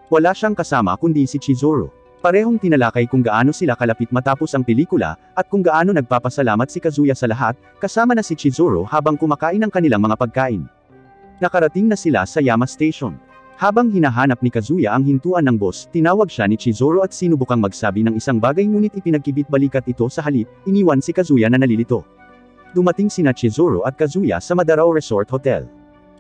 Wala siyang kasama kundi si Chizuru. Parehong tinalakay kung gaano sila kalapit matapos ang pelikula, at kung gaano nagpapasalamat si Kazuya sa lahat, kasama na si Chizuru habang kumakain ng kanilang mga pagkain. Nakarating na sila sa Yama Station. Habang hinahanap ni Kazuya ang hintuan ng boss, tinawag siya ni Chizuru at sinubukang magsabi ng isang bagay ngunit ipinagkibit balikat ito sa halip, iniwan si Kazuya na nalilito. Dumating sina Chizuru at Kazuya sa Madarao Resort Hotel.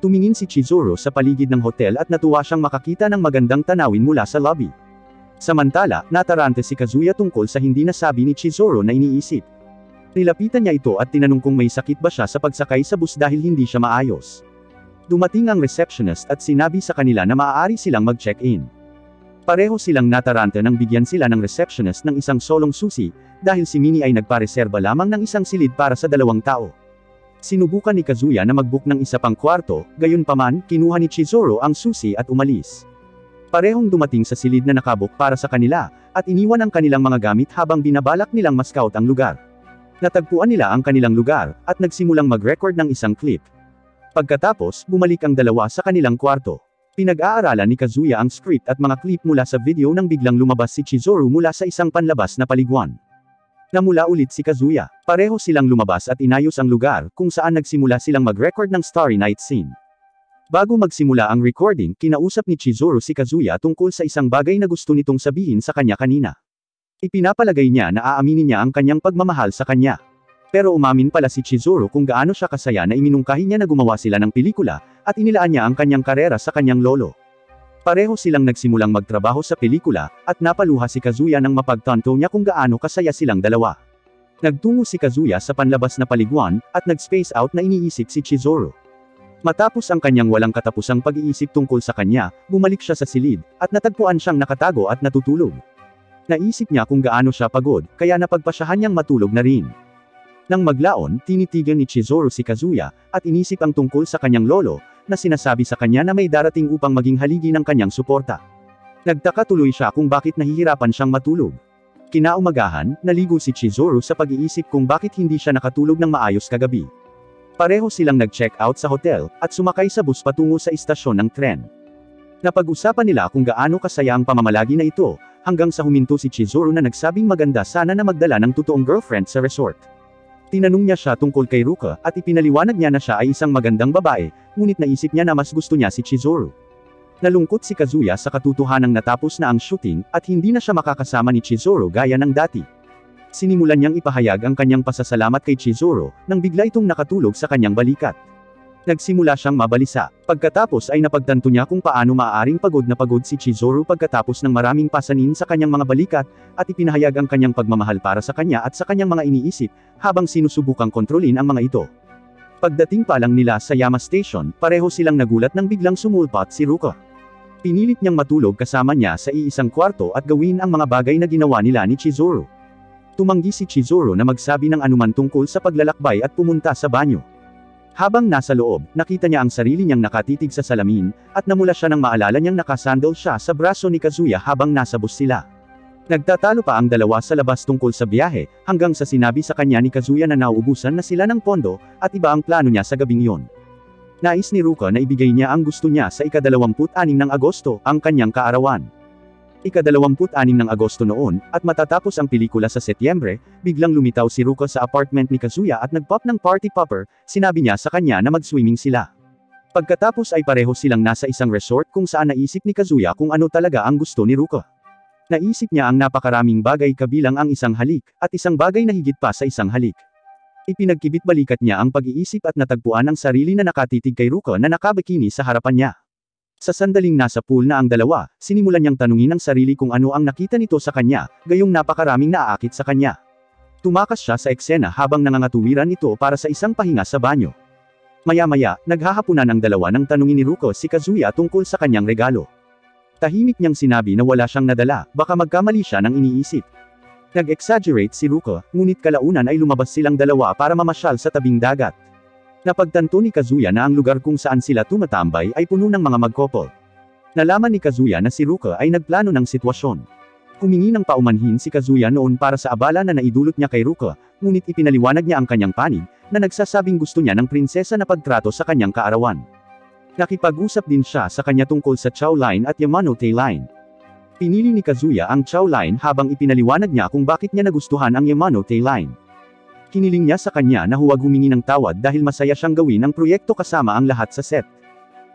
Tumingin si Chizuru sa paligid ng hotel at natuwa siyang makakita ng magandang tanawin mula sa lobby. Samantala, natarante si Kazuya tungkol sa hindi nasabi ni Chizuru na iniisip. Nilapitan niya ito at tinanong kung may sakit ba siya sa pagsakay sa bus dahil hindi siya maayos. Dumating ang receptionist at sinabi sa kanila na maaari silang mag-check-in. Pareho silang natarante nang bigyan sila ng receptionist ng isang solong susi, dahil si Minnie ay nagpareserba lamang ng isang silid para sa 2 tao. Sinubukan ni Kazuya na mag-book ng isa pang kwarto, gayunpaman, kinuha ni Chizuru ang susi at umalis. Parehong dumating sa silid na nakabook para sa kanila, at iniwan ang kanilang mga gamit habang binabalak nilang ma-scout ang lugar. Natagpuan nila ang kanilang lugar, at nagsimulang mag-record ng isang clip. Pagkatapos, bumalik ang dalawa sa kanilang kwarto. Pinag-aaralan ni Kazuya ang script at mga clip mula sa video nang biglang lumabas si Chizuru mula sa isang panlabas na paliguan. Namula ulit si Kazuya. Pareho silang lumabas at inayos ang lugar, kung saan nagsimula silang mag-record ng Starry Night scene. Bago magsimula ang recording, kinausap ni Chizuru si Kazuya tungkol sa isang bagay na gusto nitong sabihin sa kanya kanina. Ipinapalagay niya na aaminin niya ang kanyang pagmamahal sa kanya. Pero umamin pala si Chizuru kung gaano siya kasaya na iminungkahi niya na gumawa sila ng pelikula, at inilaan niya ang kanyang karera sa kanyang lolo. Pareho silang nagsimulang magtrabaho sa pelikula, at napaluha si Kazuya nang mapagtanto niya kung gaano kasaya silang dalawa. Nagtungo si Kazuya sa panlabas na paliguan, at nag-space out na iniisip si Chizuru. Matapos ang kanyang walang katapusang pag-iisip tungkol sa kanya, bumalik siya sa silid, at natagpuan siyang nakatago at natutulog. Naisip niya kung gaano siya pagod, kaya napagpasyahan niyang matulog na rin. Nang maglaon, tinitigan ni Chizuru si Kazuya, at inisip ang tungkol sa kanyang lolo, na sinasabi sa kanya na may darating upang maging haligi ng kanyang suporta. Nagtaka tuloy siya kung bakit nahihirapan siyang matulog. Kinaumagahan, naligo si Chizuru sa pag-iisip kung bakit hindi siya nakatulog ng maayos kagabi. Pareho silang nag-check out sa hotel, at sumakay sa bus patungo sa istasyon ng tren. Napag-usapan nila kung gaano kasaya ang pamamalagi na ito, hanggang sa huminto si Chizuru na nagsabing maganda sana na magdala ng totoong girlfriend sa resort. Tinanong niya siya tungkol kay Ruka, at ipinaliwanag niya na siya ay isang magandang babae, ngunit naisip niya na mas gusto niya si Chizuru. Nalungkot si Kazuya sa katotohanang natapos na ang shooting, at hindi na siya makakasama ni Chizuru gaya ng dati. Sinimulan niyang ipahayag ang kanyang pasasalamat kay Chizuru, nang bigla itong nakatulog sa kanyang balikat. Nagsimula siyang mabalisa. Pagkatapos ay napagtanto niya kung paano maaaring pagod na pagod si Chizuru pagkatapos ng maraming pasanin sa kanyang mga balikat, at ipinahayag ang kanyang pagmamahal para sa kanya at sa kanyang mga iniisip, habang sinusubukang kontrolin ang mga ito. Pagdating pa lang nila sa Yama Station, pareho silang nagulat nang biglang sumulpot si Ruka. Pinilit niyang matulog kasama niya sa iisang kwarto at gawin ang mga bagay na ginawa nila ni Chizuru. Tumanggi si Chizuru na magsabi ng anuman tungkol sa paglalakbay at pumunta sa banyo. Habang nasa loob, nakita niya ang sarili niyang nakatitig sa salamin, at namula siya nang maalala niyang nakasandal siya sa braso ni Kazuya habang nasa bus sila. Nagtatalo pa ang dalawa sa labas tungkol sa biyahe, hanggang sa sinabi sa kanya ni Kazuya na nauubusan na sila ng pondo, at iba ang plano niya sa gabing yon. Nais ni Ruka na ibigay niya ang gusto niya sa ika-26 ng Agosto, ang kanyang kaarawan. Ika-26 ng Agosto noon, at matatapos ang pelikula sa Setyembre, biglang lumitaw si Ruka sa apartment ni Kazuya at nag-pop ng party popper, sinabi niya sa kanya na mag-swimming sila. Pagkatapos ay pareho silang nasa isang resort kung saan naisip ni Kazuya kung ano talaga ang gusto ni Ruka. Naisip niya ang napakaraming bagay kabilang ang isang halik, at isang bagay na higit pa sa isang halik. Ipinagkibit-balikat niya ang pag-iisip at natagpuan ang sarili na nakatitig kay Ruka na nakabikini sa harapan niya. Sa sandaling nasa pool na ang dalawa, sinimulan niyang tanungin ang sarili kung ano ang nakita nito sa kanya, gayong napakaraming naaakit sa kanya. Tumakas siya sa eksena habang nangangatuwiran ito para sa isang pahinga sa banyo. Maya-maya, naghahapunan ang dalawa nang tanungin ni Ruka si Kazuya tungkol sa kanyang regalo. Tahimik niyang sinabi na wala siyang nadala, baka magkamali siya ng iniisip. Nag-exaggerate si Ruka, ngunit kalaunan ay lumabas silang dalawa para mamasyal sa tabing dagat. Napagtanto ni Kazuya na ang lugar kung saan sila tumatambay ay puno ng mga mag-couple. Nalaman ni Kazuya na si Ruka ay nagplano ng sitwasyon. Humingi ng paumanhin si Kazuya noon para sa abala na naidulot niya kay Ruka, ngunit ipinaliwanag niya ang kanyang panig, na nagsasabing gusto niya ng prinsesa na pagtrato sa kanyang kaarawan. Nakipag-usap din siya sa kanya tungkol sa Chow Line at Yamanote Line. Pinili ni Kazuya ang Chow Line habang ipinaliwanag niya kung bakit niya nagustuhan ang Yamanote Line. Kiniling niya sa kanya na huwag humingi ng tawad dahil masaya siyang gawin ang proyekto kasama ang lahat sa set.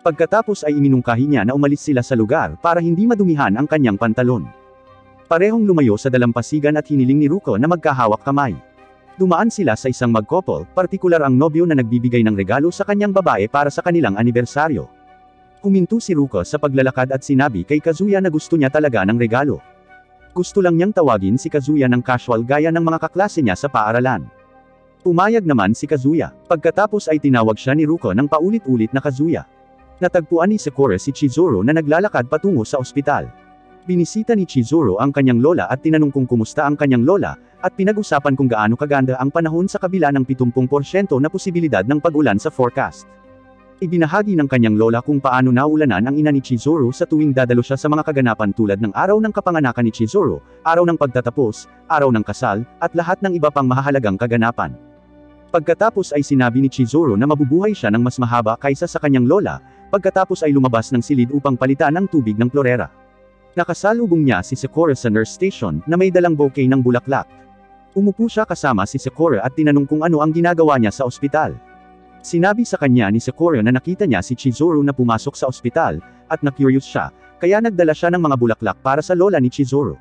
Pagkatapos ay iminungkahi niya na umalis sila sa lugar para hindi madumihan ang kanyang pantalon. Parehong lumayo sa dalampasigan at hiniling ni Ruka na magkahawak kamay. Dumaan sila sa isang mag-couple, partikular ang nobyo na nagbibigay ng regalo sa kanyang babae para sa kanilang anibersaryo. Huminto si Ruka sa paglalakad at sinabi kay Kazuya na gusto niya talaga ng regalo. Gusto lang niyang tawagin si Kazuya ng casual gaya ng mga kaklase niya sa paaralan. Pumayag naman si Kazuya. Pagkatapos ay tinawag siya ni Ruka ng paulit-ulit na Kazuya. Natagpuan ni Sakura si Chizuru na naglalakad patungo sa ospital. Binisita ni Chizuru ang kanyang lola at tinanong kung kumusta ang kanyang lola, at pinag-usapan kung gaano kaganda ang panahon sa kabila ng 70% na posibilidad ng pag-ulan sa forecast. Ibinahagi ng kanyang lola kung paano naulanan ang ina ni Chizuru sa tuwing dadalo siya sa mga kaganapan tulad ng araw ng kapanganakan ni Chizuru, araw ng pagtatapos, araw ng kasal, at lahat ng iba pang mahahalagang kaganapan. Pagkatapos ay sinabi ni Chizuru na mabubuhay siya ng mas mahaba kaysa sa kanyang lola, pagkatapos ay lumabas ng silid upang palitan ang tubig ng klorera. Nakasalubong niya si Sakura sa nurse station na may dalang bouquet ng bulaklak. Umupo siya kasama si Sakura at tinanong kung ano ang ginagawa niya sa ospital. Sinabi sa kanya ni Sakura na nakita niya si Chizuru na pumasok sa ospital, at na-curious siya, kaya nagdala siya ng mga bulaklak para sa lola ni Chizuru.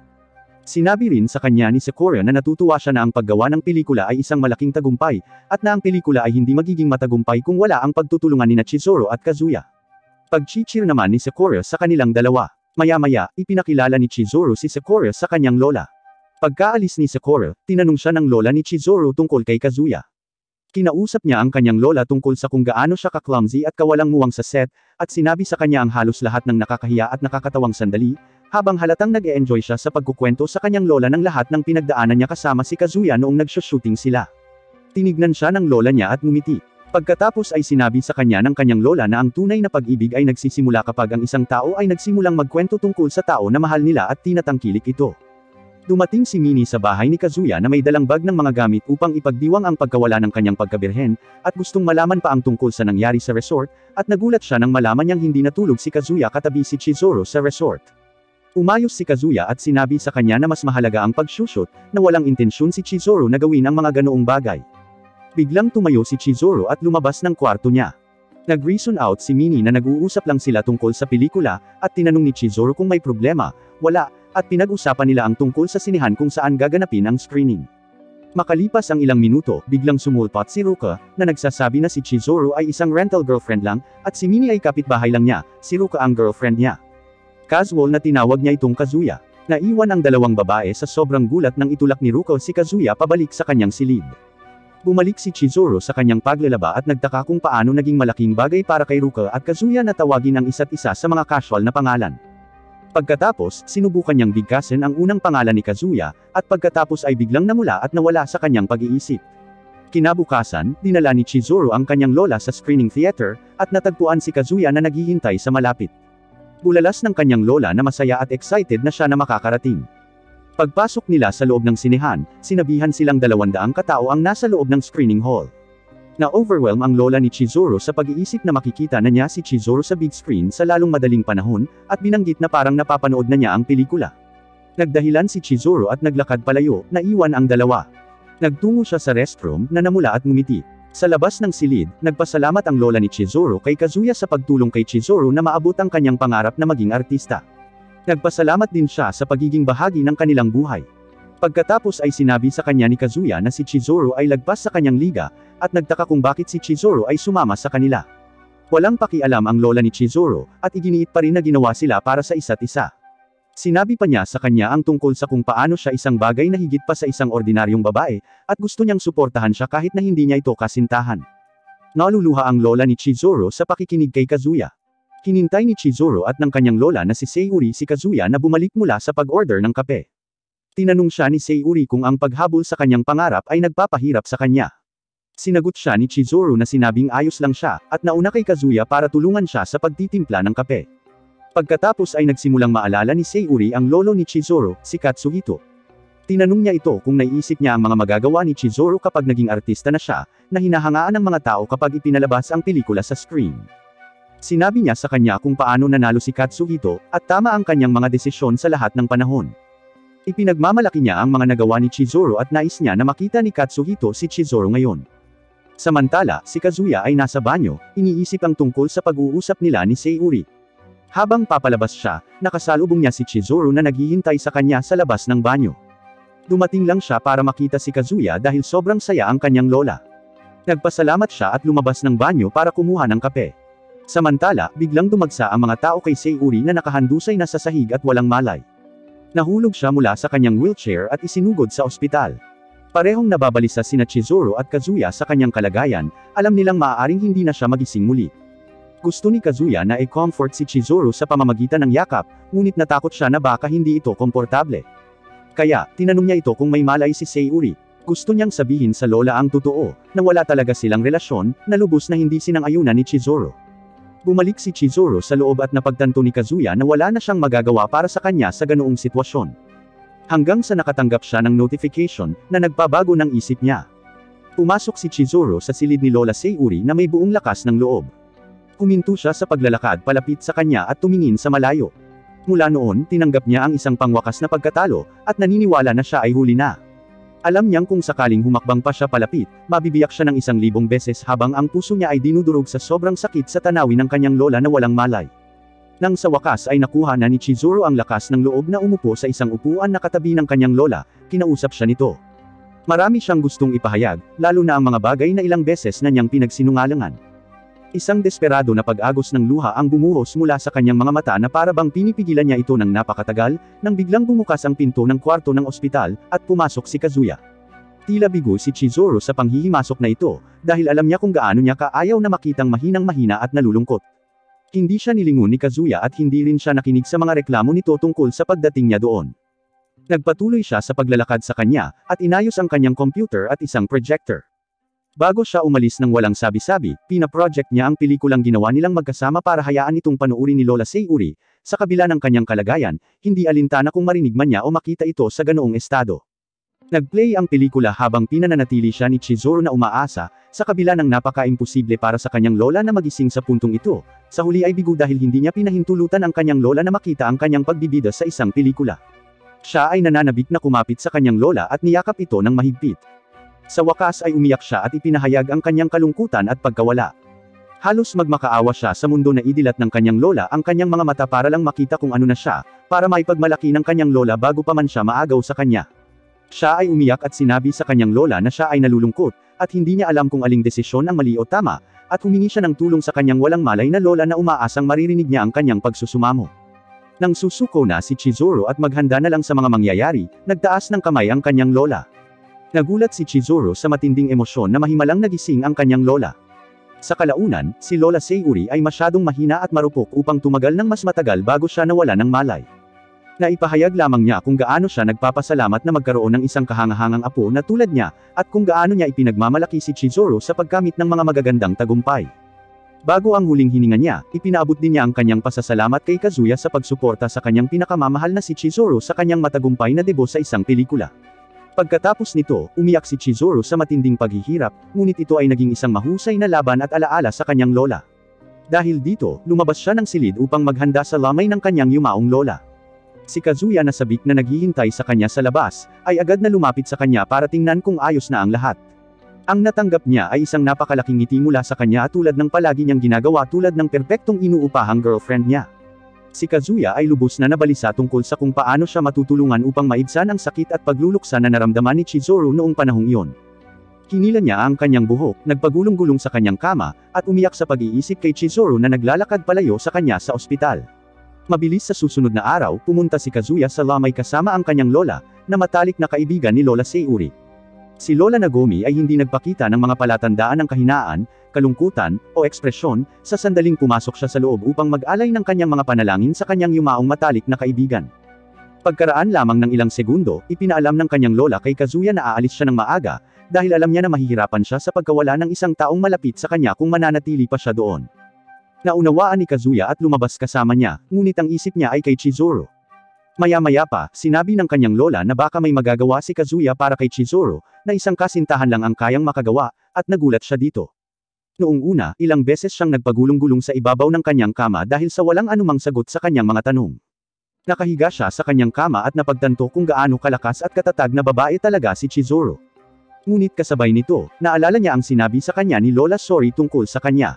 Sinabi rin sa kanya ni Sakura na natutuwa siya na ang paggawa ng pelikula ay isang malaking tagumpay, at na ang pelikula ay hindi magiging matagumpay kung wala ang pagtutulungan ni Chizuru at Kazuya. Pag-cheer naman ni Sakura sa kanilang dalawa. Maya-maya, ipinakilala ni Chizuru si Sakura sa kanyang lola. Pagkaalis ni Sakura, tinanong siya ng lola ni Chizuru tungkol kay Kazuya. Kinausap niya ang kanyang lola tungkol sa kung gaano siya ka-clumsy at kawalang muwang sa set, at sinabi sa kanya ang halos lahat ng nakakahiya at nakakatawang sandali, habang halatang nag-e-enjoy siya sa pagkukwento sa kanyang lola ng lahat ng pinagdaanan niya kasama si Kazuya noong nag-shooting sila. Tinignan siya ng lola niya at ngumiti. Pagkatapos ay sinabi sa kanya ng kanyang lola na ang tunay na pag-ibig ay nagsisimula kapag ang isang tao ay nagsimulang magkwento tungkol sa tao na mahal nila at tinatangkilik ito. Dumating si Minnie sa bahay ni Kazuya na may dalang bag ng mga gamit upang ipagdiwang ang pagkawala ng kanyang pagkabirhen, at gustong malaman pa ang tungkol sa nangyari sa resort, at nagulat siya nang malaman niyang hindi natulog si Kazuya katabi si Chizuru sa resort. Umayos si Kazuya at sinabi sa kanya na mas mahalaga ang pagshushoot, na walang intensyon si Chizuru na gawin ang mga ganoong bagay. Biglang tumayo si Chizuru at lumabas ng kwarto niya. Nag-reason out si Minnie na nag-uusap lang sila tungkol sa pelikula, at tinanong ni Chizuru kung may problema, wala, at pinag-usapan nila ang tungkol sa sinehan kung saan gaganapin ang screening. Makalipas ang ilang minuto, biglang sumulpot si Ruka, na nagsasabi na si Chizuru ay isang rental girlfriend lang, at si Minnie ay kapitbahay lang niya, si Ruka ang girlfriend niya. Casual na tinawag niya itong Kazuya. Naiwan ang dalawang babae sa sobrang gulat nang itulak ni Ruka si Kazuya pabalik sa kanyang silid. Bumalik si Chizuru sa kanyang paglalaba at nagtaka kung paano naging malaking bagay para kay Ruka at Kazuya na tawagin ang isa't isa sa mga casual na pangalan. Pagkatapos, sinubukan niyang bigkasin ang unang pangalan ni Kazuya, at pagkatapos ay biglang namula at nawala sa kanyang pag-iisip. Kinabukasan, dinala ni Chizuru ang kanyang lola sa screening theater, at natagpuan si Kazuya na naghihintay sa malapit. Bulalas ng kanyang lola na masaya at excited na siya na makakarating. Pagpasok nila sa loob ng sinehan, sinabihan silang 200 katao ang nasa loob ng screening hall. Na-overwhelm ang lola ni Chizuru sa pag-iisip na makikita na niya si Chizuru sa big screen sa lalong madaling panahon, at binanggit na parang napapanood na niya ang pelikula. Nagdahilan si Chizuru at naglakad palayo, naiwan ang dalawa. Nagtungo siya sa restroom, na namula at ngumiti. Sa labas ng silid, nagpasalamat ang lola ni Chizuru kay Kazuya sa pagtulong kay Chizuru na maabot ang kanyang pangarap na maging artista. Nagpasalamat din siya sa pagiging bahagi ng kanilang buhay. Pagkatapos ay sinabi sa kanya ni Kazuya na si Chizuru ay lagpas sa kanyang liga, at nagtaka kung bakit si Chizuru ay sumama sa kanila. Walang pakialam ang lola ni Chizuru, at iginiit pa rin na ginawa sila para sa isa't isa. Sinabi pa niya sa kanya ang tungkol sa kung paano siya isang bagay na higit pa sa isang ordinaryong babae, at gusto niyang suportahan siya kahit na hindi niya ito kasintahan. Naluluha ang lola ni Chizuru sa pakikinig kay Kazuya. Hinintay ni Chizuru at ng kanyang lola na si Sayuri si Kazuya na bumalik mula sa pag-order ng kape. Tinanong siya ni Sayuri kung ang paghabol sa kanyang pangarap ay nagpapahirap sa kanya. Sinagot siya ni Chizuru na sinabing ayos lang siya, at nauna kay Kazuya para tulungan siya sa pagtitimpla ng kape. Pagkatapos ay nagsimulang maalala ni Sayuri ang lolo ni Chizuru, si Katsuhito. Tinanong niya ito kung naiisip niya ang mga magagawa ni Chizuru kapag naging artista na siya, na hinahangaan ng mga tao kapag ipinalabas ang pelikula sa screen. Sinabi niya sa kanya kung paano nanalo si Katsuhito, at tama ang kanyang mga desisyon sa lahat ng panahon. Ipinagmamalaki niya ang mga nagawa ni Chizuru at nais niya na makita ni Katsuhito si Chizuru ngayon. Samantala, si Kazuya ay nasa banyo, iniisip ang tungkol sa pag-uusap nila ni Sayuri. Habang papalabas siya, nakasalubong niya si Chizuru na naghihintay sa kanya sa labas ng banyo. Dumating lang siya para makita si Kazuya dahil sobrang saya ang kanyang lola. Nagpasalamat siya at lumabas ng banyo para kumuha ng kape. Samantala, biglang dumagsa ang mga tao kay Sayuri na nakahandusay na sa sahig at walang malay. Nahulog siya mula sa kanyang wheelchair at isinugod sa ospital. Parehong nababalisa sina Chizuru at Kazuya sa kanyang kalagayan, alam nilang maaaring hindi na siya magising muli. Gusto ni Kazuya na i-comfort si Chizuru sa pamamagitan ng yakap, ngunit natakot siya na baka hindi ito komportable. Kaya, tinanong niya ito kung may malay si Sayuri. Gusto niyang sabihin sa lola ang totoo, na wala talaga silang relasyon, na lubos na hindi sinang-ayunan ni Chizuru. Bumalik si Chizuru sa loob at napagtanto ni Kazuya na wala na siyang magagawa para sa kanya sa ganoong sitwasyon. Hanggang sa nakatanggap siya ng notification, na nagpabago ng isip niya. Pumasok si Chizuru sa silid ni Lola Sayuri na may buong lakas ng loob. Huminto siya sa paglalakad palapit sa kanya at tumingin sa malayo. Mula noon, tinanggap niya ang isang pangwakas na pagkatalo, at naniniwala na siya ay huli na. Alam niyang kung sakaling humakbang pa siya palapit, mabibiyak siya ng 1,000 beses habang ang puso niya ay dinudurog sa sobrang sakit sa tanawin ng kanyang lola na walang malay. Nang sa wakas ay nakuha na ni Chizuru ang lakas ng loob na umupo sa isang upuan na katabi ng kanyang lola, kinausap siya nito. Marami siyang gustong ipahayag, lalo na ang mga bagay na ilang beses na niyang pinagsinungalingan. Isang desperado na pag-agos ng luha ang bumuhos mula sa kanyang mga mata na para bang pinipigilan niya ito ng napakatagal, nang biglang bumukas ang pinto ng kwarto ng ospital, at pumasok si Kazuya. Tila bigo si Chizuru sa panghihimasok na ito, dahil alam niya kung gaano niya kaayaw na makitang mahinang-mahina at nalulungkot. Hindi siya nilingon ni Kazuya at hindi rin siya nakinig sa mga reklamo nito tungkol sa pagdating niya doon. Nagpatuloy siya sa paglalakad sa kanya, at inayos ang kanyang computer at isang projector. Bago siya umalis ng walang sabi-sabi, pina-project niya ang pelikulang ginawa nilang magkasama para hayaan itong panuorin ni Lola Sayuri. Sa kabila ng kanyang kalagayan, hindi alintana kung marinig man niya o makita ito sa ganoong estado. Nag-play ang pelikula habang pinananatili siya ni Chizuru na umaasa, sa kabila ng napaka-imposible para sa kanyang lola na magising sa puntong ito. Sa huli ay bigo dahil hindi niya pinahintulutan ang kanyang lola na makita ang kanyang pagbibida sa isang pelikula. Siya ay nananabik na kumapit sa kanyang lola at niyakap ito ng mahigpit. Sa wakas ay umiyak siya at ipinahayag ang kanyang kalungkutan at pagkawala. Halos magmakaawa siya sa mundo na idilat ng kanyang lola ang kanyang mga mata para lang makita kung ano na siya, para maipagmalaki ng kanyang lola bago pa man siya maagaw sa kanya. Siya ay umiyak at sinabi sa kanyang lola na siya ay nalulungkot, at hindi niya alam kung aling desisyon ang mali o tama, at humingi siya ng tulong sa kanyang walang malay na lola na umaasang maririnig niya ang kanyang pagsusumamo. Nang susuko na si Chizuru at maghanda na lang sa mga mangyayari, nagtaas ng kamay ang kanyang lola. Nagulat si Chizuru sa matinding emosyon na mahimalang nagising ang kanyang lola. Sa kalaunan, si Lola Sayuri ay masyadong mahina at marupok upang tumagal ng mas matagal bago siya nawala ng malay. Naipahayag lamang niya kung gaano siya nagpapasalamat na magkaroon ng isang kahangahangang apo na tulad niya, at kung gaano niya ipinagmamalaki si Chizuru sa pagkamit ng mga magagandang tagumpay. Bago ang huling hininga niya, ipinaabot din niya ang kanyang pasasalamat kay Kazuya sa pagsuporta sa kanyang pinakamamahal na si Chizuru sa kanyang matagumpay na debut sa isang pelikula. Pagkatapos nito, umiyak si Chizuru sa matinding paghihirap, ngunit ito ay naging isang mahusay na laban at alaala sa kanyang lola. Dahil dito, lumabas siya ng silid upang maghanda sa lamay ng kanyang yumaong lola. Si Kazuya na sabik na naghihintay sa kanya sa labas, ay agad na lumapit sa kanya para tingnan kung ayos na ang lahat. Ang natanggap niya ay isang napakalaking ngiti mula sa kanya tulad ng palagi niyang ginagawa tulad ng perpektong inuupahang girlfriend niya. Si Kazuya ay lubos na nabalisa tungkol sa kung paano siya matutulungan upang maibsan ang sakit at pagluluksa na naramdaman ni Chizuru noong panahong iyon. Hinila niya ang kanyang buhok, nagpagulong-gulong sa kanyang kama, at umiyak sa pag-iisip kay Chizuru na naglalakad palayo sa kanya sa ospital. Mabilis sa susunod na araw, pumunta si Kazuya sa lamay kasama ang kanyang lola, na matalik na kaibigan ni Lola Sayuri. Si Lola Nagomi ay hindi nagpakita ng mga palatandaan ng kahinaan, kalungkutan, o ekspresyon, sa sandaling pumasok siya sa loob upang mag-alay ng kanyang mga panalangin sa kanyang yumaong matalik na kaibigan. Pagkaraan lamang ng ilang segundo, ipinaalam ng kanyang lola kay Kazuya na aalis siya ng maaga, dahil alam niya na mahihirapan siya sa pagkawala ng isang taong malapit sa kanya kung mananatili pa siya doon. Naunawaan ni Kazuya at lumabas kasama niya, ngunit ang isip niya ay kay Chizuru. Maya-maya pa, sinabi ng kanyang lola na baka may magagawa si Kazuya para kay Chizuru, na isang kasintahan lang ang kayang makagawa, at nagulat siya dito. Noong una, ilang beses siyang nagpagulong-gulong sa ibabaw ng kanyang kama dahil sa walang anumang sagot sa kanyang mga tanong. Nakahiga siya sa kanyang kama at napagtanto kung gaano kalakas at katatag na babae talaga si Chizuru. Ngunit kasabay nito, naalala niya ang sinabi sa kanya ni Lola Sori tungkol sa kanya.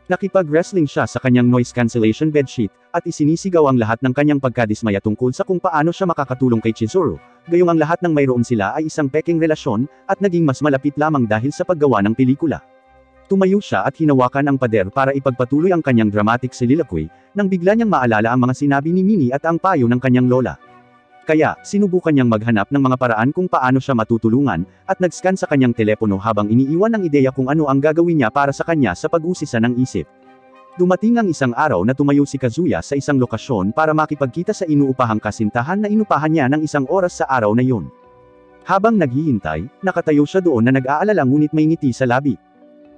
Nakipag-wrestling siya sa kanyang noise cancellation bedsheet, at isinisigaw ang lahat ng kanyang pagkadismaya tungkol sa kung paano siya makakatulong kay Chizuru, gayong ang lahat ng mayroon sila ay isang peking relasyon, at naging mas malapit lamang dahil sa paggawa ng pelikula. Tumayo siya at hinawakan ang pader para ipagpatuloy ang kanyang dramatic soliloquy, nang bigla niyang maalala ang mga sinabi ni Minnie at ang payo ng kanyang lola. Kaya, sinubukan niyang maghanap ng mga paraan kung paano siya matutulungan, at nag-scan sa kanyang telepono habang iniiwan ng ideya kung ano ang gagawin niya para sa kanya sa pag-usisa ng isip. Dumating ang isang araw na tumayo si Kazuya sa isang lokasyon para makipagkita sa inuupahang kasintahan na inupahan niya ng isang oras sa araw na yun. Habang naghihintay, nakatayo siya doon na nag-aalala ngunit may ngiti sa labi.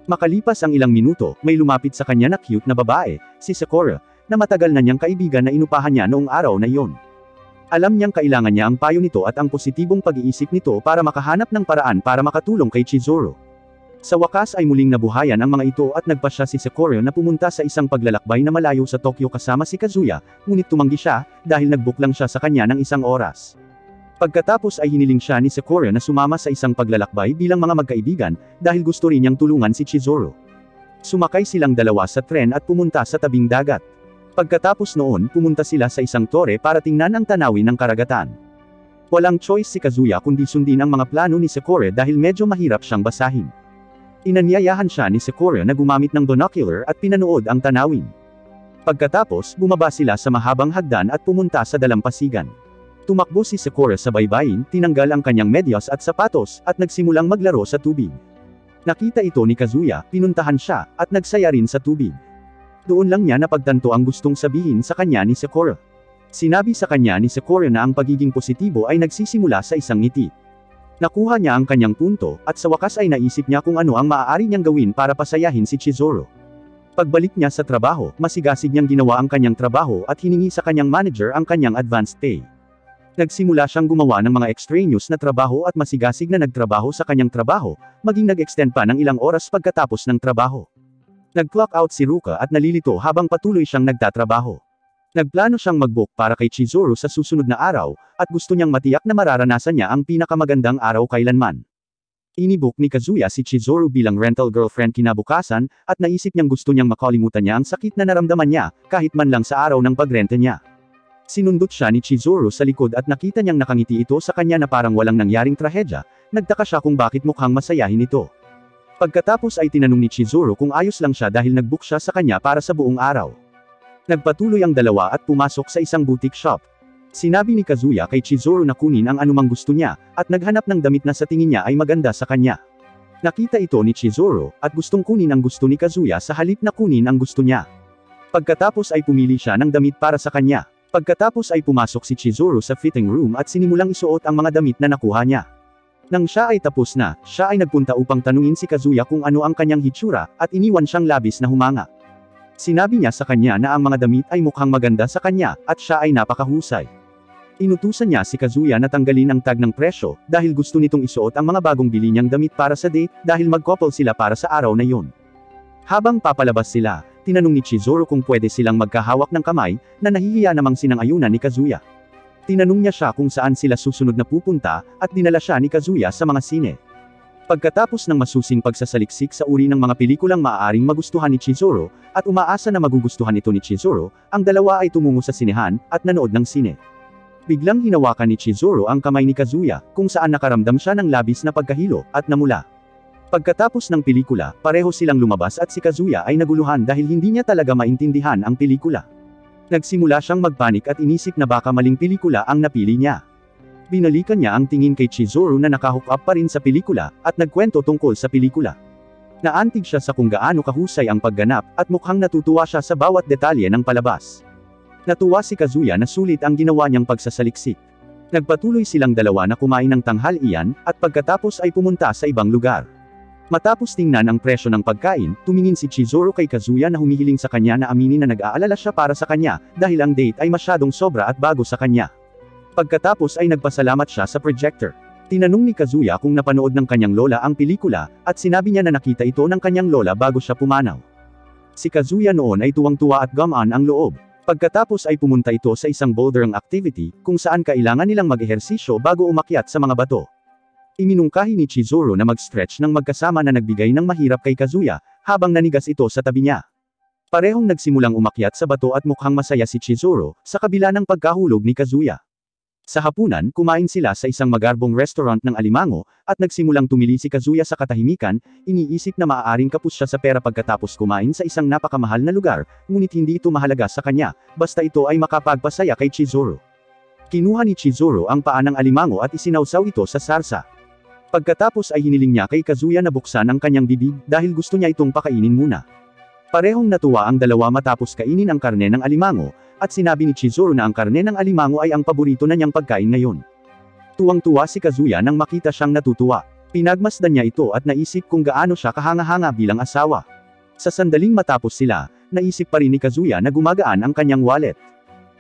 Makalipas ang ilang minuto, may lumapit sa kanya na cute na babae, si Sakura, na matagal na niyang kaibigan na inupahan niya noong araw na iyon. Alam niyang kailangan niya ang payo nito at ang positibong pag-iisip nito para makahanap ng paraan para makatulong kay Chizuru. Sa wakas ay muling nabuhayan ang mga ito at nagpasya si Sakura na pumunta sa isang paglalakbay na malayo sa Tokyo kasama si Kazuya, ngunit tumanggi siya, dahil nag-book lang siya sa kanya ng isang oras. Pagkatapos ay hiniling siya ni Sakura na sumama sa isang paglalakbay bilang mga magkaibigan, dahil gusto rin niyang tulungan si Chizuru. Sumakay silang dalawa sa tren at pumunta sa tabing dagat. Pagkatapos noon, pumunta sila sa isang tore para tingnan ang tanawin ng karagatan. Walang choice si Kazuya kundi sundin ang mga plano ni Sakura dahil medyo mahirap siyang basahin. Inanyayahan siya ni Sakura na gumamit ng binocular at pinanood ang tanawin. Pagkatapos, bumaba sila sa mahabang hagdan at pumunta sa dalampasigan. Tumakbo si Sakura sa baybayin, tinanggal ang kanyang medyas at sapatos, at nagsimulang maglaro sa tubig. Nakita ito ni Kazuya, pinuntahan siya, at nagsaya rin sa tubig. Doon lang niya napagtanto ang gustong sabihin sa kanya ni Sakura. Sinabi sa kanya ni Sakura na ang pagiging positibo ay nagsisimula sa isang ngiti. Nakuha niya ang kanyang punto, at sa wakas ay naisip niya kung ano ang maaari niyang gawin para pasayahin si Chizuru. Pagbalik niya sa trabaho, masigasig niyang ginawa ang kanyang trabaho at hiningi sa kanyang manager ang kanyang advanced pay. Nagsimula siyang gumawa ng mga extraneous na trabaho at masigasig na nagtrabaho sa kanyang trabaho, maging nag-extend pa ng ilang oras pagkatapos ng trabaho. Nag-clock out si Ruka at nalilito habang patuloy siyang nagtatrabaho. Nagplano siyang mag-book para kay Chizuru sa susunod na araw, at gusto niyang matiyak na mararanasan niya ang pinakamagandang araw kailanman. Inibook ni Kazuya si Chizuru bilang rental girlfriend kinabukasan, at naisip niyang gusto niyang makalimutan niya ang sakit na naramdaman niya, kahit man lang sa araw ng pagrenta niya. Sinundot siya ni Chizuru sa likod at nakita niyang nakangiti ito sa kanya na parang walang nangyaring trahedya, nagtaka siya kung bakit mukhang masayahin ito. Pagkatapos ay tinanong ni Chizuru kung ayos lang siya dahil nag-book siya sa kanya para sa buong araw. Nagpatuloy ang dalawa at pumasok sa isang boutique shop. Sinabi ni Kazuya kay Chizuru na kunin ang anumang gusto niya, at naghanap ng damit na sa tingin niya ay maganda sa kanya. Nakita ito ni Chizuru, at gustong kunin ang gusto ni Kazuya sa halip na kunin ang gusto niya. Pagkatapos ay pumili siya ng damit para sa kanya. Pagkatapos ay pumasok si Chizuru sa fitting room at sinimulang isuot ang mga damit na nakuha niya. Nang siya ay tapos na, siya ay nagpunta upang tanungin si Kazuya kung ano ang kanyang hitsura, at iniwan siyang labis na humanga. Sinabi niya sa kanya na ang mga damit ay mukhang maganda sa kanya, at siya ay napakahusay. Inutusan niya si Kazuya na tanggalin ang tag ng presyo, dahil gusto nitong isuot ang mga bagong bili niyang damit para sa date, dahil mag-couple sila para sa araw na yun. Habang papalabas sila, tinanong ni Chizuru kung pwede silang magkahawak ng kamay, na nahihiya namang sinang-ayunan ni Kazuya. Tinanong niya siya kung saan sila susunod na pupunta, at dinala siya ni Kazuya sa mga sine. Pagkatapos ng masusing pagsasaliksik sa uri ng mga pelikulang maaaring magustuhan ni Chizuru, at umaasa na magugustuhan ito ni Chizuru, ang dalawa ay tumungo sa sinehan, at nanood ng sine. Biglang hinawakan ni Chizuru ang kamay ni Kazuya, kung saan nakaramdam siya ng labis na pagkahilo, at namula. Pagkatapos ng pelikula, pareho silang lumabas at si Kazuya ay naguluhan dahil hindi niya talaga maintindihan ang pelikula. Nagsimula siyang magpanik at inisip na baka maling pelikula ang napili niya. Binalikan niya ang tingin kay Chizuru na nakahook up pa rin sa pelikula, at nagkwento tungkol sa pelikula. Naantig siya sa kung gaano kahusay ang pagganap, at mukhang natutuwa siya sa bawat detalye ng palabas. Natuwa si Kazuya na sulit ang ginawa niyang pagsasaliksik. Nagpatuloy silang dalawa na kumain ng tanghalian, at pagkatapos ay pumunta sa ibang lugar. Matapos tingnan ang presyo ng pagkain, tumingin si Chizuru kay Kazuya na humihiling sa kanya na aminin na nag-aalala siya para sa kanya, dahil ang date ay masyadong sobra at bago sa kanya. Pagkatapos ay nagpasalamat siya sa projector. Tinanong ni Kazuya kung napanood ng kanyang lola ang pelikula, at sinabi niya na nakita ito ng kanyang lola bago siya pumanaw. Si Kazuya noon ay tuwang-tuwa at gumaan ang loob. Pagkatapos ay pumunta ito sa isang bouldering activity, kung saan kailangan nilang mag-ehersisyo bago umakyat sa mga bato. Iminungkahi ni Chizuru na mag-stretch ng magkasama na nagbigay ng mahirap kay Kazuya, habang nanigas ito sa tabi niya. Parehong nagsimulang umakyat sa bato at mukhang masaya si Chizuru, sa kabila ng pagkahulog ni Kazuya. Sa hapunan, kumain sila sa isang magarbong restaurant ng alimango, at nagsimulang tumili si Kazuya sa katahimikan, iniisip na maaaring kapos siya sa pera pagkatapos kumain sa isang napakamahal na lugar, ngunit hindi ito mahalaga sa kanya, basta ito ay makapagpasaya kay Chizuru. Kinuha ni Chizuru ang paa ng alimango at isinawsaw ito sa sarsa. Pagkatapos ay hiniling niya kay Kazuya na buksan ang kanyang bibig, dahil gusto niya itong pakainin muna. Parehong natuwa ang dalawa matapos kainin ang karne ng alimango, at sinabi ni Chizuru na ang karne ng alimango ay ang paborito na niyang pagkain ngayon. Tuwang-tuwa si Kazuya nang makita siyang natutuwa. Pinagmasdan niya ito at naisip kung gaano siya kahanga-hanga bilang asawa. Sa sandaling matapos sila, naisip pa rin ni Kazuya na gumagaan ang kanyang wallet.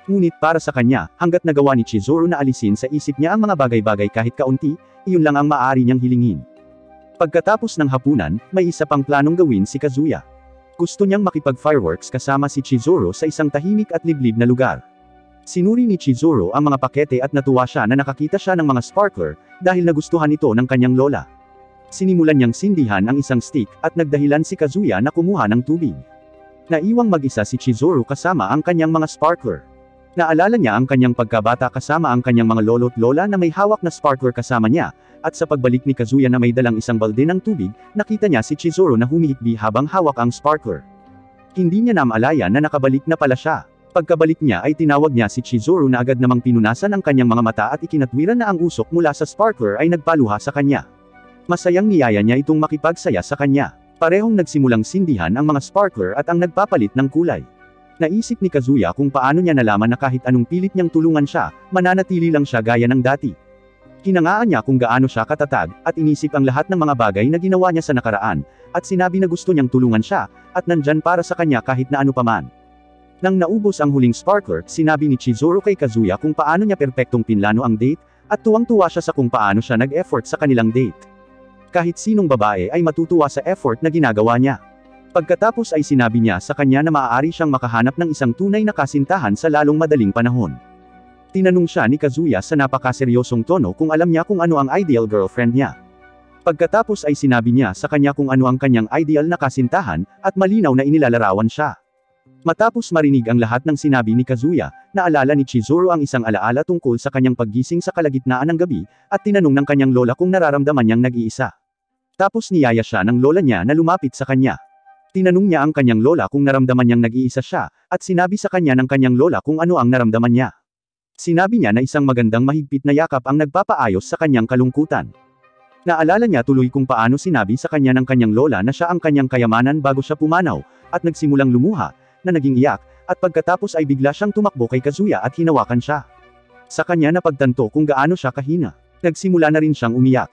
Ngunit para sa kanya, hanggat nagawa ni Chizuru na alisin sa isip niya ang mga bagay-bagay kahit kaunti, iyon lang ang maaari niyang hilingin. Pagkatapos ng hapunan, may isa pang planong gawin si Kazuya. Gusto niyang makipag-fireworks kasama si Chizuru sa isang tahimik at liblib na lugar. Sinuri ni Chizuru ang mga pakete at natuwa siya na nakakita siya ng mga sparkler, dahil nagustuhan ito ng kanyang lola. Sinimulan niyang sindihan ang isang stick, at nagdahilan si Kazuya na kumuha ng tubig. Naiwang mag-isa si Chizuru kasama ang kanyang mga sparkler. Naalala niya ang kanyang pagkabata kasama ang kanyang mga lolo't lola na may hawak na sparkler kasama niya, at sa pagbalik ni Kazuya na may dalang isang balde ng tubig, nakita niya si Chizuru na humihikbi habang hawak ang sparkler. Hindi niya namalaya na nakabalik na pala siya. Pagkabalik niya ay tinawag niya si Chizuru na agad namang pinunasan ang kanyang mga mata at ikinatwiran na ang usok mula sa sparkler ay nagpaluha sa kanya. Masayang niyaya niya itong makipagsaya sa kanya. Parehong nagsimulang sindihan ang mga sparkler at ang nagpapalit ng kulay. Naisip ni Kazuya kung paano niya nalaman na kahit anong pilit niyang tulungan siya, mananatili lang siya gaya ng dati. Hinangaan niya kung gaano siya katatag, at inisip ang lahat ng mga bagay na ginawa niya sa nakaraan, at sinabi na gusto niyang tulungan siya, at nandyan para sa kanya kahit na ano paman. Nang naubos ang huling sparkler, sinabi ni Chizuru kay Kazuya kung paano niya perpektong pinlano ang date, at tuwang-tuwa siya sa kung paano siya nag-effort sa kanilang date. Kahit sinong babae ay matutuwa sa effort na ginagawa niya. Pagkatapos ay sinabi niya sa kanya na maaari siyang makahanap ng isang tunay na kasintahan sa lalong madaling panahon. Tinanong siya ni Kazuya sa napakaseryosong tono kung alam niya kung ano ang ideal girlfriend niya. Pagkatapos ay sinabi niya sa kanya kung ano ang kanyang ideal na kasintahan, at malinaw na inilalarawan siya. Matapos marinig ang lahat ng sinabi ni Kazuya, naalala ni Chizuru ang isang alaala tungkol sa kanyang paggising sa kalagitnaan ng gabi, at tinanong ng kanyang lola kung nararamdaman niyang nag-iisa. Tapos niyaya siya ng lola niya na lumapit sa kanya. Tinanong niya ang kanyang lola kung naramdaman niyang nag-iisa siya, at sinabi sa kanya ng kanyang lola kung ano ang naramdaman niya. Sinabi niya na isang magandang mahigpit na yakap ang nagpapaayos sa kanyang kalungkutan. Naalala niya tuloy kung paano sinabi sa kanya ng kanyang lola na siya ang kanyang kayamanan bago siya pumanaw, at nagsimulang lumuha, na naging iyak, at pagkatapos ay bigla siyang tumakbo kay Kazuya at hinawakan siya. Sa kanya napagtanto kung gaano siya kahina. Nagsimula na rin siyang umiyak.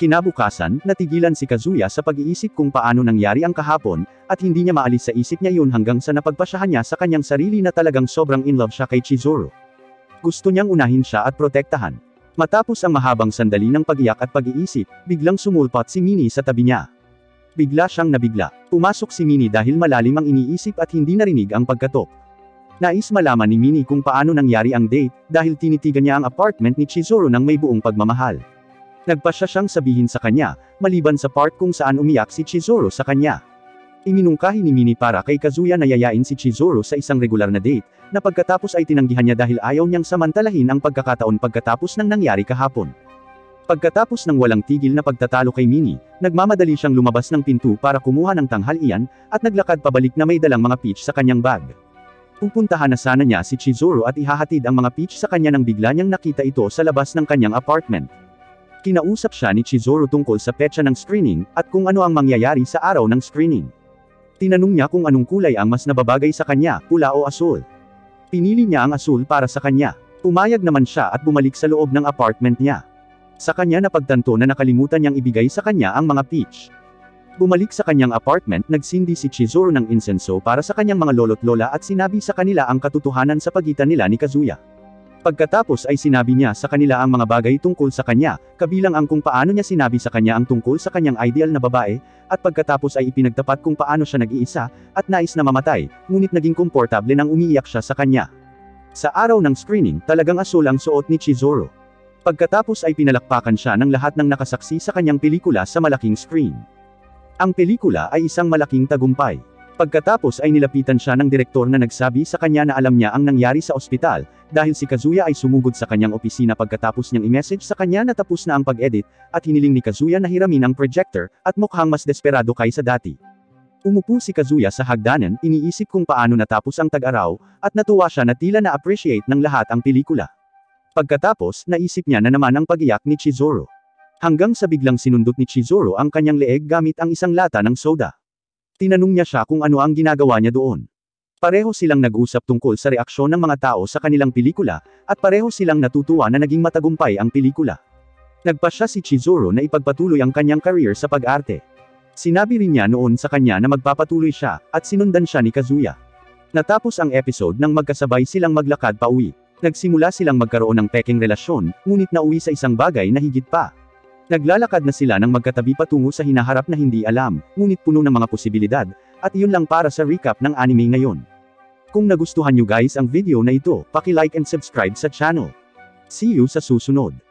Kinabukasan, natigilan si Kazuya sa pag-iisip kung paano nangyari ang kahapon, at hindi niya maalis sa isip niya yun hanggang sa napagpasyahan niya sa kanyang sarili na talagang sobrang in love siya kay Chizuru. Gusto niyang unahin siya at protektahan. Matapos ang mahabang sandali ng pag-iyak at pag-iisip, biglang sumulpot si Minnie sa tabi niya. Bigla siyang nabigla. Pumasok si Minnie dahil malalim ang iniisip at hindi narinig ang pagkatok. Nais malaman ni Minnie kung paano nangyari ang date, dahil tinitigan niya ang apartment ni Chizuru ng may buong pagmamahal. Nagpasya siyang sabihin sa kanya, maliban sa part kung saan umiyak si Chizuru sa kanya. Iminungkahi ni Minnie para kay Kazuya na yayain si Chizuru sa isang regular na date, na pagkatapos ay tinanggihan niya dahil ayaw niyang samantalahin ang pagkakataon pagkatapos ng nangyari kahapon. Pagkatapos ng walang tigil na pagtatalo kay Minnie, nagmamadali siyang lumabas ng pinto para kumuha ng tanghalian, at naglakad pabalik na may dalang mga peach sa kanyang bag. Pupuntahan na sana niya si Chizuru at ihahatid ang mga peach sa kanya nang bigla niyang nakita ito sa labas ng kanyang apartment. Kinausap siya ni Chizuru tungkol sa petsa ng screening, at kung ano ang mangyayari sa araw ng screening. Tinanong niya kung anong kulay ang mas nababagay sa kanya, pula o asul. Pinili niya ang asul para sa kanya. Pumayag naman siya at bumalik sa loob ng apartment niya. Sa kanya napagtanto na nakalimutan niyang ibigay sa kanya ang mga peach. Bumalik sa kanyang apartment, nagsindi si Chizuru ng insenso para sa kanyang mga lolo't lola at sinabi sa kanila ang katotohanan sa pagitan nila ni Kazuya. Pagkatapos ay sinabi niya sa kanila ang mga bagay tungkol sa kanya, kabilang ang kung paano niya sinabi sa kanya ang tungkol sa kanyang ideal na babae, at pagkatapos ay ipinagtapat kung paano siya nag-iisa, at nais na mamatay, ngunit naging komportable nang umiiyak siya sa kanya. Sa araw ng screening, talagang asul ang suot ni Chizuru. Pagkatapos ay pinalakpakan siya ng lahat ng nakasaksi sa kanyang pelikula sa malaking screen. Ang pelikula ay isang malaking tagumpay. Pagkatapos ay nilapitan siya ng direktor na nagsabi sa kanya na alam niya ang nangyari sa ospital, dahil si Kazuya ay sumugod sa kanyang opisina pagkatapos niyang i-message sa kanya na tapos na ang pag-edit, at hiniling ni Kazuya na hiramin ang projector, at mukhang mas desperado kaysa dati. Umupo si Kazuya sa hagdanan, iniisip kung paano natapos ang tag-araw, at natuwa siya na tila na-appreciate ng lahat ang pelikula. Pagkatapos, naisip niya na naman ang pag-iyak ni Chizuru. Hanggang sa biglang sinundot ni Chizuru ang kanyang leeg gamit ang isang lata ng soda. Tinanong niya siya kung ano ang ginagawa niya doon. Pareho silang nag-usap tungkol sa reaksyon ng mga tao sa kanilang pelikula, at pareho silang natutuwa na naging matagumpay ang pelikula. Nagpasya si Chizuru na ipagpatuloy ang kanyang career sa pag-arte. Sinabi rin niya noon sa kanya na magpapatuloy siya, at sinundan siya ni Kazuya. Natapos ang episode nang magkasabay silang maglakad pa uwi. Nagsimula silang magkaroon ng peking relasyon, ngunit nauwi sa isang bagay na higit pa. Naglalakad na sila ng magkatabi patungo sa hinaharap na hindi alam, ngunit puno ng mga posibilidad, at iyon lang para sa recap ng anime ngayon. Kung nagustuhan nyo guys ang video na ito, paki-like and subscribe sa channel. See you sa susunod.